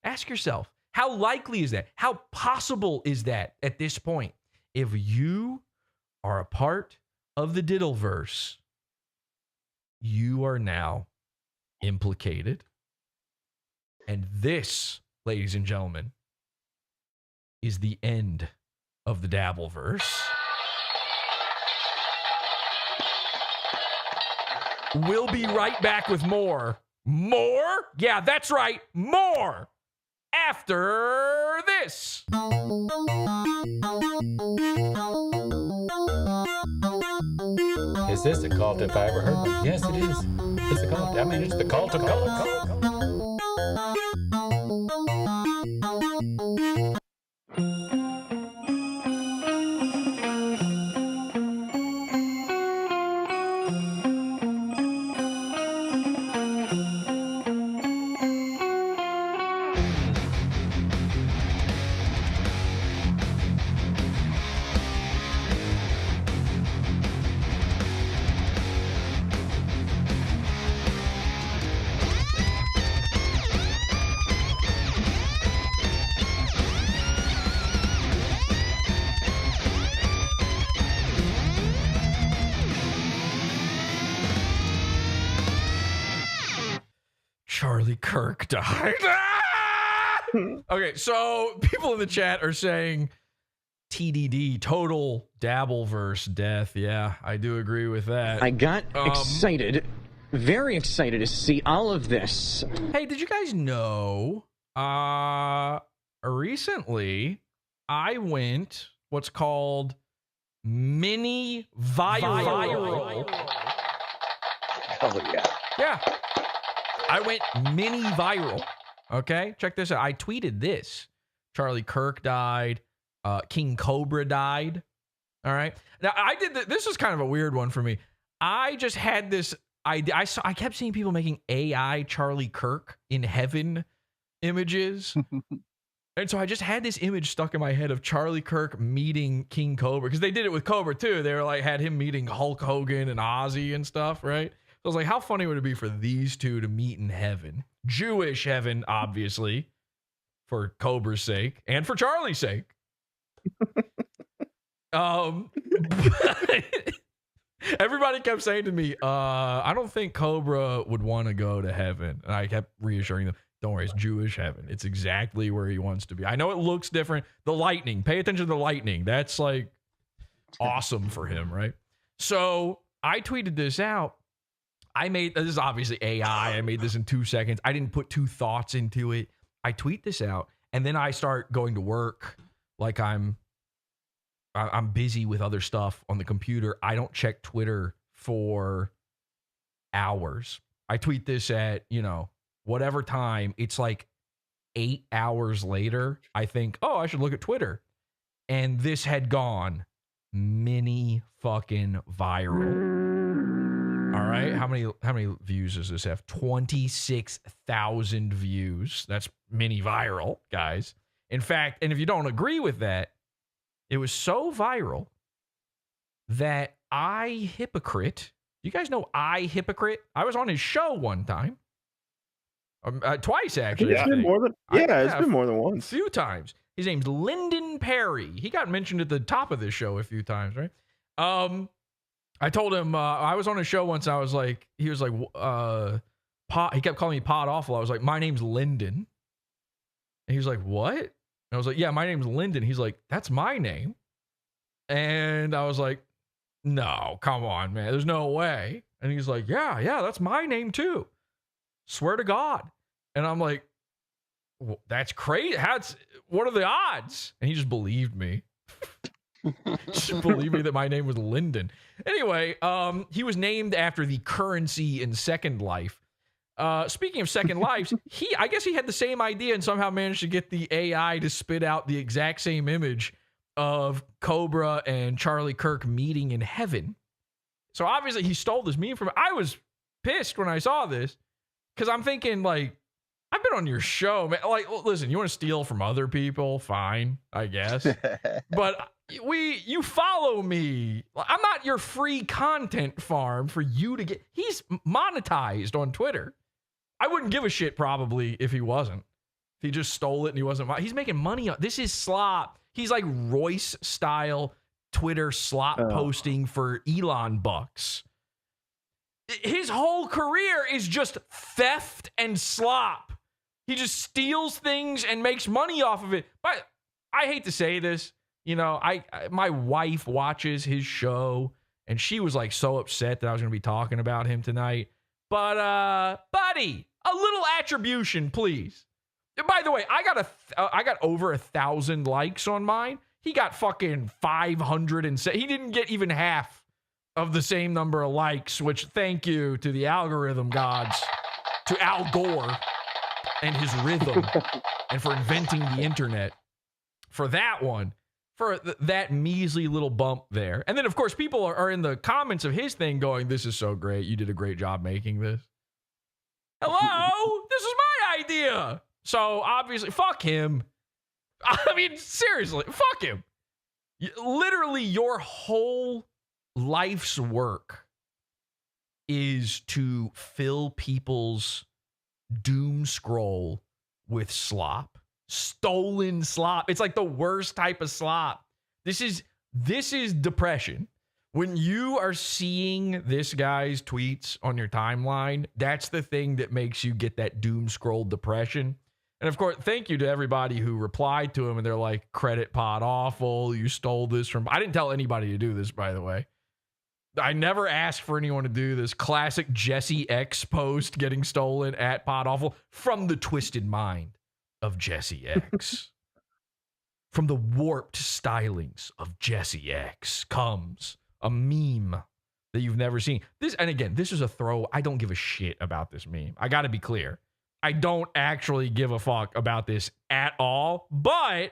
Ask yourself, how likely is that? How possible is that at this point? If you are a part of the Diddleverse, you are now implicated. And this, ladies and gentlemen, is the end of the Dabbleverse. We'll be right back with more. More? Yeah, that's right. More. After this. Is this the cult if I ever heard one? Yes, it is. It's the cult. I mean, it's the cult of cult. Charlie Kirk died. Okay, so people in the chat are saying TDD, total Dabbleverse death. Yeah, I do agree with that. I got excited, very excited to see all of this. Hey, did you guys know, recently I went what's called mini viral. Oh, yeah. Yeah. I went mini viral. Okay, check this out. I tweeted this. Charlie Kirk died. King Cobra died. All right. Now I did this was kind of a weird one for me. I just had this idea. I kept seeing people making AI Charlie Kirk in heaven images. And so I just had this image stuck in my head of Charlie Kirk meeting King Cobra, because they did it with Cobra too. They were like, had him meeting Hulk Hogan and Ozzy and stuff, right? So I was like, how funny would it be for these two to meet in heaven? Jewish heaven, obviously, for Cobra's sake and for Charlie's sake. Everybody kept saying to me, I don't think Cobra would want to go to heaven. And I kept reassuring them, don't worry, it's Jewish heaven. It's exactly where he wants to be. I know it looks different. The lightning, pay attention to the lightning. That's like awesome for him, right? So I tweeted this out. This is obviously AI. I made this in 2 seconds. I didn't put 2 thoughts into it. I tweet this out, and then I start going to work like I'm busy with other stuff on the computer. I don't check Twitter for hours. I tweet this at, whatever time. It's like 8 hours later. I think, I should look at Twitter. And this had gone mini fucking viral. All right. How many views does this have? 26,000 views. That's mini viral, guys. In fact, and if you don't agree with that, it was so viral that Hypocrite You guys know Hypocrite? I was on his show one time. Twice, actually. It's been more than it's been more than once. A few times. His name's Lyndon Perry. He got mentioned at the top of this show a few times, right? I told him I was on a show once. I was like, he was like, he kept calling me Pod Awful. I was like, my name's Lyndon. And he was like, what? And I was like, yeah, my name's Lyndon. He's like, that's my name. And I was like, no, come on, man. There's no way. And he's like, yeah, that's my name too. Swear to God. And I'm like, well, that's crazy. What are the odds? And he just believed me. Just believe me that my name was Lyndon. Anyway, he was named after the currency in Second Life. Speaking of Second Lives, I guess he had the same idea and somehow managed to get the AI to spit out the exact same image of Cobra and Charlie Kirk meeting in heaven. So obviously he stole this meme from. I was pissed when I saw this because I'm thinking, like, I've been on your show, man. Like, listen, you want to steal from other people? Fine, I guess. But you follow me. I'm not your free content farm for you to get. He's monetized on Twitter. I wouldn't give a shit probably if he wasn't. If he just stole it and he wasn't. He's making money on this. Is slop. He's like Royce style Twitter slop posting for Elon bucks. His whole career is just theft and slop. He just steals things and makes money off of it. But I hate to say this, you know, my wife watches his show and she was like so upset that I was going to be talking about him tonight. But buddy, a little attribution, please. By the way, I got over 1,000 likes on mine. He got fucking 500 and he didn't get even half of the same number of likes, which thank you to the algorithm gods, to Al Gore and his rhythm, and for inventing the internet. For that one, for that measly little bump there. And then, of course, people are in the comments of his thing going, this is so great. You did a great job making this. Hello? This is my idea. So, obviously, fuck him. I mean, seriously, fuck him. Literally, your whole life's work is to fill people's doom scroll with slop. Stolen slop. It's like the worst type of slop. This is depression. When you are seeing this guy's tweets on your timeline, that's the thing that makes you get that doom scroll depression. And of course, thank you to everybody who replied to him and they're like, credit Pod Awful. You stole this from. I didn't tell anybody to do this, by the way. I never asked for anyone to do this. Classic Jesse X post getting stolen at Pod Awful from the twisted mind of Jesse X. From the warped stylings of Jesse X comes a meme that you've never seen. This, and again, this is a throw. I don't give a shit about this meme. I got to be clear. I don't actually give a fuck about this at all, but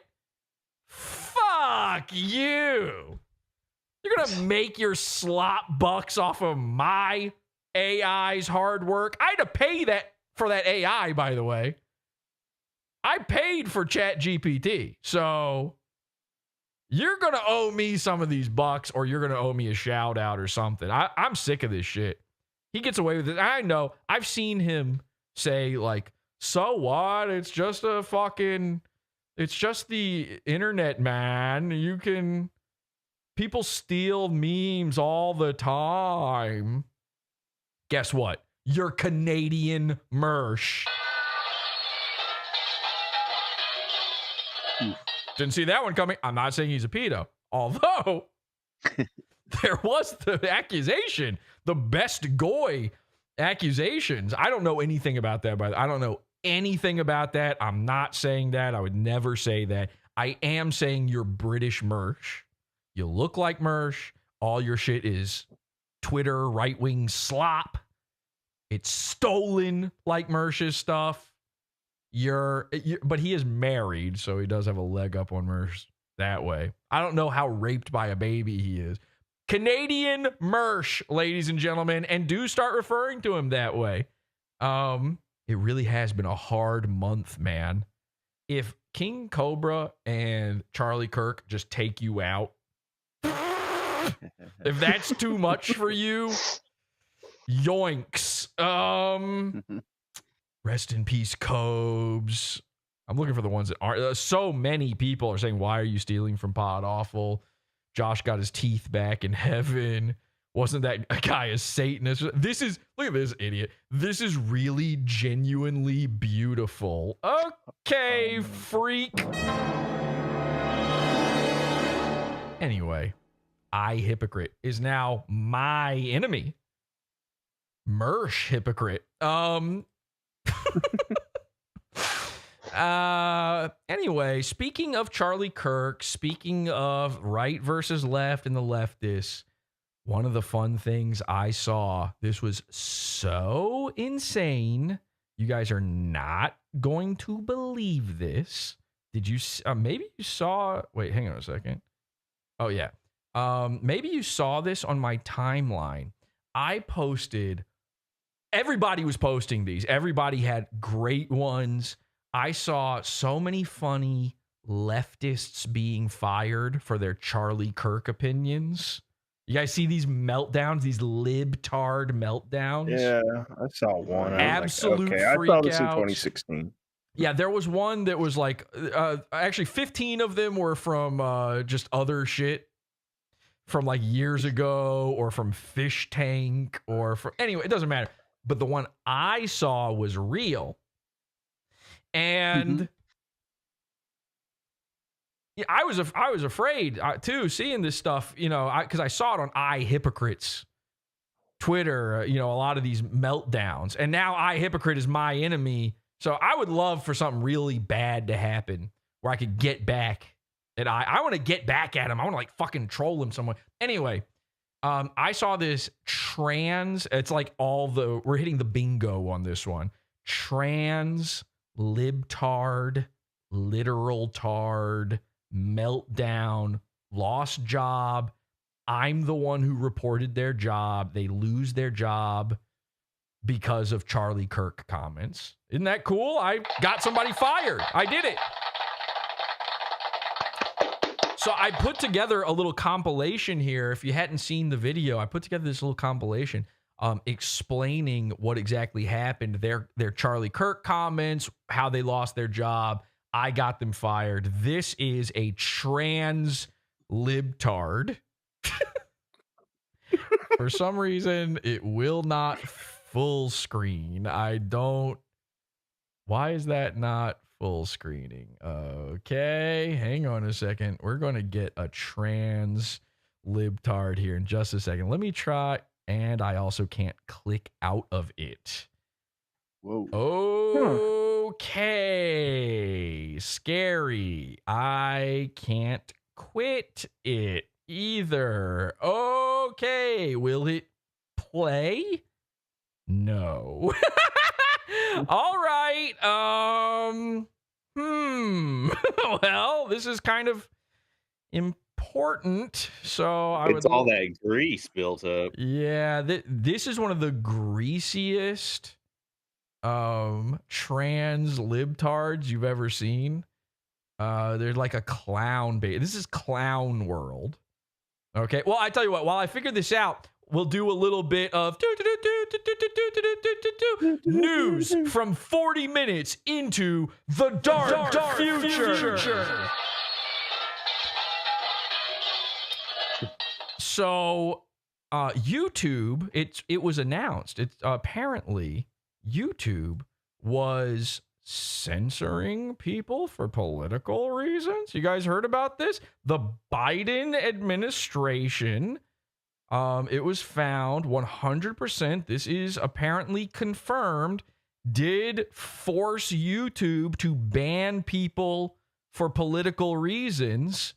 fuck you. You're going to make your slop bucks off of my AI's hard work. I had to pay that for that AI, by the way. I paid for ChatGPT. So you're going to owe me some of these bucks or you're going to owe me a shout out or something. I'm sick of this shit. He gets away with it. I know. I've seen him say like, so what? It's just the internet, man. People steal memes all the time. Guess what? You're Canadian Mersh. Didn't see that one coming. I'm not saying he's a pedo. Although, there was the accusation. The best goy accusations. I don't know anything about that, by the way. I don't know anything about that. I'm not saying that. I would never say that. I am saying you're British Mersh. You look like Mersh. All your shit is Twitter right-wing slop. It's stolen like Mersh's stuff. But he is married, so he does have a leg up on Mersh that way. I don't know how raped by a baby he is. Canadian Mersh, ladies and gentlemen, and do start referring to him that way. It really has been a hard month, man. If King Cobra and Charlie Kirk just take you out, if that's too much for you, Yoinks. Rest in peace, Cobes. I'm looking for the ones that aren't. So many people are saying, why are you stealing from Pod Awful? Josh got his teeth back in heaven. Wasn't that guy a Satanist? This is, look at this idiot. This is really genuinely beautiful. Okay, freak. Anyway, Hypocrite is now my enemy. Mersh Hypocrite. Anyway, speaking of Charlie Kirk, speaking of right versus left and the leftists, one of the fun things I saw, this was so insane. You guys are not going to believe this. Did you, maybe you saw, wait, hang on a second. Oh yeah. Maybe you saw this on my timeline. I posted, everybody was posting these. Everybody had great ones. I saw so many funny leftists being fired for their Charlie Kirk opinions. You guys see these meltdowns, these libtard meltdowns? Yeah, I saw one. Absolute freak out. I saw this in 2016. Yeah, there was one that was like, actually 15 of them were from just other shit from like years ago or from Fish Tank or from, anyway, it doesn't matter. But the one I saw was real. And yeah, I was afraid too, seeing this stuff, you know, because I saw it on Hypocrite's Twitter, you know, a lot of these meltdowns. And now Hypocrite is my enemy. So I would love for something really bad to happen where I could get back at I want to get back at him. I want to like fucking troll him somewhere. Anyway, I saw this trans, it's like we're hitting the bingo on this one. Trans, libtard, literal tard, meltdown, lost job. I'm the one who reported their job. They lose their job because of Charlie Kirk comments. Isn't that cool? I got somebody fired. I did it. So I put together a little compilation here. If you hadn't seen the video, I put together this little compilation explaining what exactly happened. Their Charlie Kirk comments, how they lost their job. I got them fired. This is a trans libtard. For some reason, it will not full screen. Why is that not full screening? Okay, hang on a second. We're going to get a trans libtard here in just a second. Let me try, and I also can't click out of it. Whoa. Okay, scary. I can't quit it either. Okay, will it play? No. All right. Well, this is kind of important. So it's all that grease built up. Yeah, this is one of the greasiest trans libtards you've ever seen. They're like a clown bait. This is Clown World. Okay. Well, I tell you what, while I figure this out, we'll do a little bit of news from 40 minutes into the dark future. So, YouTube, it was announced. It's apparently YouTube was censoring people for political reasons. You guys heard about this? The Biden administration, it was found 100%, this is apparently confirmed, did force YouTube to ban people for political reasons.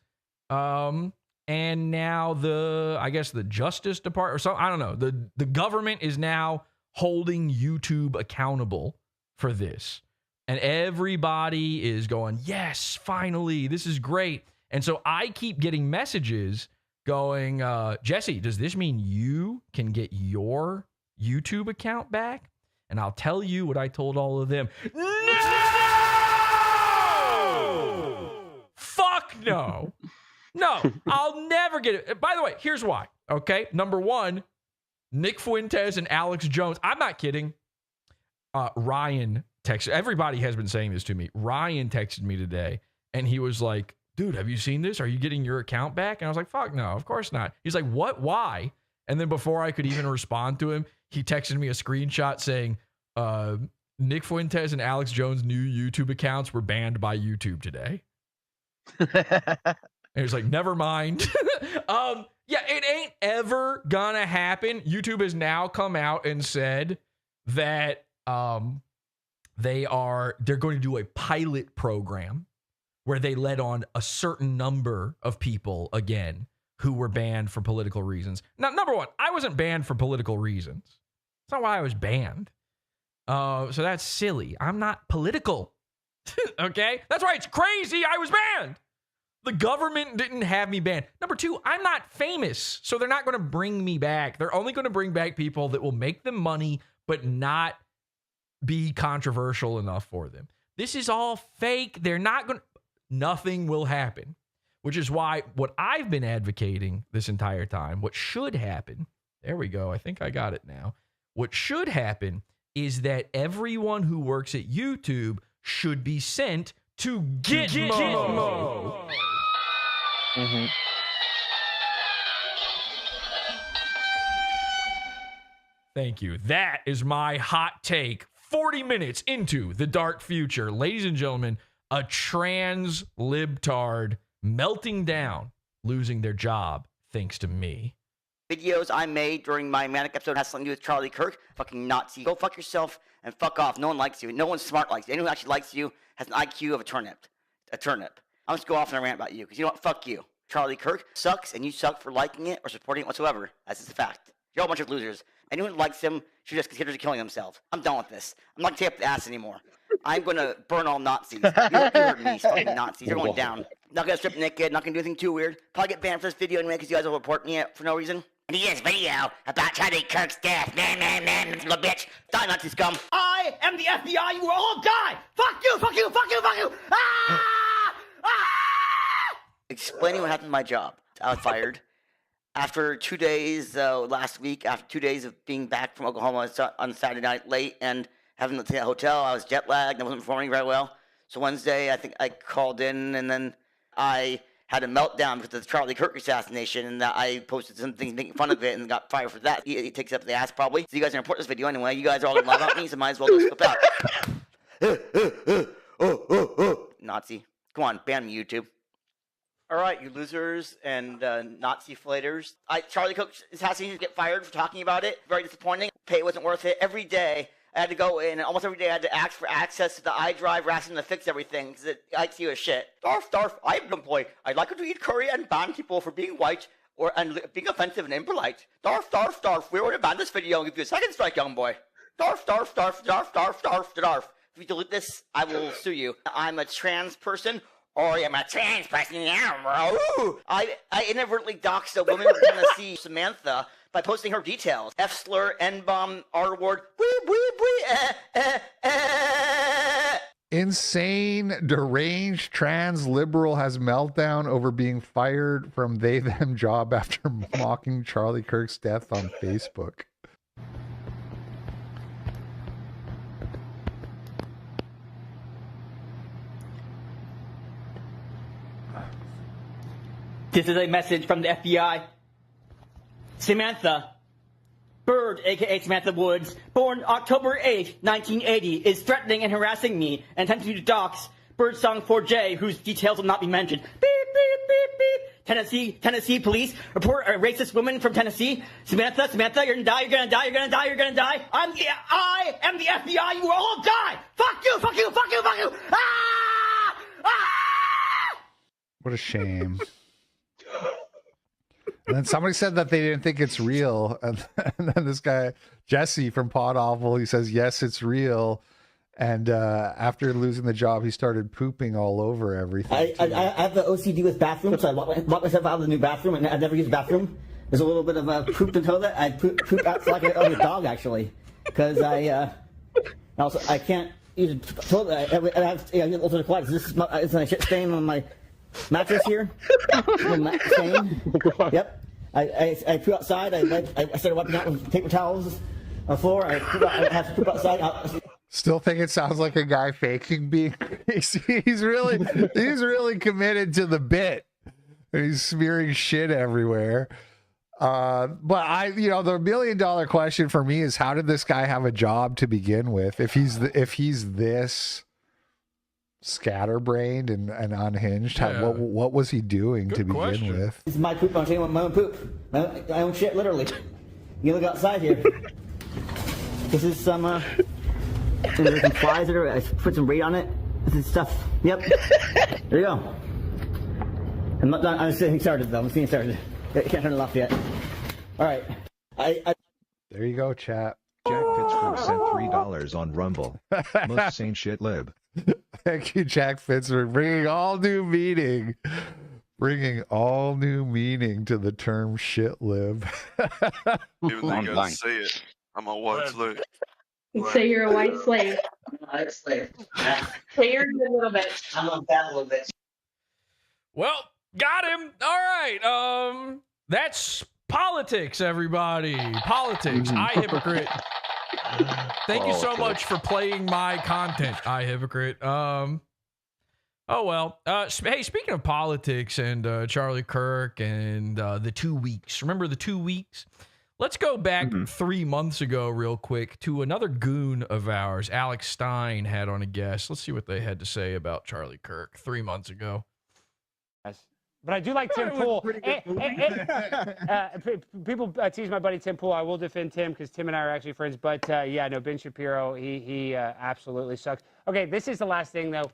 And now I guess the Justice Department or something, I don't know. The government is now holding YouTube accountable for this. And everybody is going, yes, finally, this is great. And so I keep getting messages going, Jesse, does this mean you can get your YouTube account back? And I'll tell you what I told all of them. No! Fuck no. No, I'll never get it. By the way, here's why. Okay. Number one, Nick Fuentes and Alex Jones. I'm not kidding. Ryan texted. Everybody has been saying this to me. Ryan texted me today, and he was like, dude, have you seen this? Are you getting your account back? And I was like, fuck no, of course not. He's like, what? Why? And then before I could even respond to him, he texted me a screenshot saying, Nick Fuentes and Alex Jones' new YouTube accounts were banned by YouTube today. And he's like, never mind. Yeah, it ain't ever gonna happen. YouTube has now come out and said that they're going to do a pilot program where they let on a certain number of people again who were banned for political reasons. Now, number one, I wasn't banned for political reasons. That's not why I was banned. So that's silly. I'm not political. Okay? That's why it's crazy I was banned. The government didn't have me banned. Number two, I'm not famous, so they're not going to bring me back. They're only going to bring back people that will make them money, but not be controversial enough for them. This is all fake. They're not going to, nothing will happen, which is why what I've been advocating this entire time, what should happen, there we go. I think I got it now. What should happen is that everyone who works at YouTube should be sent to Gitmo. Mm-hmm. Thank you. That is my hot take. 40 minutes into the dark future. Ladies and gentlemen, a trans libtard melting down, losing their job thanks to me. Videos I made during my manic episode has something to do with Charlie Kirk. Fucking Nazi. Go fuck yourself and fuck off. No one likes you. No one smart likes you. Anyone who actually likes you has an IQ of a turnip. I'll just go off on a rant about you, because you know what? Fuck you. Charlie Kirk sucks, and you suck for liking it or supporting it whatsoever. That's just a fact. You're all a bunch of losers. Anyone who likes him should just consider killing themselves. I'm done with this. I'm not going to take up the ass anymore. I'm going to burn all Nazis. You heard me, fucking Nazis. You're going down. Not going to strip naked. Not going to do anything too weird. Probably get banned for this video anyway, because you guys will report me for no reason. And he has video about Charlie Kirk's death. Man, little bitch. Die, Nazi scum. I am the FBI. You will all die. Fuck you, fuck you, fuck you, fuck you. Ah! Explaining what happened to my job. I was fired. After 2 days, last week, after 2 days of being back from Oklahoma on Saturday night late and having to stay at a hotel, I was jet lagged and I wasn't performing very well. So Wednesday, I think I called in and then I had a meltdown because of the Charlie Kirk assassination, and that I posted some things making fun of it and got fired for that. He takes it up the ass probably. So you guys are going to report this video anyway. You guys are all going to lie about me, so might as well go slip out. Nazi. Come on, ban me, YouTube. All right, you losers and Nazi flaters. Charlie Kirk assassination get fired for talking about it. Very disappointing. Pay wasn't worth it. Every day I had to go in, and almost every day I had to ask for access to the iDrive, asking to fix everything because it likes you as shit. Darf, I'm an employee. I'd like you to eat curry and ban people for being white and being offensive and impolite. Darf. We're going to ban this video and give you a second strike, young boy. Darf. If you delete this, I will sue you. I'm a trans person. Or I'm a trans person now, bro. I inadvertently doxed a woman from Tennessee, Samantha, by posting her details. F-slur, N-bomb, R-word, Insane, deranged, trans liberal has meltdown over being fired from they-them job after mocking Charlie Kirk's death on Facebook. This is a message from the FBI. Samantha Bird, aka Samantha Woods, born October 8, 1980, is threatening and harassing me and attempting to dox Birdsong 4J, whose details will not be mentioned. Beep, beep, beep, beep. Tennessee police report a racist woman from Tennessee. Samantha, you're gonna die, you're gonna die, you're gonna die, you're gonna die. I am the FBI, you will all die! Fuck you, fuck you, fuck you, fuck you! Ah! Ah! What a shame. And then somebody said that they didn't think it's real. And then this guy, Jesse from PodAwful, he says, yes, it's real. And after losing the job, he started pooping all over everything. I have the OCD with bathrooms, so I walk myself out of the new bathroom, and I've never used the bathroom. There's a little bit of poop in the toilet. I poop out like a dog, actually. Because I can't use the toilet. I have ulcerative colitis. This is a shit stain on my mattress here. Stain. Yep. I flew outside. I started wiping out with paper towels on the floor. I had to poop outside. Still think it sounds like a guy faking being crazy. He's really committed to the bit. He's smearing shit everywhere. But the $1 million question for me is, how did this guy have a job to begin with? If he's this scatterbrained and unhinged, what was he doing to begin with? This is my poop. I'm taking my own poop. My own shit, literally. You look outside here. This is some there's some flies that are. I put some weight on it. This is stuff. Yep. There you go. I'm not done. I'm just getting started though. I'm just getting started. I can't turn it off yet. All right. There you go, chat. Jack Pittsburgh sent $3 on Rumble. Most sane shit lib. Thank you, Jack Pittsburgh, bringing all new meaning to the term shit lib. Even though you gotta say it, I'm a white slave. So you're a white slave. I'm a white slave. Clear a little bit. I'm a bad little bit. Well, got him. All right. That's politics, everybody. Politics. I Hypocrite. Thank you so much for playing my content, I Hypocrite. Oh well. Hey, speaking of politics and Charlie Kirk and the 2 weeks. Remember the 2 weeks? Let's go back 3 months ago real quick to another goon of ours. Alex Stein had on a guest. Let's see what they had to say about Charlie Kirk 3 months ago. But I do like Tim Pool. People tease my buddy Tim Pool. I will defend Tim because Tim and I are actually friends. But Ben Shapiro, he absolutely sucks. Okay, this is the last thing though.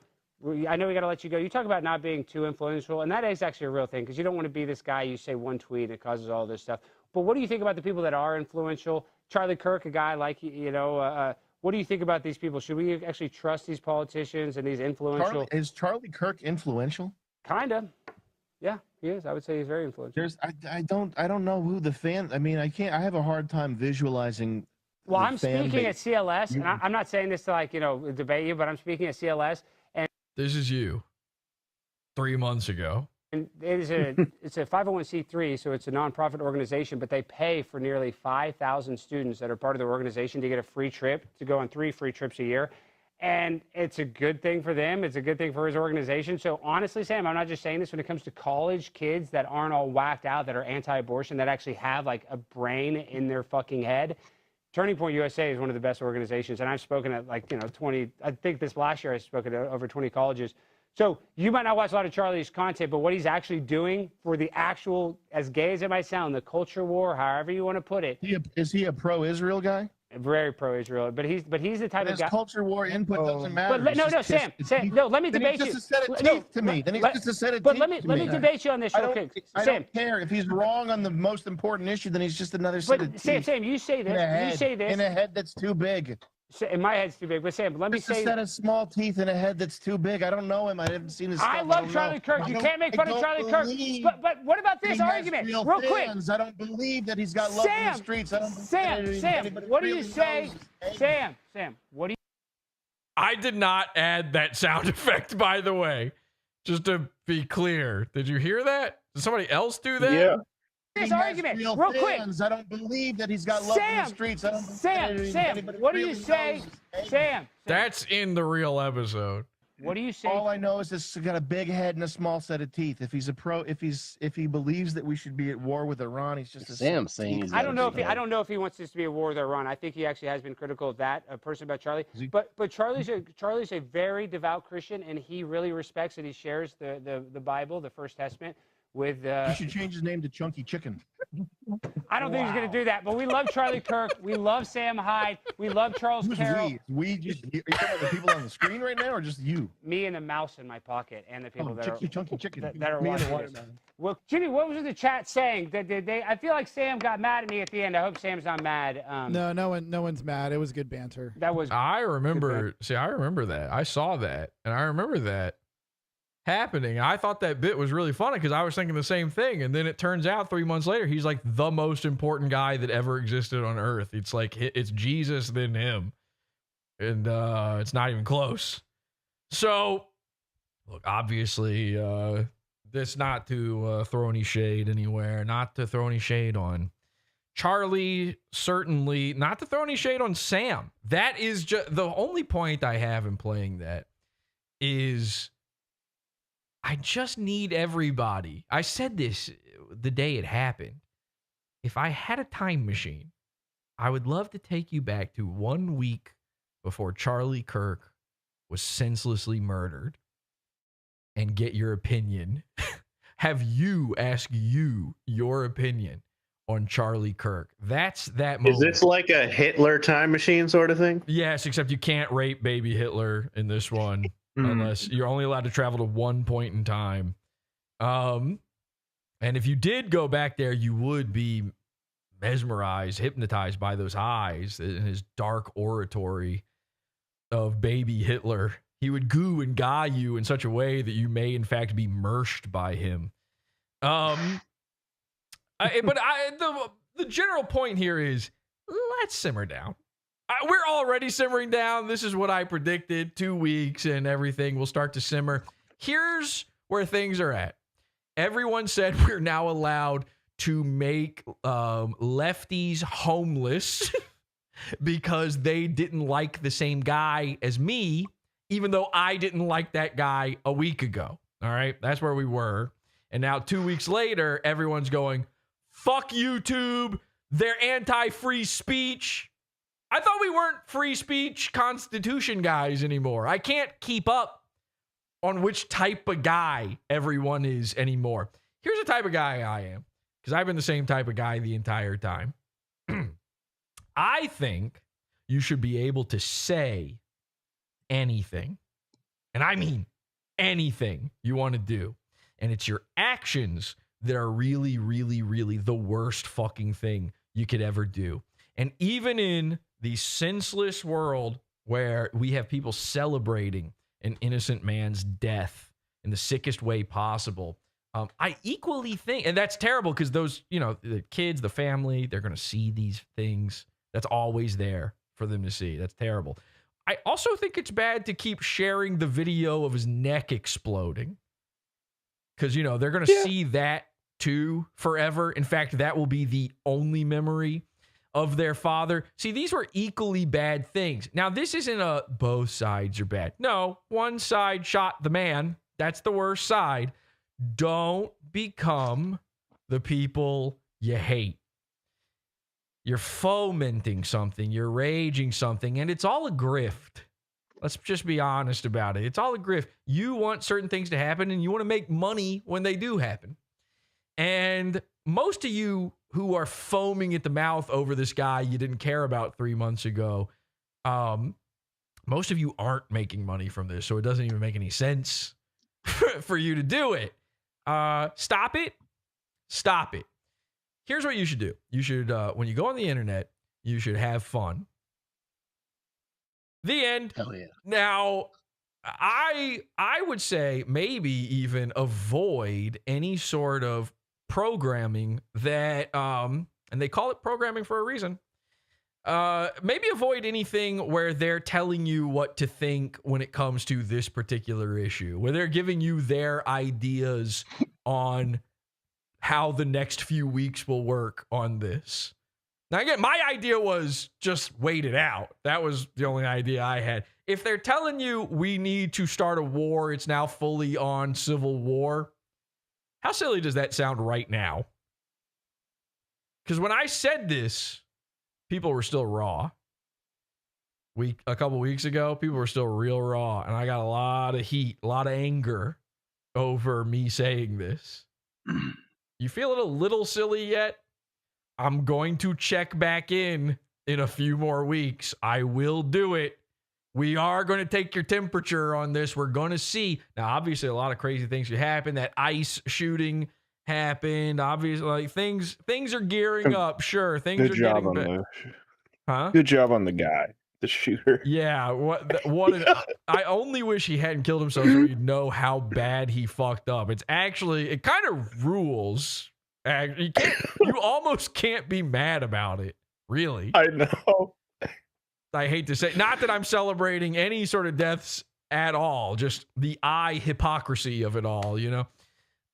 I know we got to let you go. You talk about not being too influential, and that is actually a real thing because you don't want to be this guy. You say one tweet and it causes all this stuff. But what do you think about the people that are influential? Charlie Kirk, a guy like what do you think about these people? Should we actually trust these politicians and these influential? Is Charlie Kirk influential? Kinda. Yeah, he is. I would say he's very influential. I don't know who the fan. I mean, I have a hard time visualizing. Well, I'm speaking at CLS, and I'm not saying this to debate you, but I'm speaking at CLS, and this is you. 3 months ago. And it's a 501c3, so it's a nonprofit organization, but they pay for nearly 5,000 students that are part of the organization to get a free trip, to go on 3 free trips a year. And it's a good thing for them. It's a good thing for his organization. So honestly, Sam, I'm not just saying this when it comes to college kids that aren't all whacked out, that are anti-abortion, that actually have like a brain in their fucking head. Turning Point USA is one of the best organizations. And I've spoken at 20, I think this last year I spoke at over 20 colleges. So you might not watch a lot of Charlie's content, but what he's actually doing for the actual, as gay as it might sound, the culture war, however you want to put it. Is he a pro-Israel guy? Very pro-Israel, but he's the type of guy. Culture war input doesn't matter. But Sam, let me debate you. Then he's just a set of teeth to me. Then he's just a set of teeth to me. But let me debate you on this real quick. I don't care if he's wrong on the most important issue. Then he's just another set of teeth. Sam, you say this. You say this in a head that's too big. In my head's too big, but Sam, let me say. Just a set of small teeth in a head that's too big. I don't know him. I haven't seen his stuff. I love Charlie Kirk. You can't make fun of Charlie Kirk. But what about this argument? Real quick. I don't believe that he's got love in the streets. Sam, what do you say? Sam, what do you? I did not add that sound effect, by the way. Just to be clear, did you hear that? Did somebody else do that? Yeah. This argument, real quick. I don't believe that he's got love in the streets. Sam, what do you say? Sam. That's in the real episode. What do you say? All I know is this got a big head and a small set of teeth. If he believes that we should be at war with Iran, he's just a Sam saying he's. I don't know if he wants this to be a war with Iran. I think he actually has been critical of that, a person about Charlie. But Charlie's a very devout Christian, and he really respects and he shares the Bible, the First Testament. With he should change his name to Chunky Chicken. I don't think he's going to do that, but we love Charlie Kirk. We love Sam Hyde. We love Charles Carroll. Are you talking about the people on the screen right now, or just you? Me and the mouse in my pocket, and the people Chunky Chicken that are watching this. Well, Jimmy, what was the chat saying? I feel like Sam got mad at me at the end. I hope Sam's not mad. No one's mad. It was good banter. I remember. See, I remember that. I saw that, and I remember that happening. I thought that bit was really funny because I was thinking the same thing, and then it turns out 3 months later he's like the most important guy that ever existed on Earth. It's like it's Jesus then him, and it's not even close. So look, obviously this not to throw any shade anywhere, not to throw any shade on Charlie, certainly not to throw any shade on Sam. That is just the only point I have in playing that is I just need everybody. I said this the day it happened. If I had a time machine, I would love to take you back to 1 week before Charlie Kirk was senselessly murdered and get your opinion. Have you ask you your opinion on Charlie Kirk. That's that moment. Is this like a Hitler time machine sort of thing? Yes, except you can't rape baby Hitler in this one unless you're only allowed to travel to one point in time. And if you did go back there, you would be mesmerized, hypnotized by those eyes and his dark oratory of baby Hitler. He would goo and guy you in such a way that you may in fact be mershed by him. The general point here is let's simmer down. We're already simmering down. This is what I predicted. 2 weeks and everything will start to simmer. Here's where things are at. Everyone said we're now allowed to make lefties homeless because they didn't like the same guy as me, even though I didn't like that guy a week ago. All right, that's where we were. And now 2 weeks later, everyone's going, fuck YouTube. They're anti-free speech. I thought we weren't free speech constitution guys anymore. I can't keep up on which type of guy everyone is anymore. Here's the type of guy I am, because I've been the same type of guy the entire time. I think you should be able to say anything. And I mean anything you want to do. And it's your actions that are really, really, really the worst fucking thing you could ever do. And even in the senseless world where we have people celebrating an innocent man's death in the sickest way possible, I equally think, and that's terrible because those, the kids, the family, they're going to see these things. That's always there for them to see. That's terrible. I also think it's bad to keep sharing the video of his neck exploding because, they're going to see that too forever. In fact, that will be the only memory of their father. See, these were equally bad things. Now, this isn't a both sides are bad. No, one side shot the man. That's the worst side. Don't become the people you hate. You're fomenting something. You're raging something. And it's all a grift. Let's just be honest about it. It's all a grift. You want certain things to happen and you want to make money when they do happen. And most of you who are foaming at the mouth over this guy you didn't care about 3 months ago, most of you aren't making money from this. So it doesn't even make any sense for you to do it. Stop it. Stop it. Here's what you should do. You should, when you go on the internet, you should have fun. The end. Hell yeah. Now, I would say maybe even avoid any sort of programming that, and they call it programming for a reason. Maybe avoid anything where they're telling you what to think when it comes to this particular issue, where they're giving you their ideas on how the next few weeks will work on this. Now, again, my idea was just wait it out. That was the only idea I had. If they're telling you we need to start a war, it's now fully on civil war, how silly does that sound right now? Because when I said this, people were still raw. A couple weeks ago, people were still real raw, and I got a lot of heat, a lot of anger over me saying this. You feeling a little silly yet? I'm going to check back in a few more weeks. I will do it. We are going to take your temperature on this. We're going to see. Now, obviously, a lot of crazy things could happen. That ICE shooting happened. Obviously, like things are gearing up. Sure, things Good are job getting on better. the Good job on the guy, the shooter. Yeah, I only wish he hadn't killed himself so you'd know how bad he fucked up. It kind of rules. You almost can't be mad about it, really. I know. I hate to say, not that I'm celebrating any sort of deaths at all, just the hypocrisy of it all,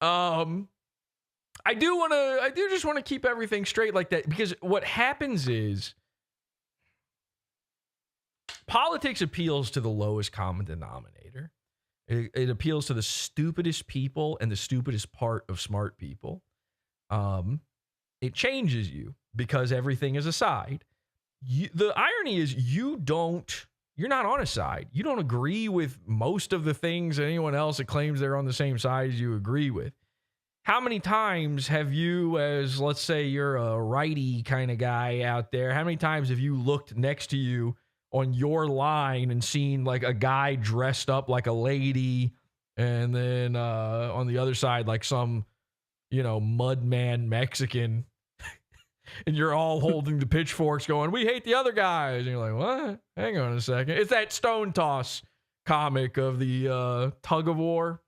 I do just want to keep everything straight like that, because what happens is politics appeals to the lowest common denominator. It appeals to the stupidest people and the stupidest part of smart people. It changes you because everything is a side. The irony is you're not on a side. You don't agree with most of the things anyone else that claims they're on the same side as you agree with. How many times have you, as let's say you're a righty kind of guy out there, how many times have you looked next to you on your line and seen like a guy dressed up like a lady, and then on the other side like some, mud man Mexican, and you're all holding the pitchforks going, we hate the other guys. And you're like, what? Hang on a second. It's that Stone Toss comic of the tug of war.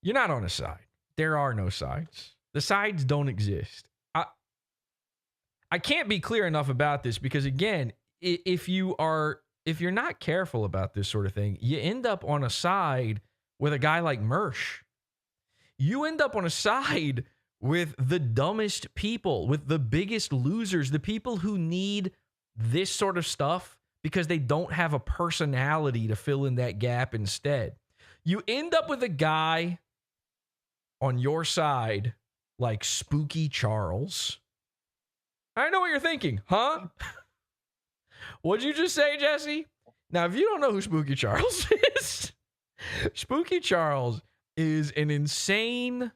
You're not on a side. There are no sides. The sides don't exist. I can't be clear enough about this, because again, if you're not careful about this sort of thing, you end up on a side with a guy like Mersh. You end up on a side with the dumbest people, with the biggest losers, the people who need this sort of stuff because they don't have a personality to fill in that gap instead. You end up with a guy on your side like Spooky Charles. I know what you're thinking, huh? What'd you just say, Jesse? Now, if you don't know who Spooky Charles is, Spooky Charles is an insane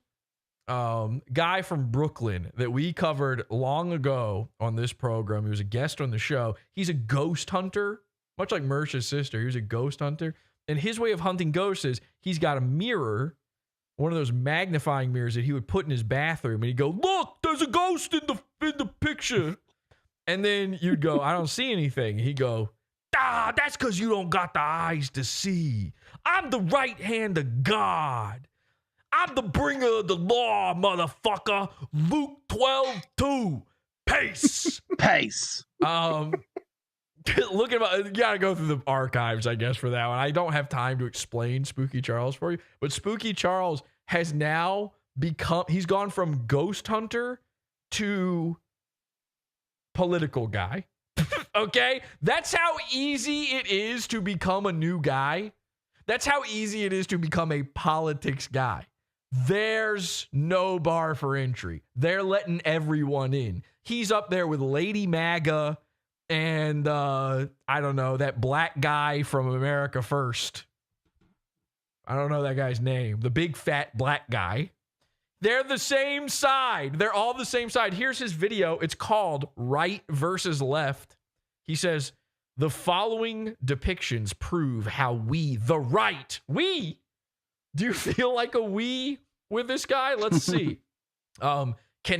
guy from Brooklyn that we covered long ago on this program. He was a guest on the show. He's a ghost hunter, much like Mersh's sister. He was a ghost hunter. And his way of hunting ghosts is he's got a mirror, one of those magnifying mirrors that he would put in his bathroom, and he'd go, look, there's a ghost in the picture. And then you'd go, I don't see anything. He'd go, that's because you don't got the eyes to see. I'm the right hand of God. I'm the bringer of the law, motherfucker. Luke 12:2. Pace. Pace. You gotta go through the archives, I guess, for that one. I don't have time to explain Spooky Charles for you, but Spooky Charles has now he's gone from ghost hunter to political guy. Okay? That's how easy it is to become a new guy. That's how easy it is to become a politics guy. There's no bar for entry. They're letting everyone in. He's up there with Lady MAGA and I don't know, that black guy from America First. I don't know that guy's name. The big fat black guy. They're the same side. They're all the same side. Here's his video. It's called Right versus Left. He says, the following depictions prove how we, the right, do you feel like a we with this guy? Let's see. Can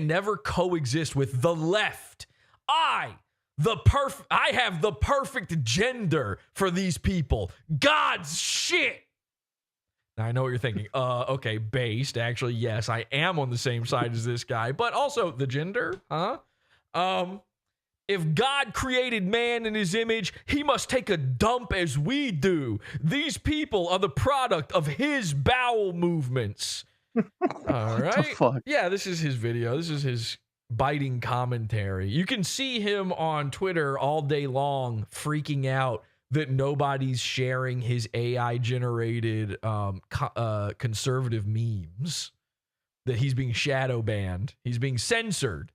never coexist with the left. I have the perfect gender for these people. God's shit. Now, I know what you're thinking. Okay, based. Actually, yes, I am on the same side as this guy, but also the gender, huh? If God created man in his image, he must take a dump as we do. These people are the product of his bowel movements. All right. Yeah, this is his video. This is his biting commentary. You can see him on Twitter all day long freaking out that nobody's sharing his AI-generated conservative memes, that he's being shadow banned. He's being censored,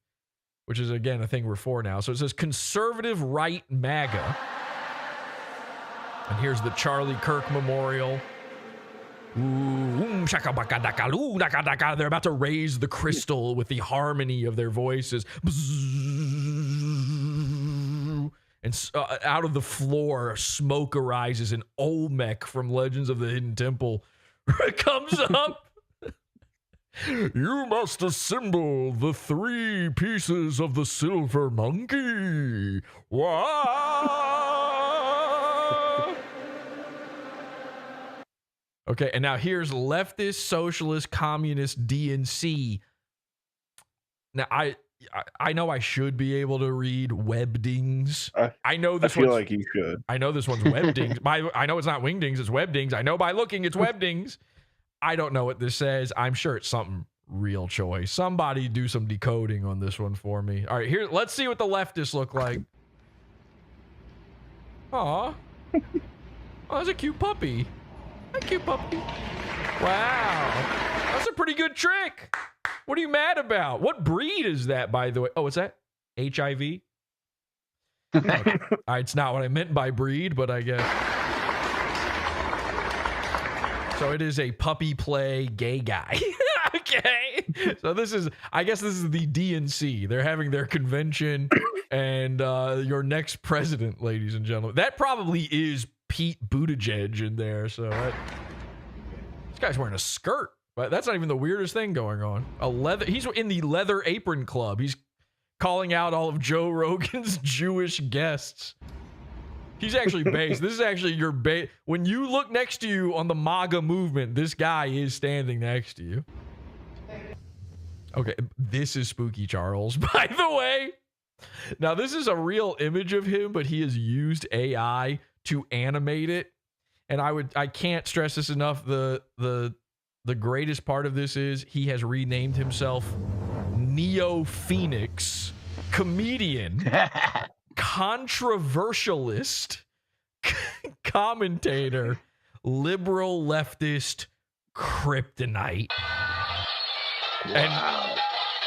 which is, again, a thing we're for now. So it says conservative right MAGA. And here's the Charlie Kirk memorial. They're about to raise the crystal with the harmony of their voices. And out of the floor, smoke arises, and Olmec from Legends of the Hidden Temple comes up. You must assemble the 3 pieces of the silver monkey. Wow. Okay, and now here's leftist, socialist, communist, DNC. Now, I know I should be able to read webdings. I know this. I feel like you should. I know this one's webdings. I know it's not wingdings, it's webdings. I know by looking it's webdings. I don't know what this says. I'm sure it's something real choice. Somebody do some decoding on this one for me. All right, here, let's see what the leftists look like. Aw. Oh, that's a cute puppy. A cute puppy. Wow. That's a pretty good trick. What are you mad about? What breed is that, by the way? Oh, what's that? HIV? Okay. It's not what I meant by breed, but I guess. So it is a puppy play gay guy. Okay. So I guess this is the DNC. They're having their convention and your next president, ladies and gentlemen. That probably is Pete Buttigieg in there. So this guy's wearing a skirt, but that's not even the weirdest thing going on. He's in the leather apron club. He's calling out all of Joe Rogan's Jewish guests. He's actually based. This is actually your base. When you look next to you on the MAGA movement, this guy is standing next to you. Okay, this is Spooky Charles, by the way. Now, this is a real image of him, but he has used AI to animate it. And I can't stress this enough. The greatest part of this is he has renamed himself Neo Phoenix, comedian, controversialist, commentator, liberal leftist, kryptonite. Wow.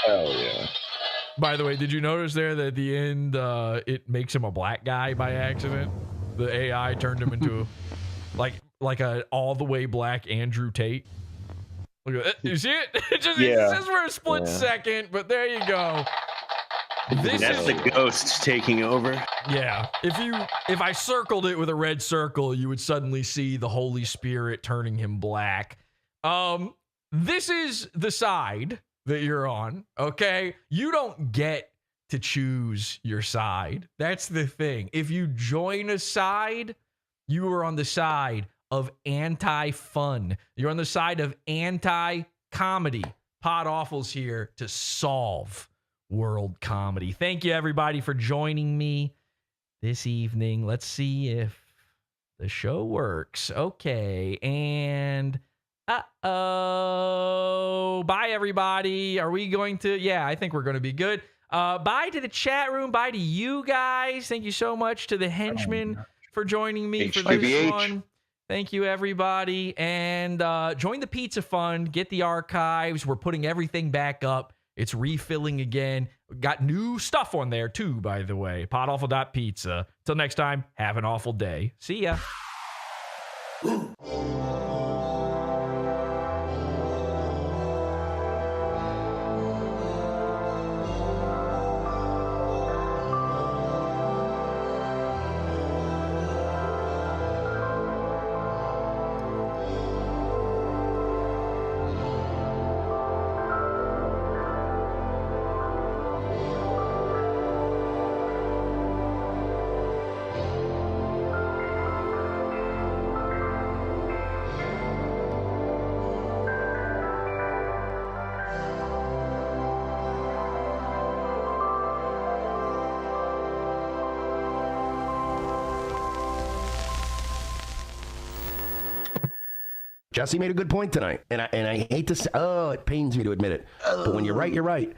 Hell yeah. By the way, did you notice there that at the end it makes him a black guy by accident? The AI turned him into like a all the way black Andrew Tate. Look at that. You see it? It just for a split second, but there you go. That's the ghost taking over. Yeah. If I circled it with a red circle, you would suddenly see the Holy Spirit turning him black. This is the side that you're on, okay? You don't get to choose your side. That's the thing. If you join a side, you are on the side of anti-fun. You're on the side of anti-comedy. PodAwful's here to solve world comedy. Thank you, everybody, for joining me this evening. Let's see if the show works. Okay, and bye, everybody. Are we going to? Yeah, I think we're going to be good. Bye to the chat room. Bye to you guys. Thank you so much to the henchmen for joining me for this one. Thank you, everybody. And join the Pizza Fund. Get the archives. We're putting everything back up. It's refilling again. Got new stuff on there, too, by the way. PodAwful.pizza. Till next time, have an awful day. See ya. Jesse made a good point tonight, and I hate to say, it pains me to admit it, but when you're right, you're right.